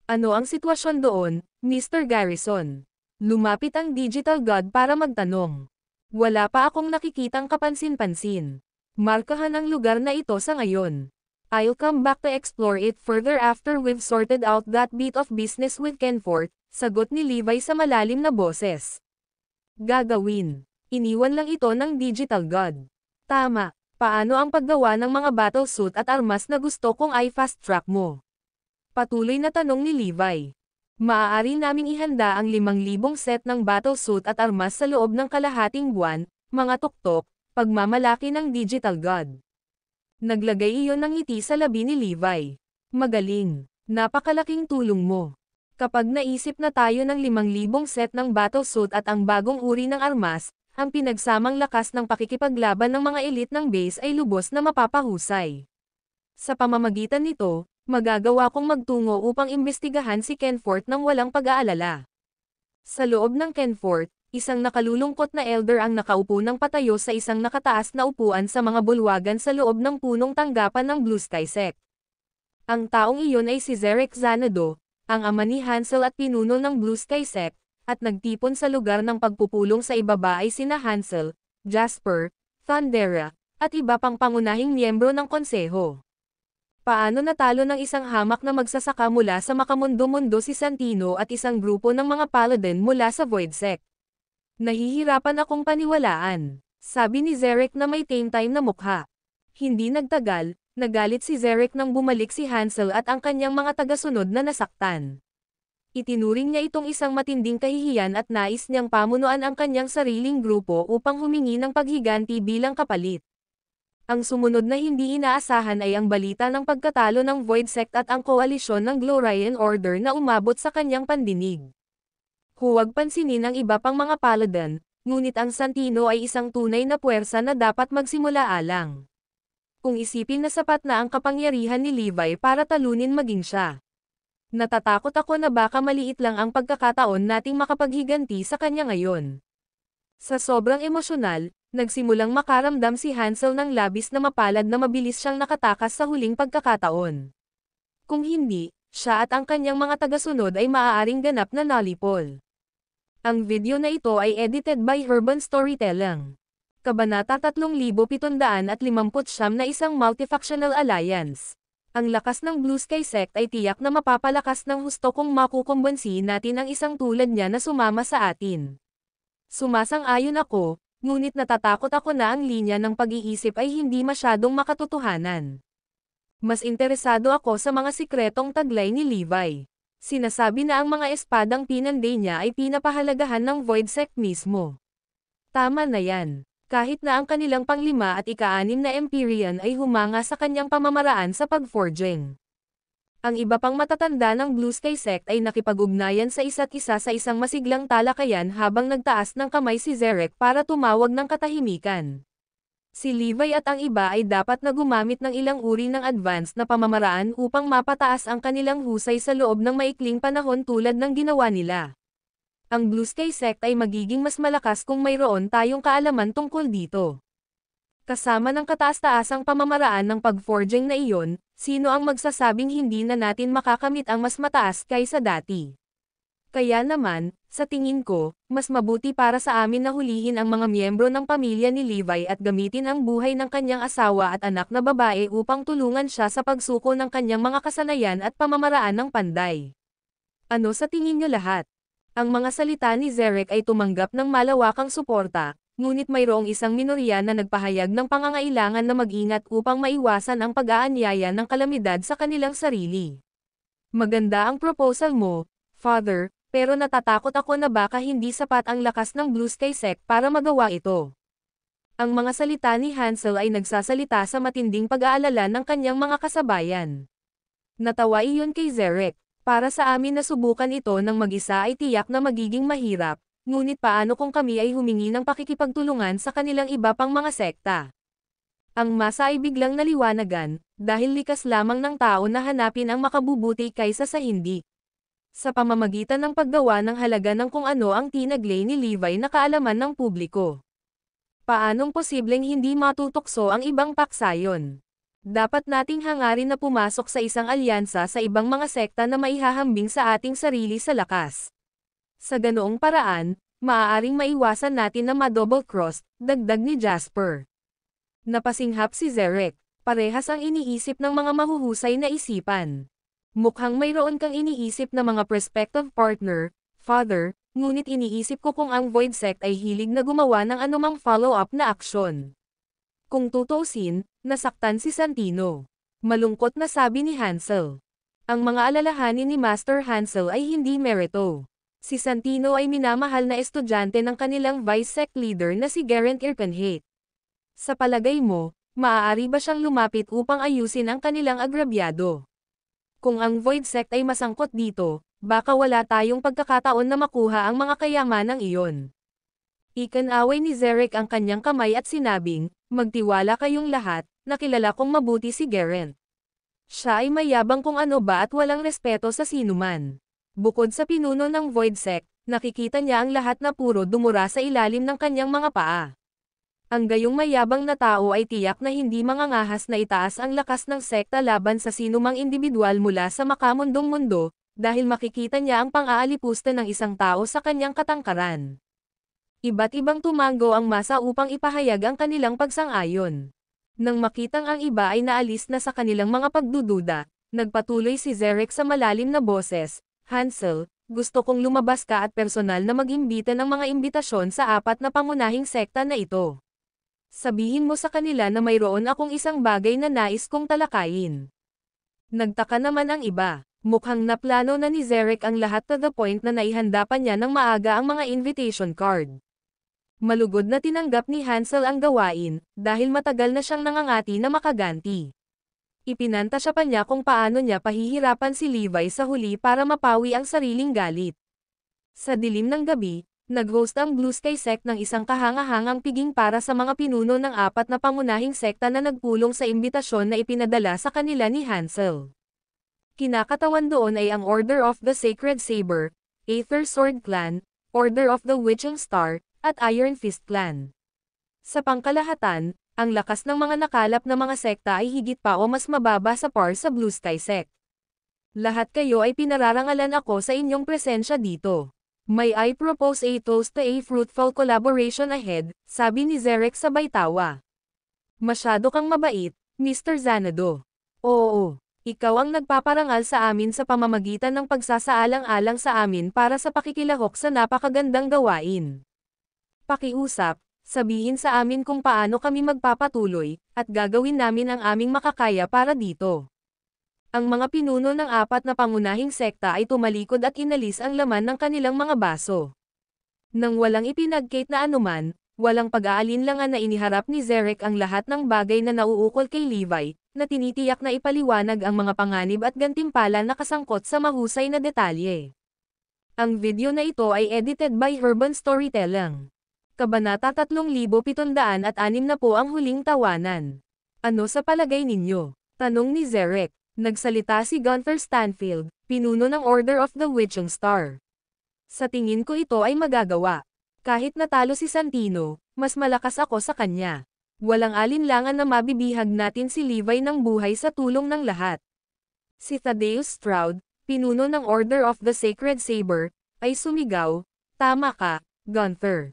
Ano ang sitwasyon doon, Mr. Garrison? Lumapit ang Digital God para magtanong. Wala pa akong nakikitang kapansin-pansin. Markahan ang lugar na ito sa ngayon. I'll come back to explore it further after we've sorted out that bit of business with Kenfort, sagot ni Levi sa malalim na boses. Gagawin. Iniwan lang ito ng Digital God. Tama. Paano ang paggawa ng mga battlesuit at armas na gusto kong i-fast track mo? Patuloy na tanong ni Levi. Maaari naming ihanda ang 5,000 set ng battlesuit at armas sa loob ng kalahating buwan, mga tuktok, pagmamalaki ng Digital God. Naglagay iyon ng ngiti sa labi ni Levi. Magaling. Napakalaking tulong mo. Kapag naisip na tayo ng 5,000 set ng battlesuit at ang bagong uri ng armas, ang pinagsamang lakas ng pakikipaglaban ng mga elite ng base ay lubos na mapapahusay. Sa pamamagitan nito, magagawa kong magtungo upang imbestigahan si Kenfort nang walang pag-aalala. Sa loob ng Kenfort, isang nakalulungkot na elder ang nakaupo ng patayo sa isang nakataas na upuan sa mga bulwagan sa loob ng punong tanggapan ng Blue Sky Sect. Ang taong iyon ay si Zerek Xanadu, ang ama ni Hansel at pinuno ng Blue Sky Sect, at nagtipon sa lugar ng pagpupulong sa ibaba ay sina Hansel, Jasper, Thundera, at iba pang pangunahing miyembro ng konseho. Paano natalo ng isang hamak na magsasaka mula sa makamundo-mundo si Santino at isang grupo ng mga paladin mula sa Void Sect? Nahihirapan akong paniwalaan, sabi ni Zerek na may tame-time na mukha. Hindi nagtagal, nagalit si Zerek nang bumalik si Hansel at ang kanyang mga tagasunod na nasaktan. Itinuring niya itong isang matinding kahihiyan at nais niyang pamunuan ang kanyang sariling grupo upang humingi ng paghiganti bilang kapalit. Ang sumunod na hindi inaasahan ay ang balita ng pagkatalo ng Void Sect at ang koalisyon ng Glorian Order na umabot sa kanyang pandinig. Huwag pansinin ang iba pang mga paladin, ngunit ang Santino ay isang tunay na puwersa na dapat magsimula alang. Kung isipin na sapat na ang kapangyarihan ni Levi para talunin maging siya. Natatakot ako na baka maliit lang ang pagkakataon nating makapaghiganti sa kanya ngayon. Sa sobrang emosyonal, nagsimulang makaramdam si Hansel ng labis na mapalad na mabilis siyang nakatakas sa huling pagkakataon. Kung hindi, siya at ang kanyang mga tagasunod ay maaaring ganap na nalipol. Ang video na ito ay edited by Urban Storytelling. Kabanata 3759 na isang multifactional alliance. Ang lakas ng Blue Sky Sect ay tiyak na mapapalakas ng husto kung makukumbansi natin ang isang tulad niya na sumama sa atin. Sumasang-ayon ako, ngunit natatakot ako na ang linya ng pag-iisip ay hindi masyadong makatotohanan. Mas interesado ako sa mga sikretong taglay ni Levi. Sinasabi na ang mga espadang pinanday niya ay pinapahalagahan ng Void Sect mismo. Tama na yan. Kahit na ang kanilang pang-5 at ika-6 na Empyrean ay humanga sa kanyang pamamaraan sa pag-forging. Ang iba pang matatanda ng Blue Sky Sect ay nakipag-ugnayan sa isa't isa sa isang masiglang talakayan habang nagtaas ng kamay si Zerek para tumawag ng katahimikan. Si Levi at ang iba ay dapat na gumamit ng ilang uri ng advanced na pamamaraan upang mapataas ang kanilang husay sa loob ng maikling panahon tulad ng ginawa nila. Ang Blue Sky Sect ay magiging mas malakas kung mayroon tayong kaalaman tungkol dito. Kasama ng kataas-taasang pamamaraan ng pag-forging na iyon, sino ang magsasabing hindi na natin makakamit ang mas mataas kaysa dati? Kaya naman, sa tingin ko, mas mabuti para sa amin na hulihin ang mga miyembro ng pamilya ni Levi at gamitin ang buhay ng kanyang asawa at anak na babae upang tulungan siya sa pagsuko ng kanyang mga kasanayan at pamamaraan ng panday. Ano sa tingin niyo lahat? Ang mga salita ni Zerek ay tumanggap ng malawakang suporta, ngunit mayroong isang minorya na nagpahayag ng pangangailangan na mag-ingat upang maiwasan ang pag-aanyaya ng kalamidad sa kanilang sarili. Maganda ang proposal mo, Father, pero natatakot ako na baka hindi sapat ang lakas ng Blue Sky Sect para magawa ito. Ang mga salita ni Hansel ay nagsasalita sa matinding pag-aalala ng kanyang mga kasabayan. Natawa iyon kay Zerek. Para sa amin na subukan ito ng mag-isa ay tiyak na magiging mahirap, ngunit paano kung kami ay humingi ng pakikipagtulungan sa kanilang iba pang mga sekta? Ang masa ay biglang naliwanagan, dahil likas lamang ng tao na hanapin ang makabubuti kaysa sa hindi. Sa pamamagitan ng paggawa ng halaga ng kung ano ang tinaglay ni Levi na kaalaman ng publiko. Paanong posibleng hindi matutokso ang ibang paksayon? Dapat nating hangarin na pumasok sa isang alyansa sa ibang mga sekta na maihahambing sa ating sarili sa lakas. Sa ganoong paraan, maaaring maiwasan natin na ma-double-cross, dagdag ni Jasper. Napasinghap si Zerek, parehas ang iniisip ng mga mahuhusay na isipan. Mukhang mayroon kang iniisip na mga prospective partner, father, ngunit iniisip ko kung ang Void Sect ay hilig na gumawa ng anumang follow-up na aksyon. Kung tutuusin, nasaktan si Santino. Malungkot na sabi ni Hansel. Ang mga alalahanin ni Master Hansel ay hindi merito. Si Santino ay minamahal na estudyante ng kanilang Vice Sect leader na si Geraint Irkenhate. Sa palagay mo, maaari ba siyang lumapit upang ayusin ang kanilang agrabyado? Kung ang Void Sect ay masangkot dito, baka wala tayong pagkakataon na makuha ang mga kayamanang iyon. Ikinaway ni Zerek ang kanyang kamay at sinabing, magtiwala kayong lahat, nakilala kong mabuti si Geraint. Siya ay mayabang kung ano ba at walang respeto sa sinuman. Bukod sa pinuno ng Void Sect, nakikita niya ang lahat na puro dumura sa ilalim ng kanyang mga paa. Ang gayong mayabang na tao ay tiyak na hindi mangangahas na itaas ang lakas ng sekta laban sa sinumang individual mula sa makamundong mundo, dahil makikita niya ang pang-aalipusta ng isang tao sa kanyang katangkaran. Iba't ibang tumango ang masa upang ipahayag ang kanilang pagsang-ayon. Nang makitang ang iba ay naalis na sa kanilang mga pagdududa, nagpatuloy si Zerek sa malalim na boses, Hansel, gusto kong lumabas ka at personal na mag-imbita ng mga imbitasyon sa 4 na pangunahing sekta na ito. Sabihin mo sa kanila na mayroon akong isang bagay na nais kong talakayin. Nagtaka naman ang iba. Mukhang naplano na ni Zerek ang lahat to the point na naihanda pa niya ng maaga ang mga invitation card. Malugod na tinanggap ni Hansel ang gawain, dahil matagal na siyang nangangati na makaganti. Ipinanta siya pa niya kung paano niya pahihirapan si Levi sa huli para mapawi ang sariling galit. Sa dilim ng gabi, nag-host ang Blue Sky Sect ng isang kahangahangang piging para sa mga pinuno ng 4 na pangunahing sekta na nagpulong sa imbitasyon na ipinadala sa kanila ni Hansel. Kinakatawan doon ay ang Order of the Sacred Saber, Aether Sword Clan, Order of the Witching Star, at Iron Fist Clan. Sa pangkalahatan, ang lakas ng mga nakalap na mga sekta ay higit pa o mas mababa sa par sa Blue Sky Sect. Lahat kayo ay pinararangalan ako sa inyong presensya dito. May I propose a toast to a fruitful collaboration ahead, sabi ni Zerek sabay tawa. Masyado kang mabait, Mr. Xanadu. Oo, ikaw ang nagpaparangal sa amin sa pamamagitan ng pagsasaalang-alang sa amin para sa pakikilahok sa napakagandang gawain. Pakiusap, sabihin sa amin kung paano kami magpapatuloy, at gagawin namin ang aming makakaya para dito. Ang mga pinuno ng 4 na pangunahing sekta ay tumalikod at inalis ang laman ng kanilang mga baso. Nang walang ipinagkait na anuman, walang pag-aalinlangan na iniharap ni Zerek ang lahat ng bagay na nauukol kay Levi, na tinitiyak na ipaliwanag ang mga panganib at gantimpala na kasangkot sa mahusay na detalye. Ang video na ito ay edited by Urban Storytelling. Kabanata 3706 na po ang huling tawanan. Ano sa palagay ninyo? Tanong ni Zerek. Nagsalita si Gunther Stanfield, pinuno ng Order of the Witching Star. Sa tingin ko ito ay magagawa. Kahit natalo si Santino, mas malakas ako sa kanya. Walang alinlangan na mabibihag natin si Levi ng buhay sa tulong ng lahat. Si Thaddeus Stroud, pinuno ng Order of the Sacred Saber, ay sumigaw, tama ka, Gunther.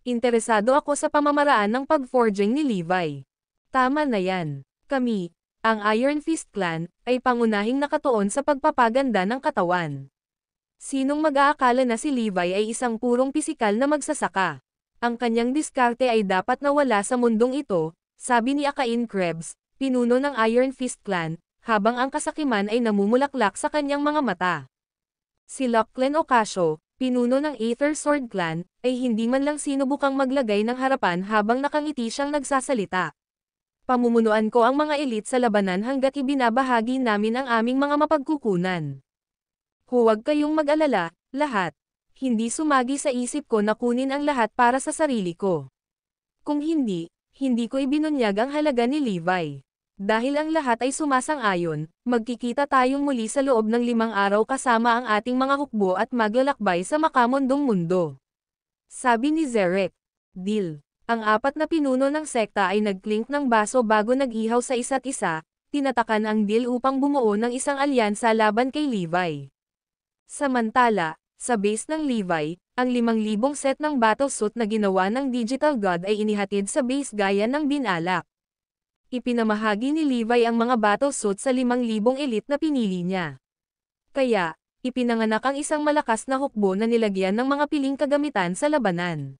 Interesado ako sa pamamaraan ng pag-forging ni Levi. Tama na yan. Kami, ang Iron Fist Clan, ay pangunahing nakatuon sa pagpapaganda ng katawan. Sinong mag-aakala na si Levi ay isang purong pisikal na magsasaka? Ang kanyang diskarte ay dapat nawala sa mundong ito, sabi ni Akain Krebs, pinuno ng Iron Fist Clan, habang ang kasakiman ay namumulaklak sa kanyang mga mata. Si Lachlan Ocasio, pinuno ng Aether Sword Clan, ay hindi man lang sinubukang maglagay ng harapan habang nakangiti siyang nagsasalita. Pamumunuan ko ang mga elite sa labanan hanggat ibinabahagi namin ang aming mga mapagkukunan. Huwag kayong mag-alala, lahat. Hindi sumagi sa isip ko na kunin ang lahat para sa sarili ko. Kung hindi, hindi ko ibinunyag ang halaga ni Levi. Dahil ang lahat ay sumasang-ayon, magkikita tayong muli sa loob ng 5 araw kasama ang ating mga hukbo at maglalakbay sa makamundong mundo. Sabi ni Zerek. Deal. Ang 4 na pinuno ng sekta ay nagklink ng baso bago nag-ihaw sa isa't isa, tinatakan ang deal upang bumuo ng isang alyansa laban kay Levi. Samantala, sa base ng Levi, ang 5,000 set ng battlesuit na ginawa ng Digital God ay inihatid sa base gaya ng binalak. Ipinamahagi ni Levi ang mga battlesuit sa 5,000 elite na pinili niya. Kaya, ipinanganak ang isang malakas na hukbo na nilagyan ng mga piling kagamitan sa labanan.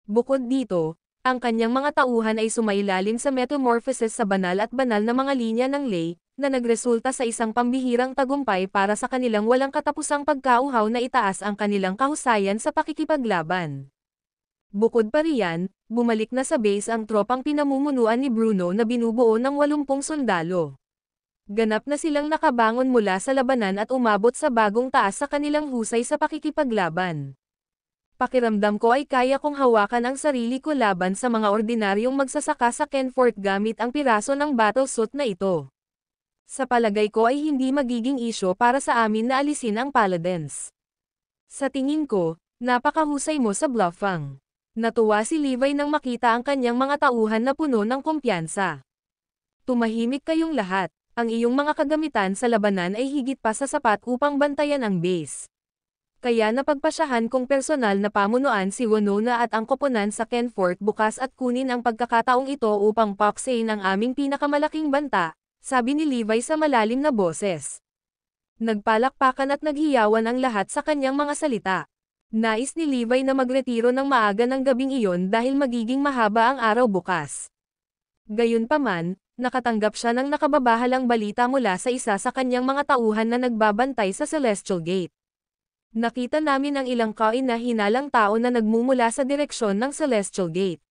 Bukod dito, ang kanyang mga tauhan ay sumailalim sa metamorphosis sa banal at banal na mga linya ng Ley, na nagresulta sa isang pambihirang tagumpay para sa kanilang walang katapusang pagkauhaw na itaas ang kanilang kahusayan sa pakikipaglaban. Bukod pa riyan, bumalik na sa base ang tropang pinamumunuan ni Bruno na binubuo ng 80 sundalo. Ganap na silang nakabangon mula sa labanan at umabot sa bagong taas sa kanilang husay sa pakikipaglaban. Pakiramdam ko ay kaya kong hawakan ang sarili ko laban sa mga ordinaryong magsasaka sa Kenfort gamit ang piraso ng battlesuit na ito. Sa palagay ko ay hindi magiging isyo para sa amin na alisin ang Paladins. Sa tingin ko, napakahusay mo sa bluffang. Natuwa si Levi nang makita ang kanyang mga tauhan na puno ng kumpiyansa. Tumahimik kayong lahat, ang iyong mga kagamitan sa labanan ay higit pa sa sapat upang bantayan ang base. Kaya napagpasyahan kong personal na pamunuan si Winona at ang koponan sa Kenfort bukas at kunin ang pagkakataong ito upang paksain ang aming pinakamalaking banta, sabi ni Levi sa malalim na boses. Nagpalakpakan at naghiyawan ang lahat sa kanyang mga salita. Nais ni Levi na magretiro ng maaga ng gabing iyon dahil magiging mahaba ang araw bukas. Gayunpaman, nakatanggap siya ng nakababahalang balita mula sa isa sa kanyang mga tauhan na nagbabantay sa Celestial Gate. Nakita namin ang ilang kaina-hinalang tao na nagmumula sa direksyon ng Celestial Gate.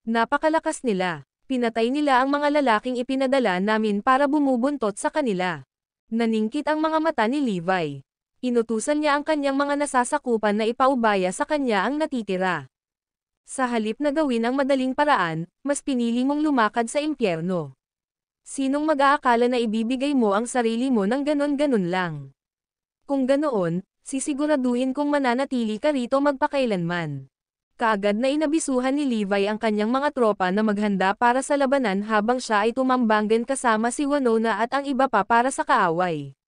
Napakalakas nila. Pinatay nila ang mga lalaking ipinadala namin para bumubuntot sa kanila. Naningkit ang mga mata ni Levi. Inutusan niya ang kanyang mga nasasakupan na ipaubaya sa kanya ang natitira. Sa halip na gawin ang madaling paraan, mas pinili mong lumakad sa impyerno. Sinong mag-aakala na ibibigay mo ang sarili mo ng ganon-ganon lang? Kung ganoon, sisiguraduhin kong mananatili ka rito magpakailanman. Kaagad na inabisuhan ni Levi ang kanyang mga tropa na maghanda para sa labanan habang siya ay tumambanggan kasama si Winona at ang iba pa para sa kaaway.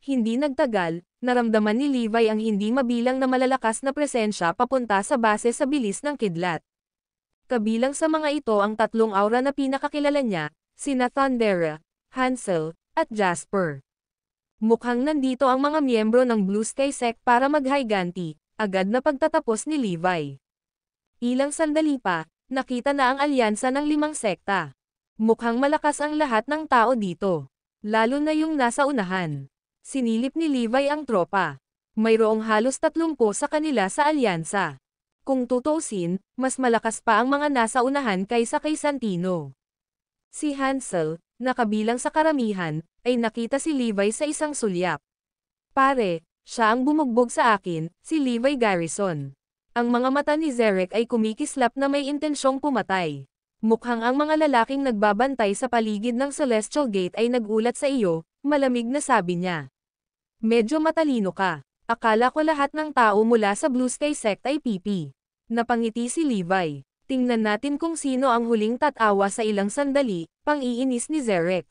Hindi nagtagal, naramdaman ni Levi ang hindi mabilang na malalakas na presensya papunta sa base sa bilis ng kidlat. Kabilang sa mga ito ang 3 aura na pinakakilala niya, sina Thundera, Hansel, at Jasper. Mukhang nandito ang mga miyembro ng Blue Sky Sect para maghiganti, agad na pagtatapos ni Levi. Ilang sandali pa, nakita na ang alyansa ng 5 sekta. Mukhang malakas ang lahat ng tao dito. Lalo na yung nasa unahan. Sinilip ni Levi ang tropa. Mayroong halos 30 sa kanila sa alyansa. Kung tutuusin, mas malakas pa ang mga nasa unahan kaysa kay Santino. Si Hansel, na kabilang sa karamihan, ay nakita si Levi sa isang sulyap. Pare, siya ang bumugbog sa akin, si Levi Garrison. Ang mga mata ni Zerek ay kumikislap na may intensyong pumatay. Mukhang ang mga lalaking nagbabantay sa paligid ng Celestial Gate ay nagulat sa iyo, malamig na sabi niya. Medyo matalino ka. Akala ko lahat ng tao mula sa Blue Sky Sect ay pipi. Napangiti si Levi. Tingnan natin kung sino ang huling tatawa sa ilang sandali, pang-iinis ni Zerek.